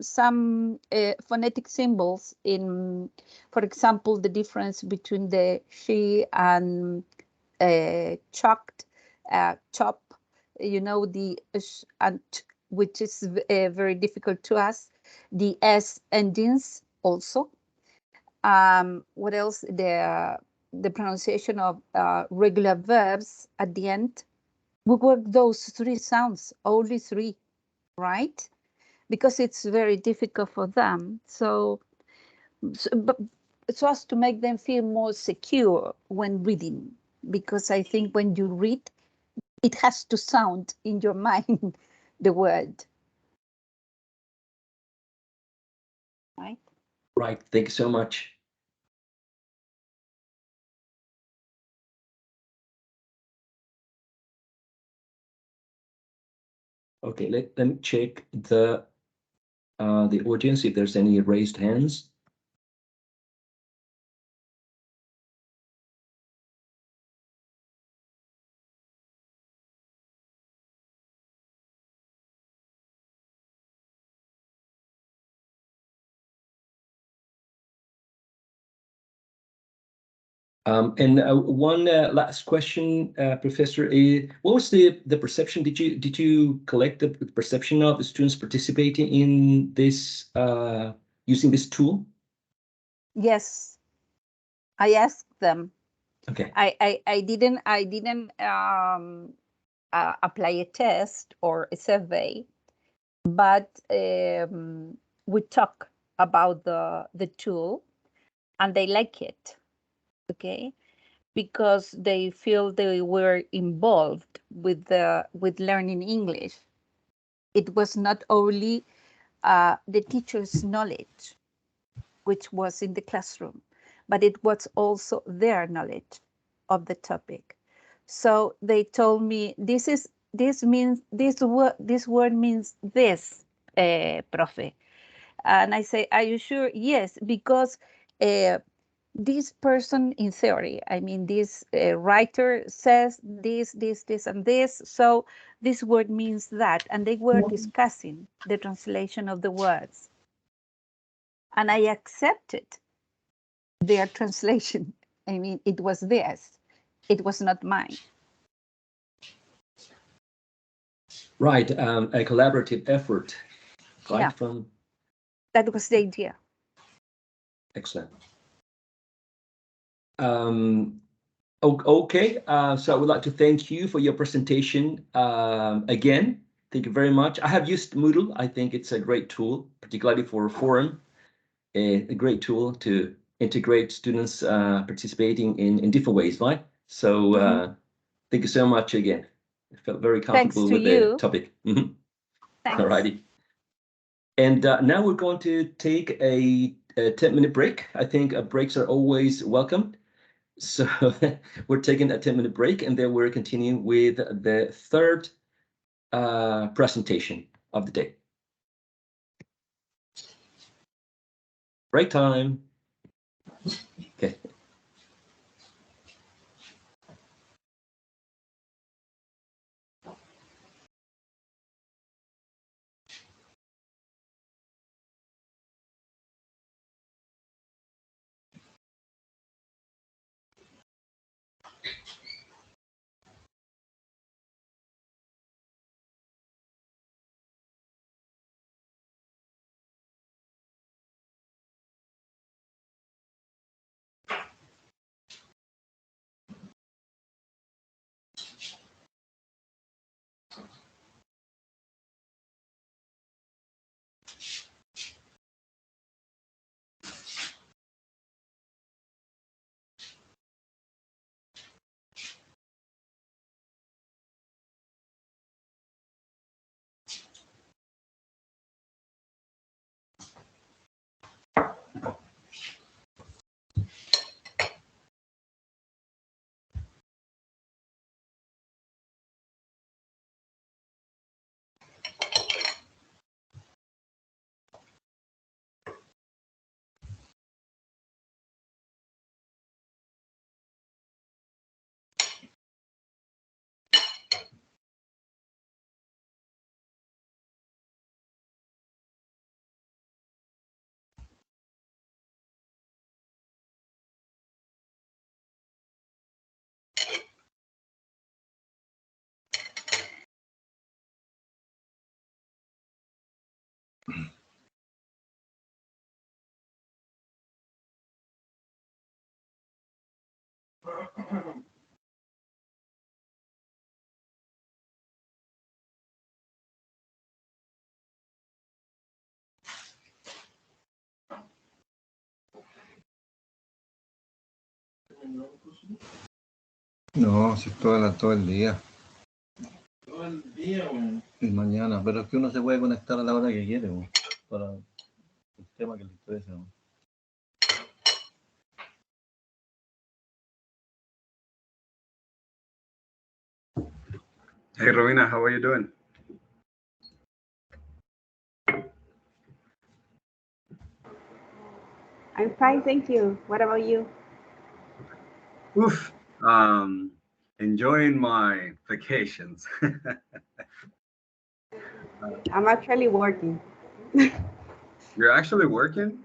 phonetic symbols in, for example, the difference between the she and chopped, chop, you know, the sh and ch, which is very difficult to us, the s endings also. What else? The pronunciation of regular verbs at the end. We work those 3 sounds, only 3, right? Because it's very difficult for them. So as to make them feel more secure when reading, because I think when you read, it has to sound in your mind, the word. Right? Right, thank you so much. Okay, let me check the audience if there's any raised hands. And one last question, Professor, what was the perception? Did you collect the perception of the students participating in this using this tool? Yes, I asked them. Okay. I didn't apply a test or a survey, but we talk about the tool, and they like it. Okay, because they feel they were involved with learning English. It was not only the teacher's knowledge, which was in the classroom, but it was also their knowledge of the topic. So they told me, this word means this, profe. And I say, are you sure? Yes, because this person in theory, I mean, this writer says this, and this. So this word means that. And they were discussing the translation of the words. And I accepted their translation. I mean, it was theirs. It was not mine. Right, a collaborative effort, right? Yeah. From That was the idea. excellent. Okay, so I would like to thank you for your presentation again. Thank you very much. I have used Moodle. I think it's a great tool, particularly for a forum, a great tool to integrate students participating in different ways, right? So thank you so much again. I felt very comfortable with the topic. All righty. And now we're going to take a 10-minute break. I think breaks are always welcome. So we're taking a 10-minute break, and then we're continuing with the third presentation of the day. Break time. Okay. No, si es todo el día. Todo el día, güey. Y mañana, pero es que uno se puede conectar a la hora que quiere, güey, para el tema que le interesa, güey. Hey, Romina, how are you doing? I'm fine, thank you. What about you? Oof. Enjoying my vacations. I'm actually working. You're actually working?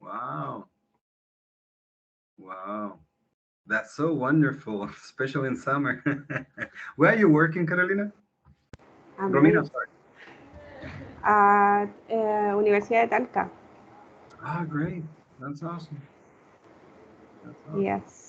Wow. Wow. That's so wonderful, especially in summer. Where are you working, Carolina? I'm Romina, based sorry. at Universidad de Talca. Ah, great. That's awesome. That's awesome. Yes.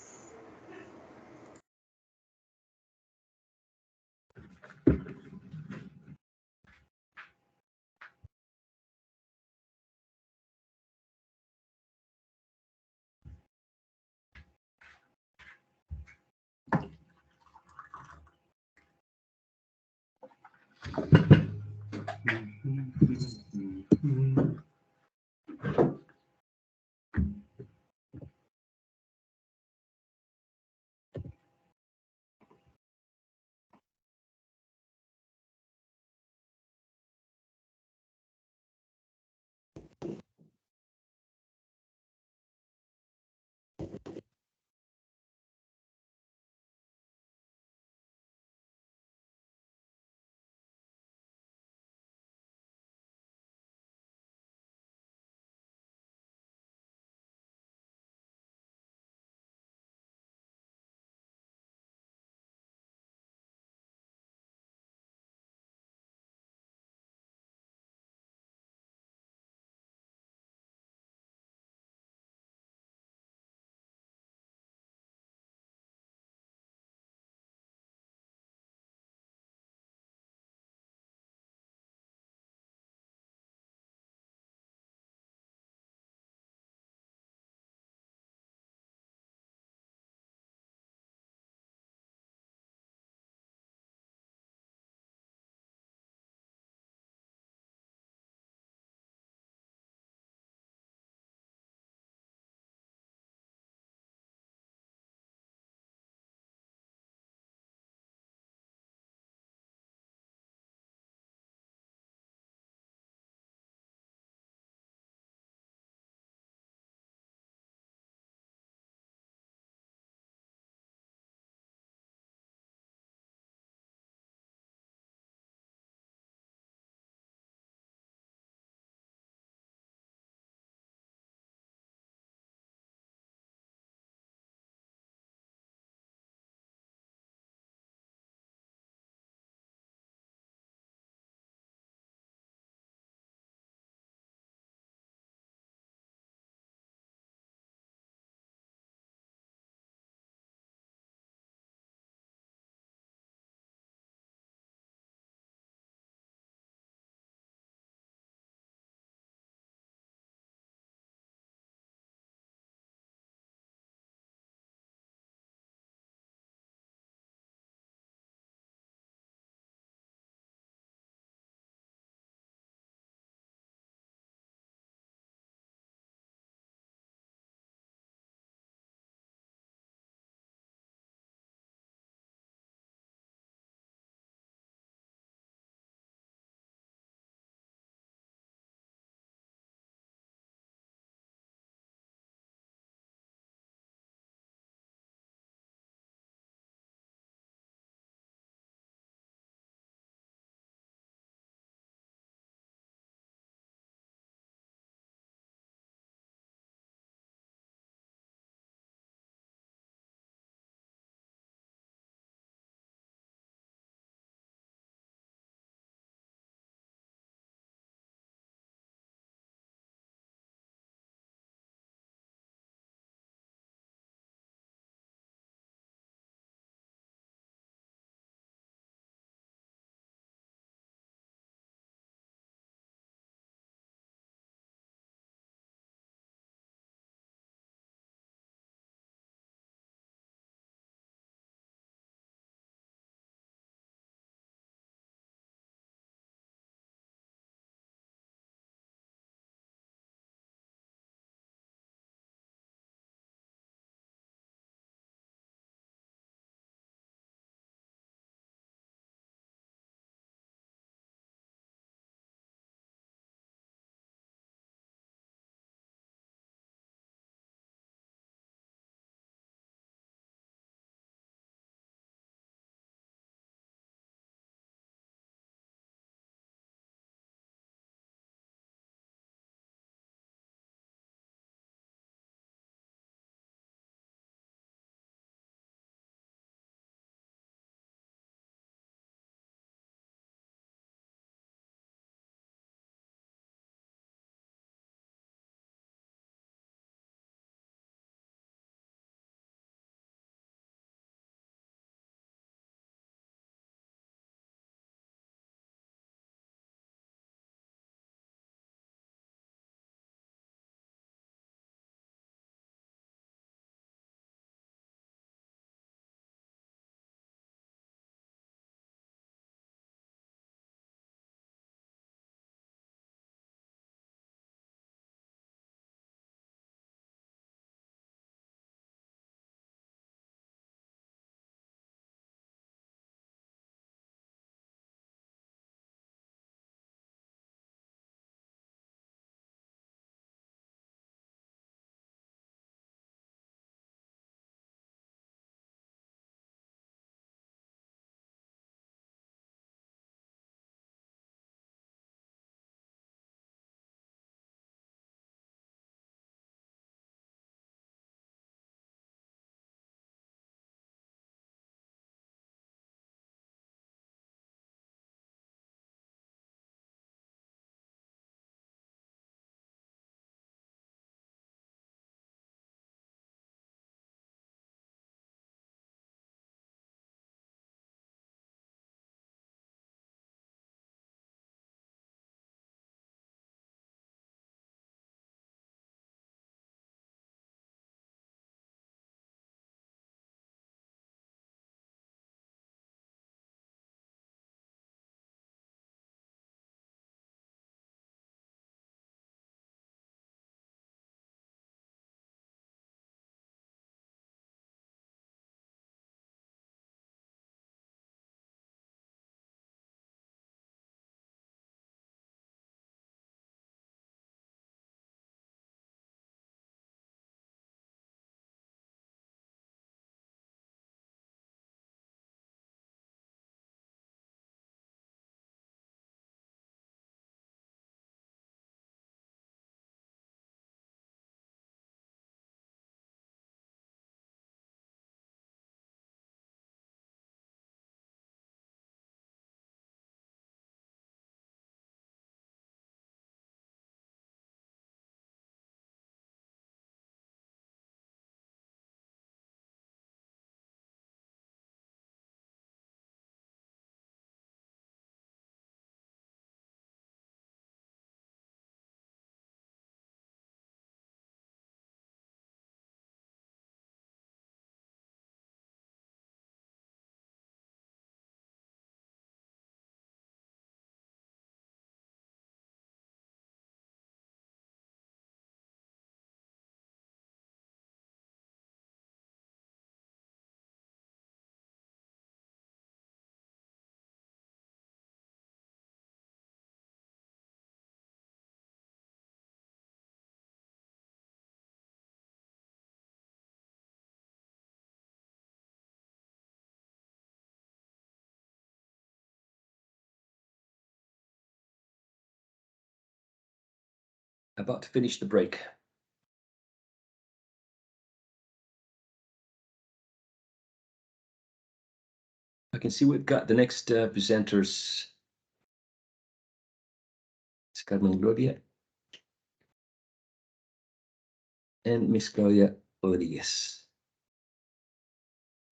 about to finish the break. I can see we've got the next presenters. It's Carmen Gloria and Miss Claudia Rodriguez.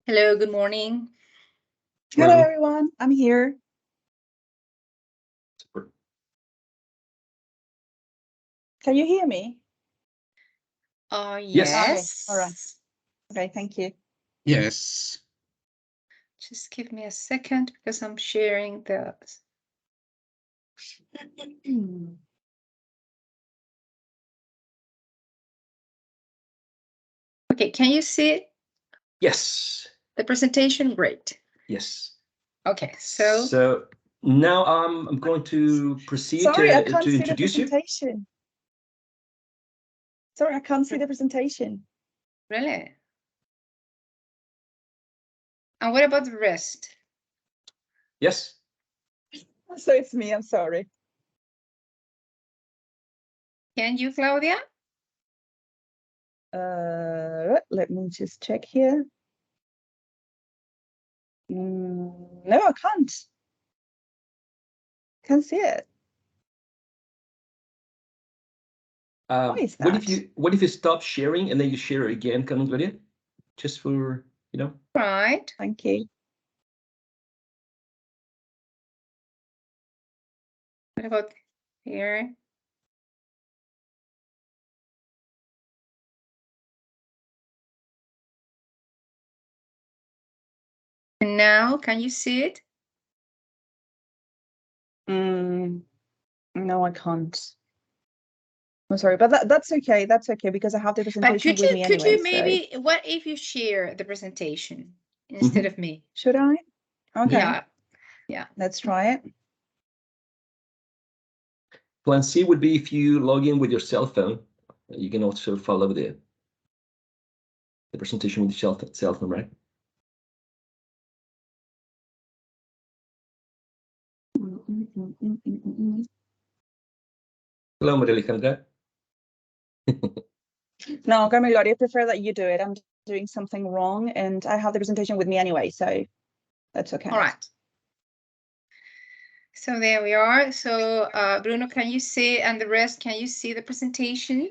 Hello, good morning. Hello, everyone. I'm here. Super. Can you hear me? Yes. Okay. All right. Okay, thank you. Yes. Just give me a second because I'm sharing the. Okay, can you see Yes. the presentation? Great. Yes. Okay, so. So now I'm going to proceed Sorry, I can't to see the introduce you. presentation. Sorry, I can't see the presentation. Really? And what about the rest? Yes. So it's me, I'm sorry. Can you, Claudia? Let me just check here. No, I can't. Can't see it. What is that? What if you stop sharing and then you share again, Carmen Gloria? Just for, you know. Right. Thank you. What about here? And now, can you see it? No, I can't. I'm sorry, but that's okay. That's okay because I have the presentation with me anyway. Could you maybe, what if you share the presentation instead of me? Should I? Okay. Yeah. Yeah. Let's try it. Plan C would be if you log in with your cell phone, you can also follow the presentation with your cell phone, right? Hello, Maria Alejandra. No, Camilo, I prefer that you do it. I'm doing something wrong and I have the presentation with me anyway, so that's okay. All right. So there we are. So Bruno, can you see, and the rest, can you see the presentation?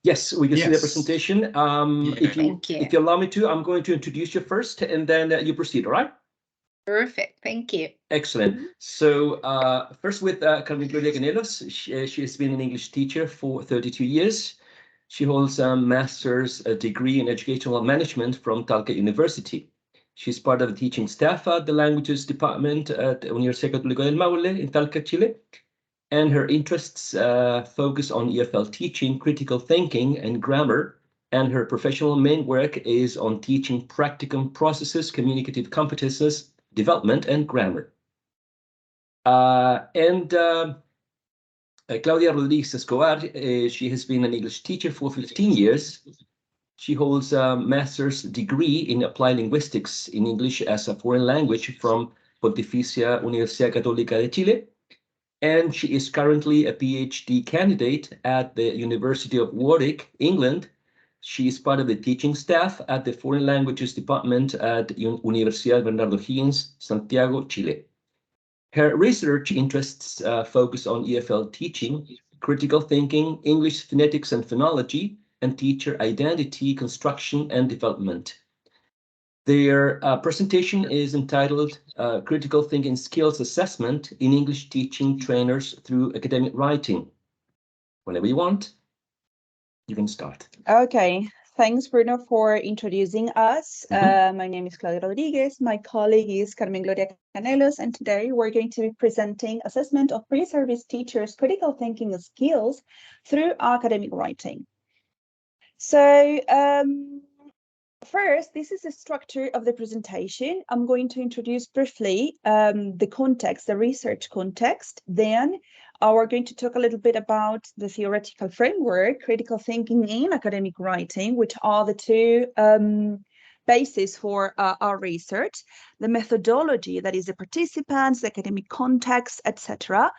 Yes, we can see the presentation. If you allow me to, I'm going to introduce you first and then you proceed, all right? Perfect, thank you. Excellent. So first with Carmen Gloria Canelos, she has been an English teacher for 32 years. She holds a master's degree in educational management from Talca University. She's part of the teaching staff at the languages department at the Universidad Católica del Maule in Talca, Chile. And her interests focus on EFL teaching, critical thinking, and grammar. And her professional main work is on teaching practicum processes, communicative competences, development, and grammar. Claudia Rodriguez Escobar, she has been an English teacher for 15 years. She holds a master's degree in applied linguistics in English as a foreign language from Pontificia Universidad Católica de Chile. And she is currently a PhD candidate at the University of Warwick, England. She is part of the teaching staff at the Foreign Languages Department at Universidad Bernardo Higgins, Santiago, Chile. Her research interests focus on EFL teaching, critical thinking, English phonetics and phonology, and teacher identity, construction, and development. Their presentation is entitled Critical Thinking Skills Assessment in English Teaching Trainers Through Academic Writing. Whenever you want, you can start. Okay, thanks, Bruno, for introducing us. My name is Claudia Rodriguez. My colleague is Carmen Gloria Canelos, and today we're going to be presenting assessment of pre-service teachers' critical thinking skills through academic writing. So, first, this is the structure of the presentation. I'm going to introduce briefly the context, the research context. Then we're going to talk a little bit about the theoretical framework, critical thinking in academic writing, which are the two basis for our research, the methodology, that is the participants, the academic context, etc.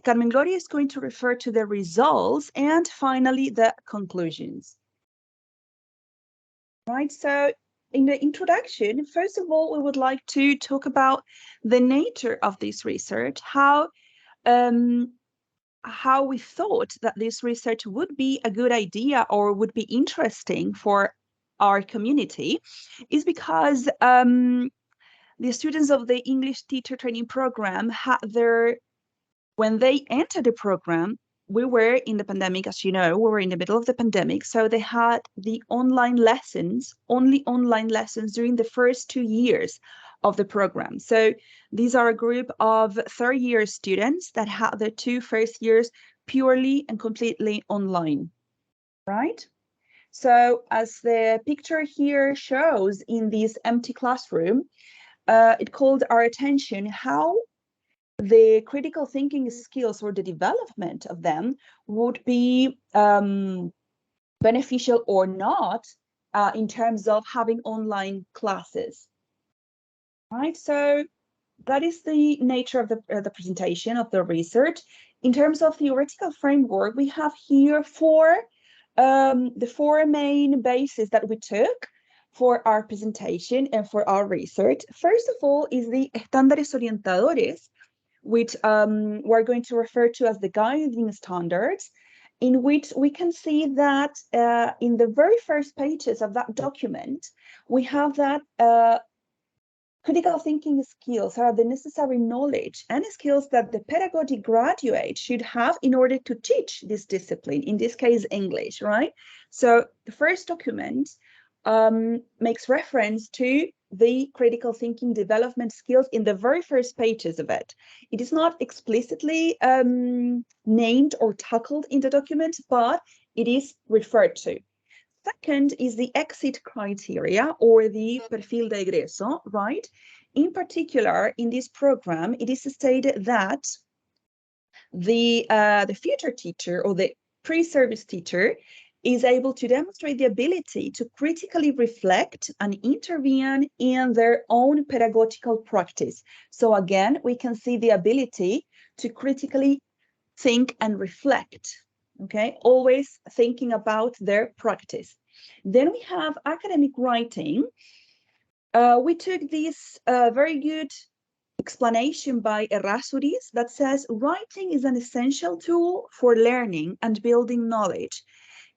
Carmen Gloria is going to refer to the results and finally the conclusions. Right, so in the introduction, first of all, we would like to talk about the nature of this research, how we thought that this research would be a good idea or would be interesting for our community, is because the students of the English teacher training program had when they entered the program, we were in the pandemic, as you know, we were in the middle of the pandemic. So they had the online lessons, only online lessons during the first 2 years of the program. So these are a group of third-year students that had their 2 first years purely and completely online, right? So as the picture here shows in this empty classroom, it called our attention how the critical thinking skills or the development of them would be beneficial or not in terms of having online classes. Right, so that is the nature of the presentation of the research. In terms of theoretical framework, we have here the 4 main bases that we took for our presentation and for our research. First of all is the estándares orientadores, which we're going to refer to as the guiding standards, in which we can see that in the very first pages of that document, we have that critical thinking skills are the necessary knowledge and skills that the pedagogy graduate should have in order to teach this discipline, in this case, English, right? So the first document makes reference to the critical thinking development skills in the very first pages of it. It is not explicitly named or tackled in the document, but it is referred to. Second is the exit criteria or the perfil de egreso, right? In particular, in this program, it is stated that the future teacher or the pre-service teacher is able to demonstrate the ability to critically reflect and intervene in their own pedagogical practice. So again, we can see the ability to critically think and reflect, okay? Always thinking about their practice. Then we have academic writing. We took this very good explanation by Errázuriz that says writing is an essential tool for learning and building knowledge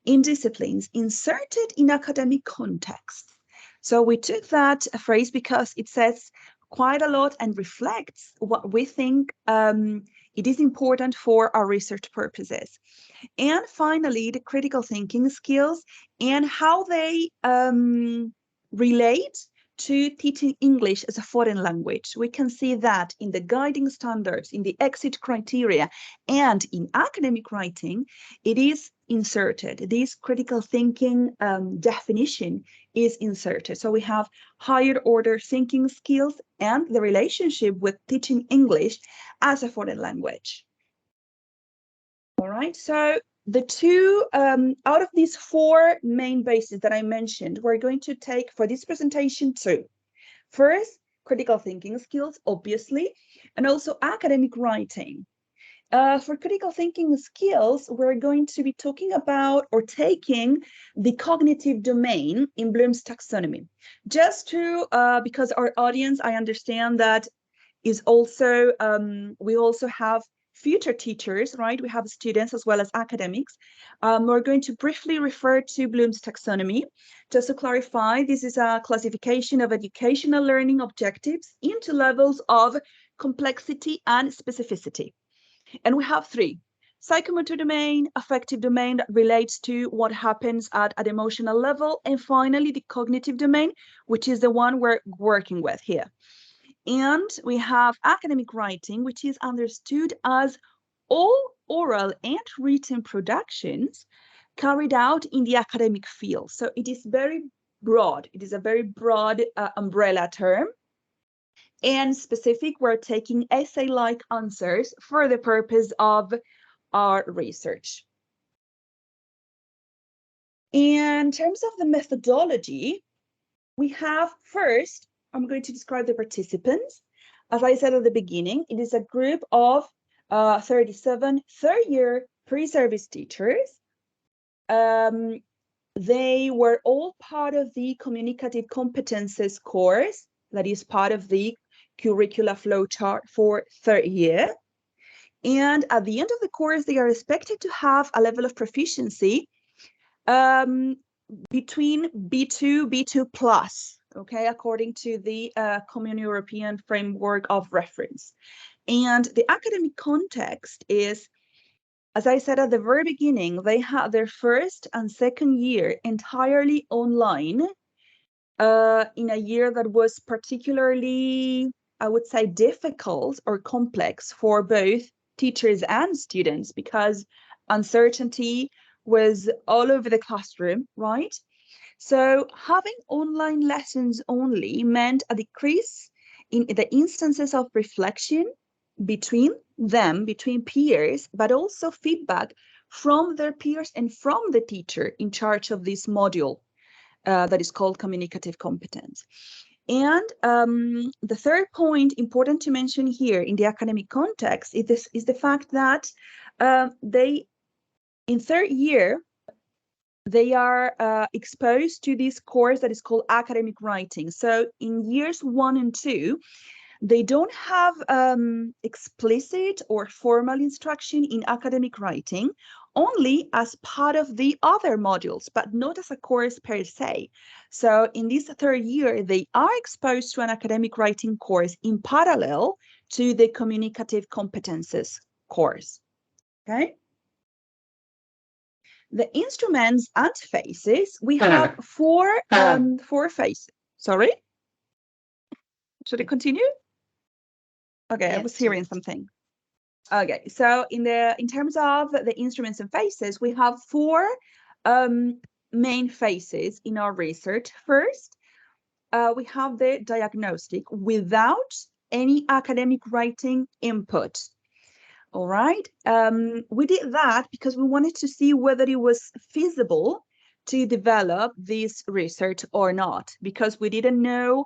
in disciplines inserted in academic context. So we took that phrase because it says quite a lot and reflects what we think it is important for our research purposes. And finally, the critical thinking skills and how they relate to teaching English as a foreign language. We can see that in the guiding standards, in the exit criteria, and in academic writing, it is inserted. This critical thinking definition is inserted. So we have higher order thinking skills and the relationship with teaching English as a foreign language. All right, so the two out of these 4 main bases that I mentioned, we're going to take for this presentation 2. First, critical thinking skills, obviously, and also academic writing. For critical thinking skills, we're going to be talking about or taking the cognitive domain in Bloom's taxonomy. Just to, because our audience, I understand that is also, we also have future teachers, right? We have students as well as academics. We're going to briefly refer to Bloom's taxonomy. Just to clarify, this is a classification of educational learning objectives into levels of complexity and specificity. And we have 3. Psychomotor domain, affective domain that relates to what happens at an emotional level, and finally the cognitive domain, which is the one we're working with here. And we have academic writing, which is understood as all oral and written productions carried out in the academic field. So it is very broad. It is a very broad umbrella term. And specific, we're taking essay-like answers for the purpose of our research. In terms of the methodology, we have first, I'm going to describe the participants. As I said at the beginning, it is a group of 37 third-year pre-service teachers. They were all part of the communicative competences course that is part of the curricula flowchart for third year. And at the end of the course, they are expected to have a level of proficiency between B2, B2 plus, okay, according to the Common European Framework of Reference. And the academic context is, as I said at the very beginning, they had their first and second year entirely online in a year that was particularly, I would say, difficult or complex for both teachers and students because uncertainty was all over the classroom, right? So having online lessons only meant a decrease in the instances of reflection between them, between peers, but also feedback from their peers and from the teacher in charge of this module that is called communicative competence. And the third point important to mention here in the academic context is the fact that they, in third year, they are exposed to this course that is called academic writing. So in years 1 and 2, they don't have explicit or formal instruction in academic writing, only as part of the other modules, but not as a course per se. So in this third year, they are exposed to an academic writing course in parallel to the communicative competences course, okay? The instruments and phases, we have four phases. Sorry? Should I continue? Okay, yes, I was hearing something. Okay, so in terms of the instruments and phases, we have four main phases in our research. First, we have the diagnostic without any academic writing input. All right, we did that because we wanted to see whether it was feasible to develop this research or not, because we didn't know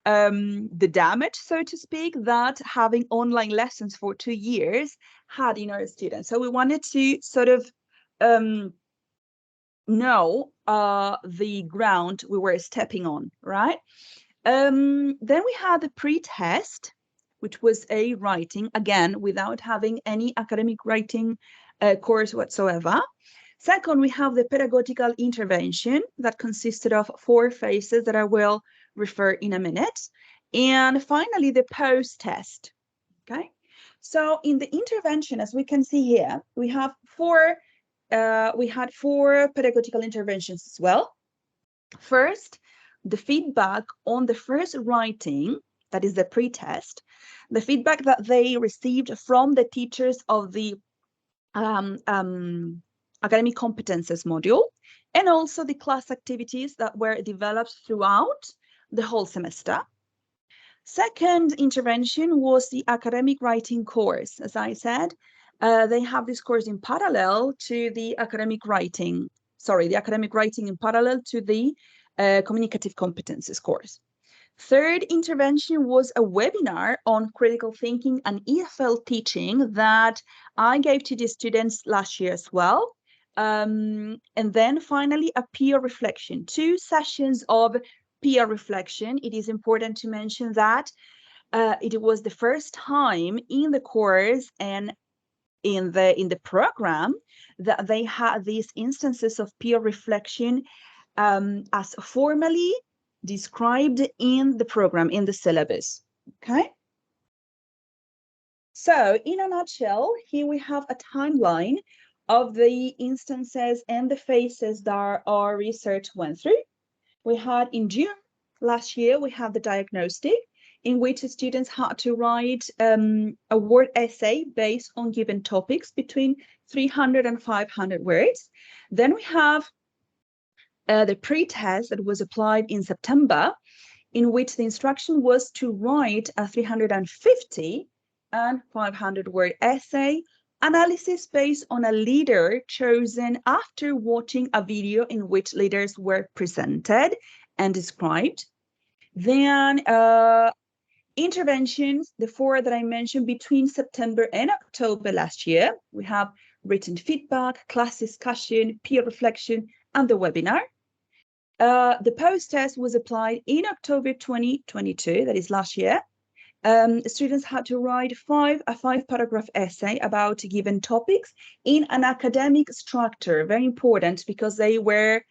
the damage, so to speak, that having online lessons for 2 years had in our students. So we wanted to sort of know the ground we were stepping on, right? Then we had the pre-test, which was a writing, again, without having any academic writing course whatsoever. Second, we have the pedagogical intervention that consisted of 4 phases that I will refer in a minute. And finally, the post-test, okay? So in the intervention, as we can see here, we have we had 4 pedagogical interventions as well. First, the feedback on the first writing, that is the pre-test, the feedback that they received from the teachers of the academic competences module, and also the class activities that were developed throughout the whole semester. Second intervention was the academic writing course. As I said, they have this course in parallel to the academic writing, the academic writing in parallel to the communicative competences course. Third intervention was a webinar on critical thinking and EFL teaching that I gave to the students last year as well. And then finally, a peer reflection, 2 sessions of peer reflection. It is important to mention that it was the first time in the course and in the program that they had these instances of peer reflection as formally described in the program, in the syllabus, okay? So in a nutshell, here we have a timeline of the instances and the phases that our research went through. We had in June last year, we had the diagnostic, in which the students had to write a word essay based on given topics between 300 and 500 words. Then we have the pre-test that was applied in September, in which the instruction was to write a 350 and 500 word essay analysis based on a leader chosen after watching a video in which leaders were presented and described. Then interventions, the 4 that I mentioned between September and October last year. We have written feedback, class discussion, peer reflection, and the webinar. The post-test was applied in October 2022, that is last year. Students had to write a 5-paragraph essay about given topics in an academic structure, very important because they were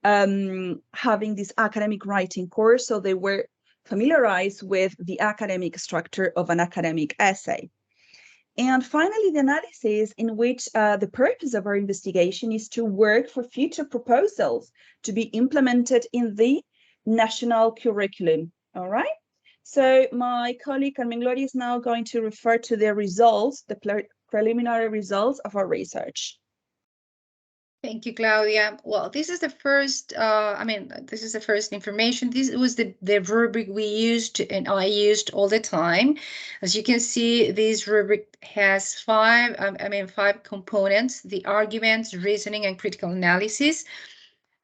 having this academic writing course, so they were familiarized with the academic structure of an academic essay. And finally, the analysis, in which the purpose of our investigation is to work for future proposals to be implemented in the national curriculum. All right. So my colleague Carmen Gloria is now going to refer to the results, the preliminary results of our research. Thank you, Claudia. Well, this is the first, this is the first information. This was the rubric we used and I used all the time. As you can see, this rubric has 5 components: the arguments, reasoning, and critical analysis,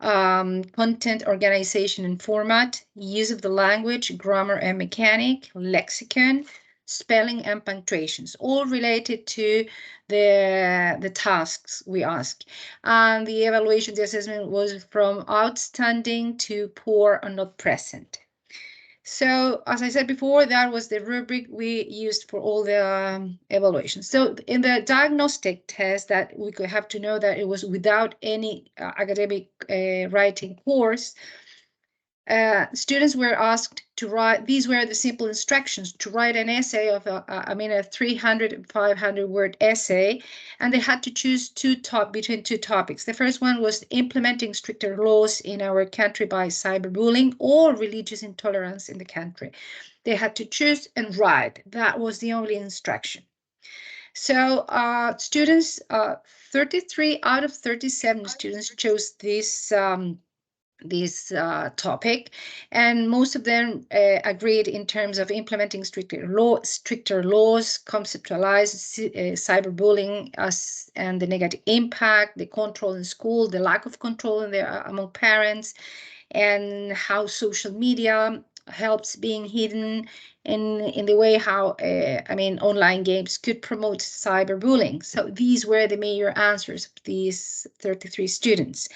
content, organization, and format, use of the language, grammar and mechanic, lexicon, spelling, and punctuations, all related to the tasks we ask. And the evaluation, the assessment was from outstanding to poor or not present. So as I said before, that was the rubric we used for all the evaluations. So in the diagnostic test, that we could have to know that it was without any academic writing course. Students were asked to write, these were the simple instructions, to write an essay of a 300, 500 word essay, and they had to choose between 2 topics. The first one was implementing stricter laws in our country by cyberbullying or religious intolerance in the country. They had to choose and write. That was the only instruction. So students, 33 out of 37 students chose this topic, and most of them agreed in terms of implementing stricter laws, conceptualize cyberbullying and the negative impact, the control in school, the lack of control among parents, and how social media helps being hidden in the way how online games could promote cyberbullying. So these were the major answers of these 33 students.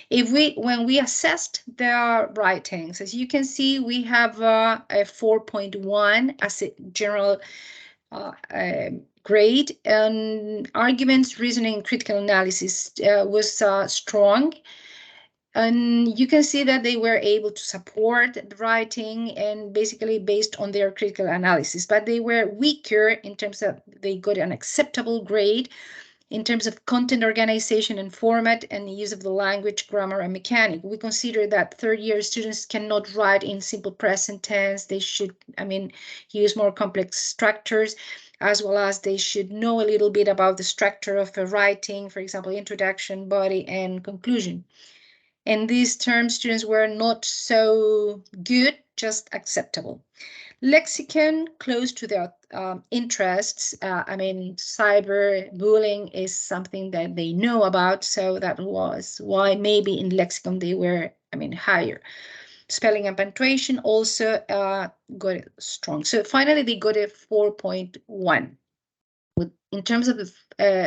When we assessed their writings, as you can see, we have a 4.1 as a general grade, and arguments, reasoning, critical analysis was strong. And you can see that they were able to support the writing and basically based on their critical analysis, but they were weaker in terms of they got an acceptable grade in terms of content organization and format and the use of the language, grammar, and mechanic. We consider that third-year students cannot write in simple present tense. They should, use more complex structures, as well as they should know a little bit about the structure of a writing, for example, introduction, body, and conclusion. In these terms, students were not so good, just acceptable. Lexicon, close to their interests. Cyberbullying is something that they know about, so that was why maybe in lexicon they were, higher. Spelling and punctuation also got it strong. So finally, they got a 4.1. In terms of the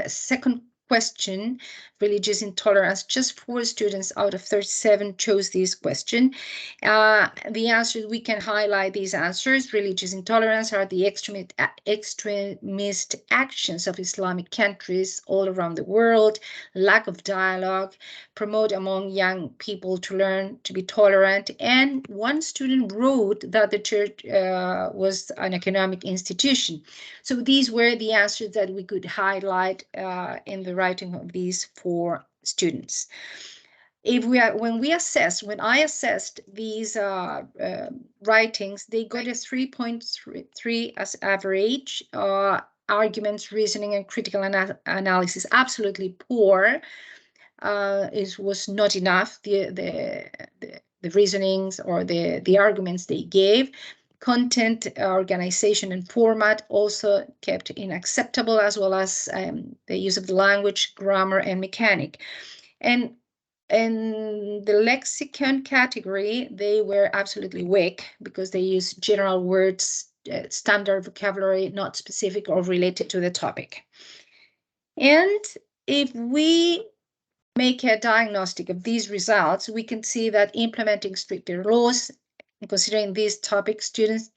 second question, religious intolerance, just 4 students out of 37 chose this question. The answers, we can highlight these answers. Religious intolerance are the extremist actions of Islamic countries all around the world, lack of dialogue, promote among young people to learn to be tolerant. And one student wrote that the church was an economic institution. So these were the answers that we could highlight in the writing of these 4 students. When I assessed these writings, they got a 3.3 as average. Arguments, reasoning, and critical analysis, absolutely poor. It was not enough. The reasonings or the arguments they gave. Content, organization, and format also kept unacceptable, as well as the use of the language, grammar, and mechanic. And In the lexicon category, they were absolutely weak because they use general words, standard vocabulary, not specific or related to the topic. And if we make a diagnostic of these results, we can see that implementing stricter laws and considering these topics, students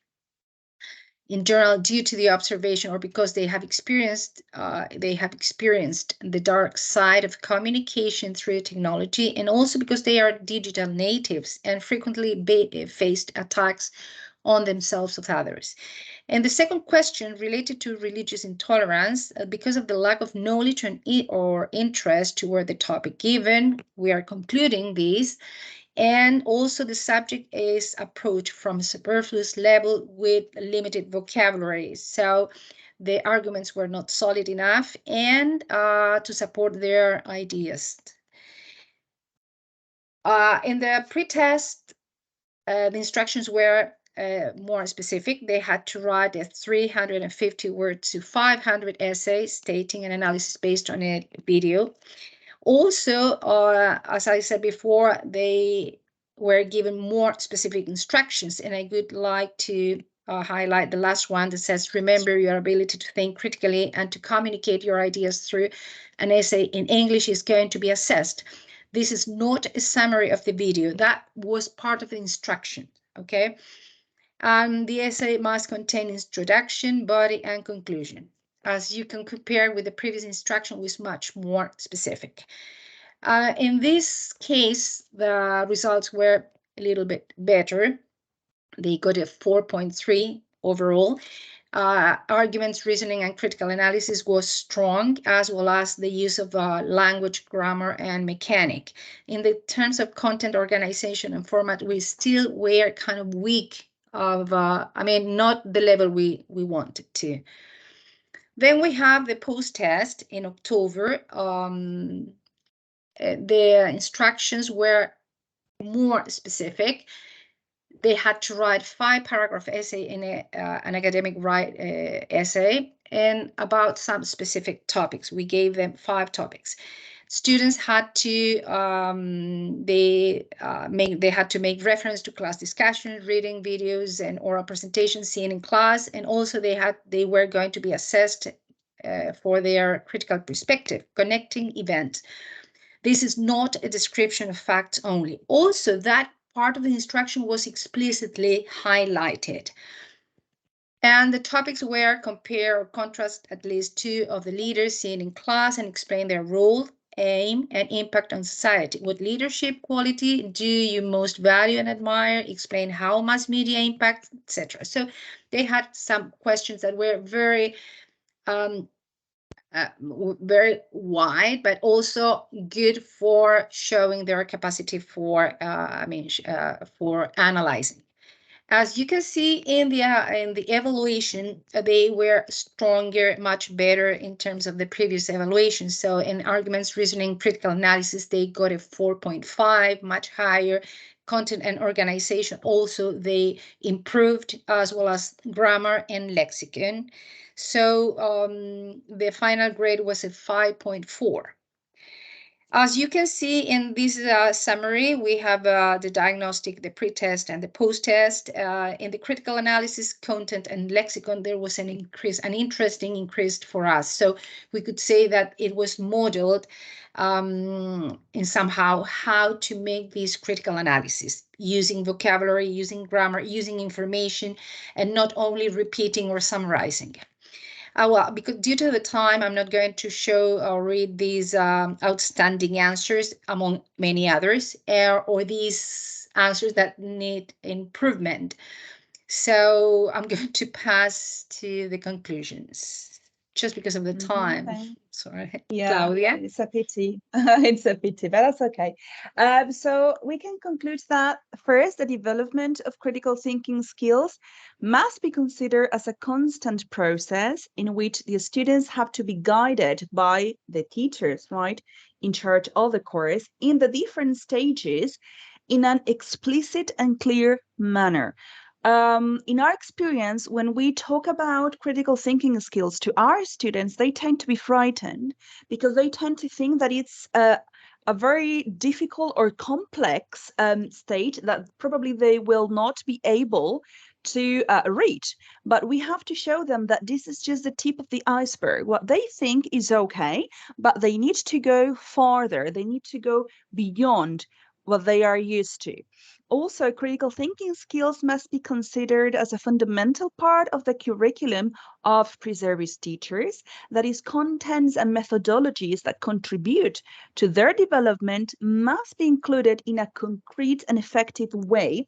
in general, due to the observation or because they have experienced the dark side of communication through technology, and also because they are digital natives and frequently faced attacks on themselves of others. And the second question related to religious intolerance, because of the lack of knowledge or interest toward the topic given, we are concluding this. And also the subject is approached from a superfluous level with limited vocabulary. So the arguments were not solid enough and to support their ideas. In the pre-test, the instructions were more specific. They had to write a 350 word to 500 essay stating an analysis based on a video. Also, as I said before, they were given more specific instructions, and I would like to highlight the last one that says, remember your ability to think critically and to communicate your ideas through an essay in English is going to be assessed. This is not a summary of the video. That was part of the instruction, okay? The essay must contain introduction, body, and conclusion. As you can compare with the previous instruction, was much more specific. In this case, the results were a little bit better. They got a 4.3 overall. Arguments, reasoning, and critical analysis was strong, as well as the use of language, grammar, and mechanic. In the terms of content, organization, and format, we still were kind of weak of, not the level we wanted to. Then we have the post-test in October. The instructions were more specific. They had to write 5-paragraph essay in an academic essay and about some specific topics. We gave them 5 topics. Students had to they had to make reference to class discussions, reading videos, and oral presentations seen in class, and also they were going to be assessed for their critical perspective, connecting events. This is not a description of facts only. Also, that part of the instruction was explicitly highlighted. And the topics were compare or contrast at least 2 of the leaders seen in class and explain their role, aim, and impact on society. What leadership quality do you most value and admire? Explain how mass media impacts, etc. So they had some questions that were very very wide, but also good for showing their capacity for for analyzing. As you can see in the evaluation, they were stronger, much better in terms of the previous evaluation. So in arguments, reasoning, critical analysis, they got a 4.5, much higher. Content and organization also they improved, as well as grammar and lexicon. So the final grade was a 5.4. As you can see in this summary, we have the diagnostic, the pre-test, and the post-test. In the critical analysis, content, and lexicon, there was an interesting increase for us. So we could say that it was modeled in somehow how to make this critical analysis, using vocabulary, using grammar, using information, and not only repeating or summarizing. Well, because due to the time, I'm not going to show or read these outstanding answers among many others, or these answers that need improvement. So I'm going to pass to the conclusions, just because of the time. Okay. Sorry, Yeah, Claudia. it's a pity. It's a pity, but that's okay. So we can conclude that first, the development of critical thinking skills must be considered as a constant process in which the students have to be guided by the teachers, right, in charge of the course in the different stages in an explicit and clear manner. In our experience, when we talk about critical thinking skills to our students, they tend to be frightened because they tend to think that it's a very difficult or complex state that probably they will not be able to reach. But we have to show them that this is just the tip of the iceberg. What they think is okay, but they need to go farther. They need to go beyond what they are used to. Also, critical thinking skills must be considered as a fundamental part of the curriculum of pre-service teachers. That is, contents and methodologies that contribute to their development must be included in a concrete and effective way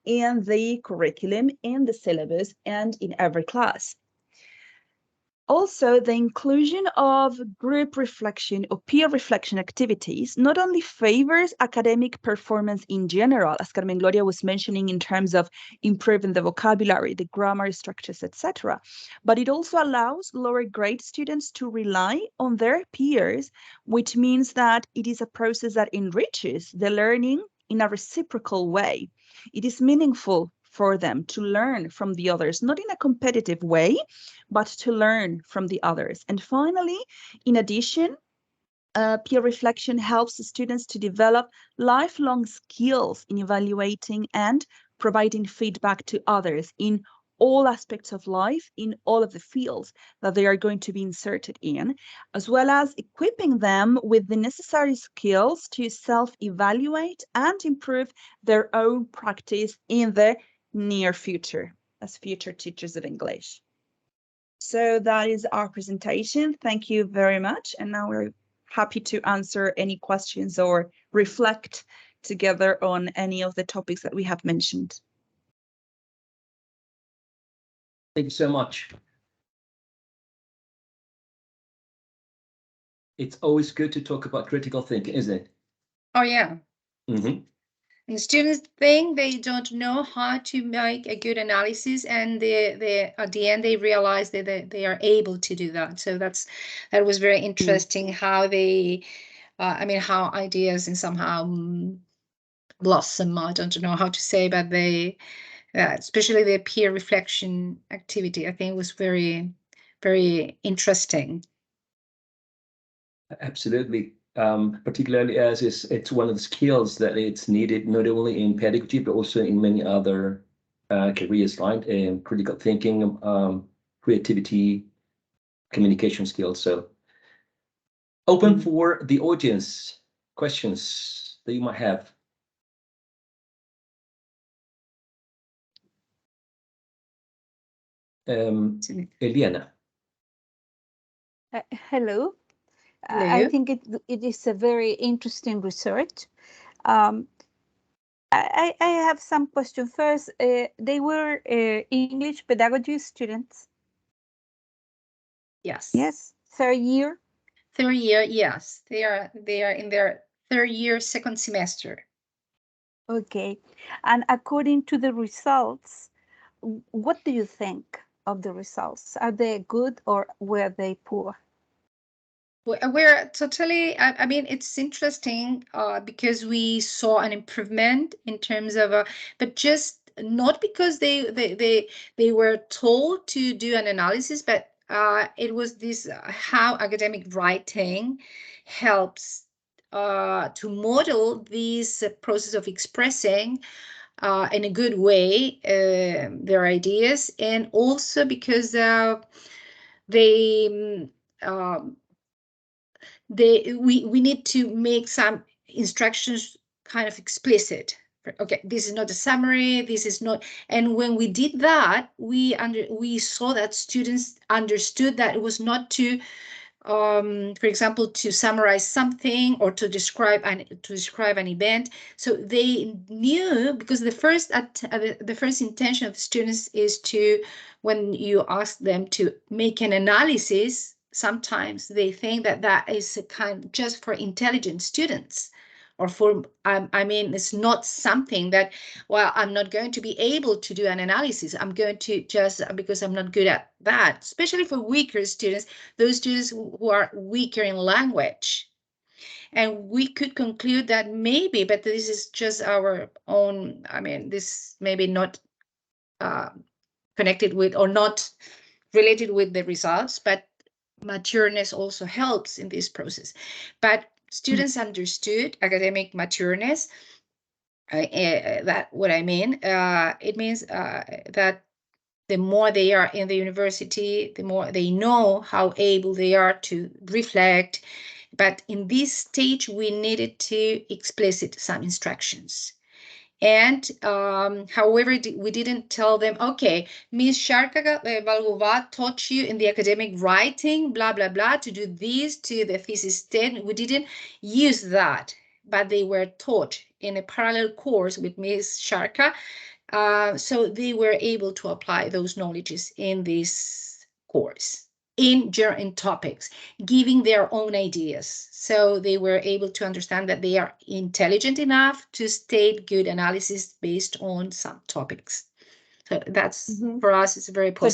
in the curriculum, in the syllabus, and in every class. Also, the inclusion of group reflection or peer reflection activities not only favors academic performance in general, as Carmen Gloria was mentioning, in terms of improving the vocabulary, the grammar structures, etc., but it also allows lower grade students to rely on their peers, which means that it is a process that enriches the learning in a reciprocal way. It is meaningful for them to learn from the others, not in a competitive way, but to learn from the others. And finally, in addition, peer reflection helps the students to develop lifelong skills in evaluating and providing feedback to others in all aspects of life, in all of the fields that they are going to be inserted in, as well as equipping them with the necessary skills to self-evaluate and improve their own practice in the near future as future teachers of English. So that is our presentation. Thank you very much. And now we're happy to answer any questions or reflect together on any of the topics that we have mentioned. Thank you so much. It's always good to talk about critical thinking, isn't it? Oh, yeah. Mm-hmm. And students think they don't know how to make a good analysis, and they at the end they realize that they are able to do that. So that was very interesting how they, how ideas and somehow blossom. I don't know how to say, but they, especially the peer reflection activity, I think was very, very interesting. Absolutely. Particularly as it's one of the skills that it's needed not only in pedagogy but also in many other careers, right? Critical thinking, creativity, communication skills. So open for the audience questions that you might have. Eliana. Hello. I think it is a very interesting research. I have some questions. First, they were English pedagogy students. Yes. Yes. Third year. Third year, yes. They are in their third year, second semester. Okay. And according to the results, what do you think of the results? Are they good or were they poor? We're totally, I mean, it's interesting because we saw an improvement in terms of, but just not because they were told to do an analysis, but it was this how academic writing helps to model this process of expressing in a good way their ideas, and also because we need to make some instructions kind of explicit. Okay, this is not a summary, this is not, and when we did that, we saw that students understood that it was not to for example, to summarize something or to describe an event. So they knew, because the first intention of the students is to, when you ask them to make an analysis, sometimes they think that is a kind just for intelligent students, or for, it's not something that, well, I'm not going to be able to do an analysis. I'm going to just, because I'm not good at that, especially for weaker students, those students who are weaker in language. And we could conclude that maybe, but this is just our own, this maybe not connected with or not related with the results, but matureness also helps in this process. But students understood academic matureness. That what I mean. It means that the more they are in the university, the more they know how able they are to reflect. But in this stage, we needed to explicit some instructions. And however, we didn't tell them, okay, Ms. Sharka Valgova taught you in the academic writing, blah, blah, blah, to do this, to the thesis statement. We didn't use that, but they were taught in a parallel course with Ms. Sharka. So they were able to apply those knowledges in this course, in topics, giving their own ideas. So they were able to understand that they are intelligent enough to state good analysis based on some topics. So that's, for us, it's very positive.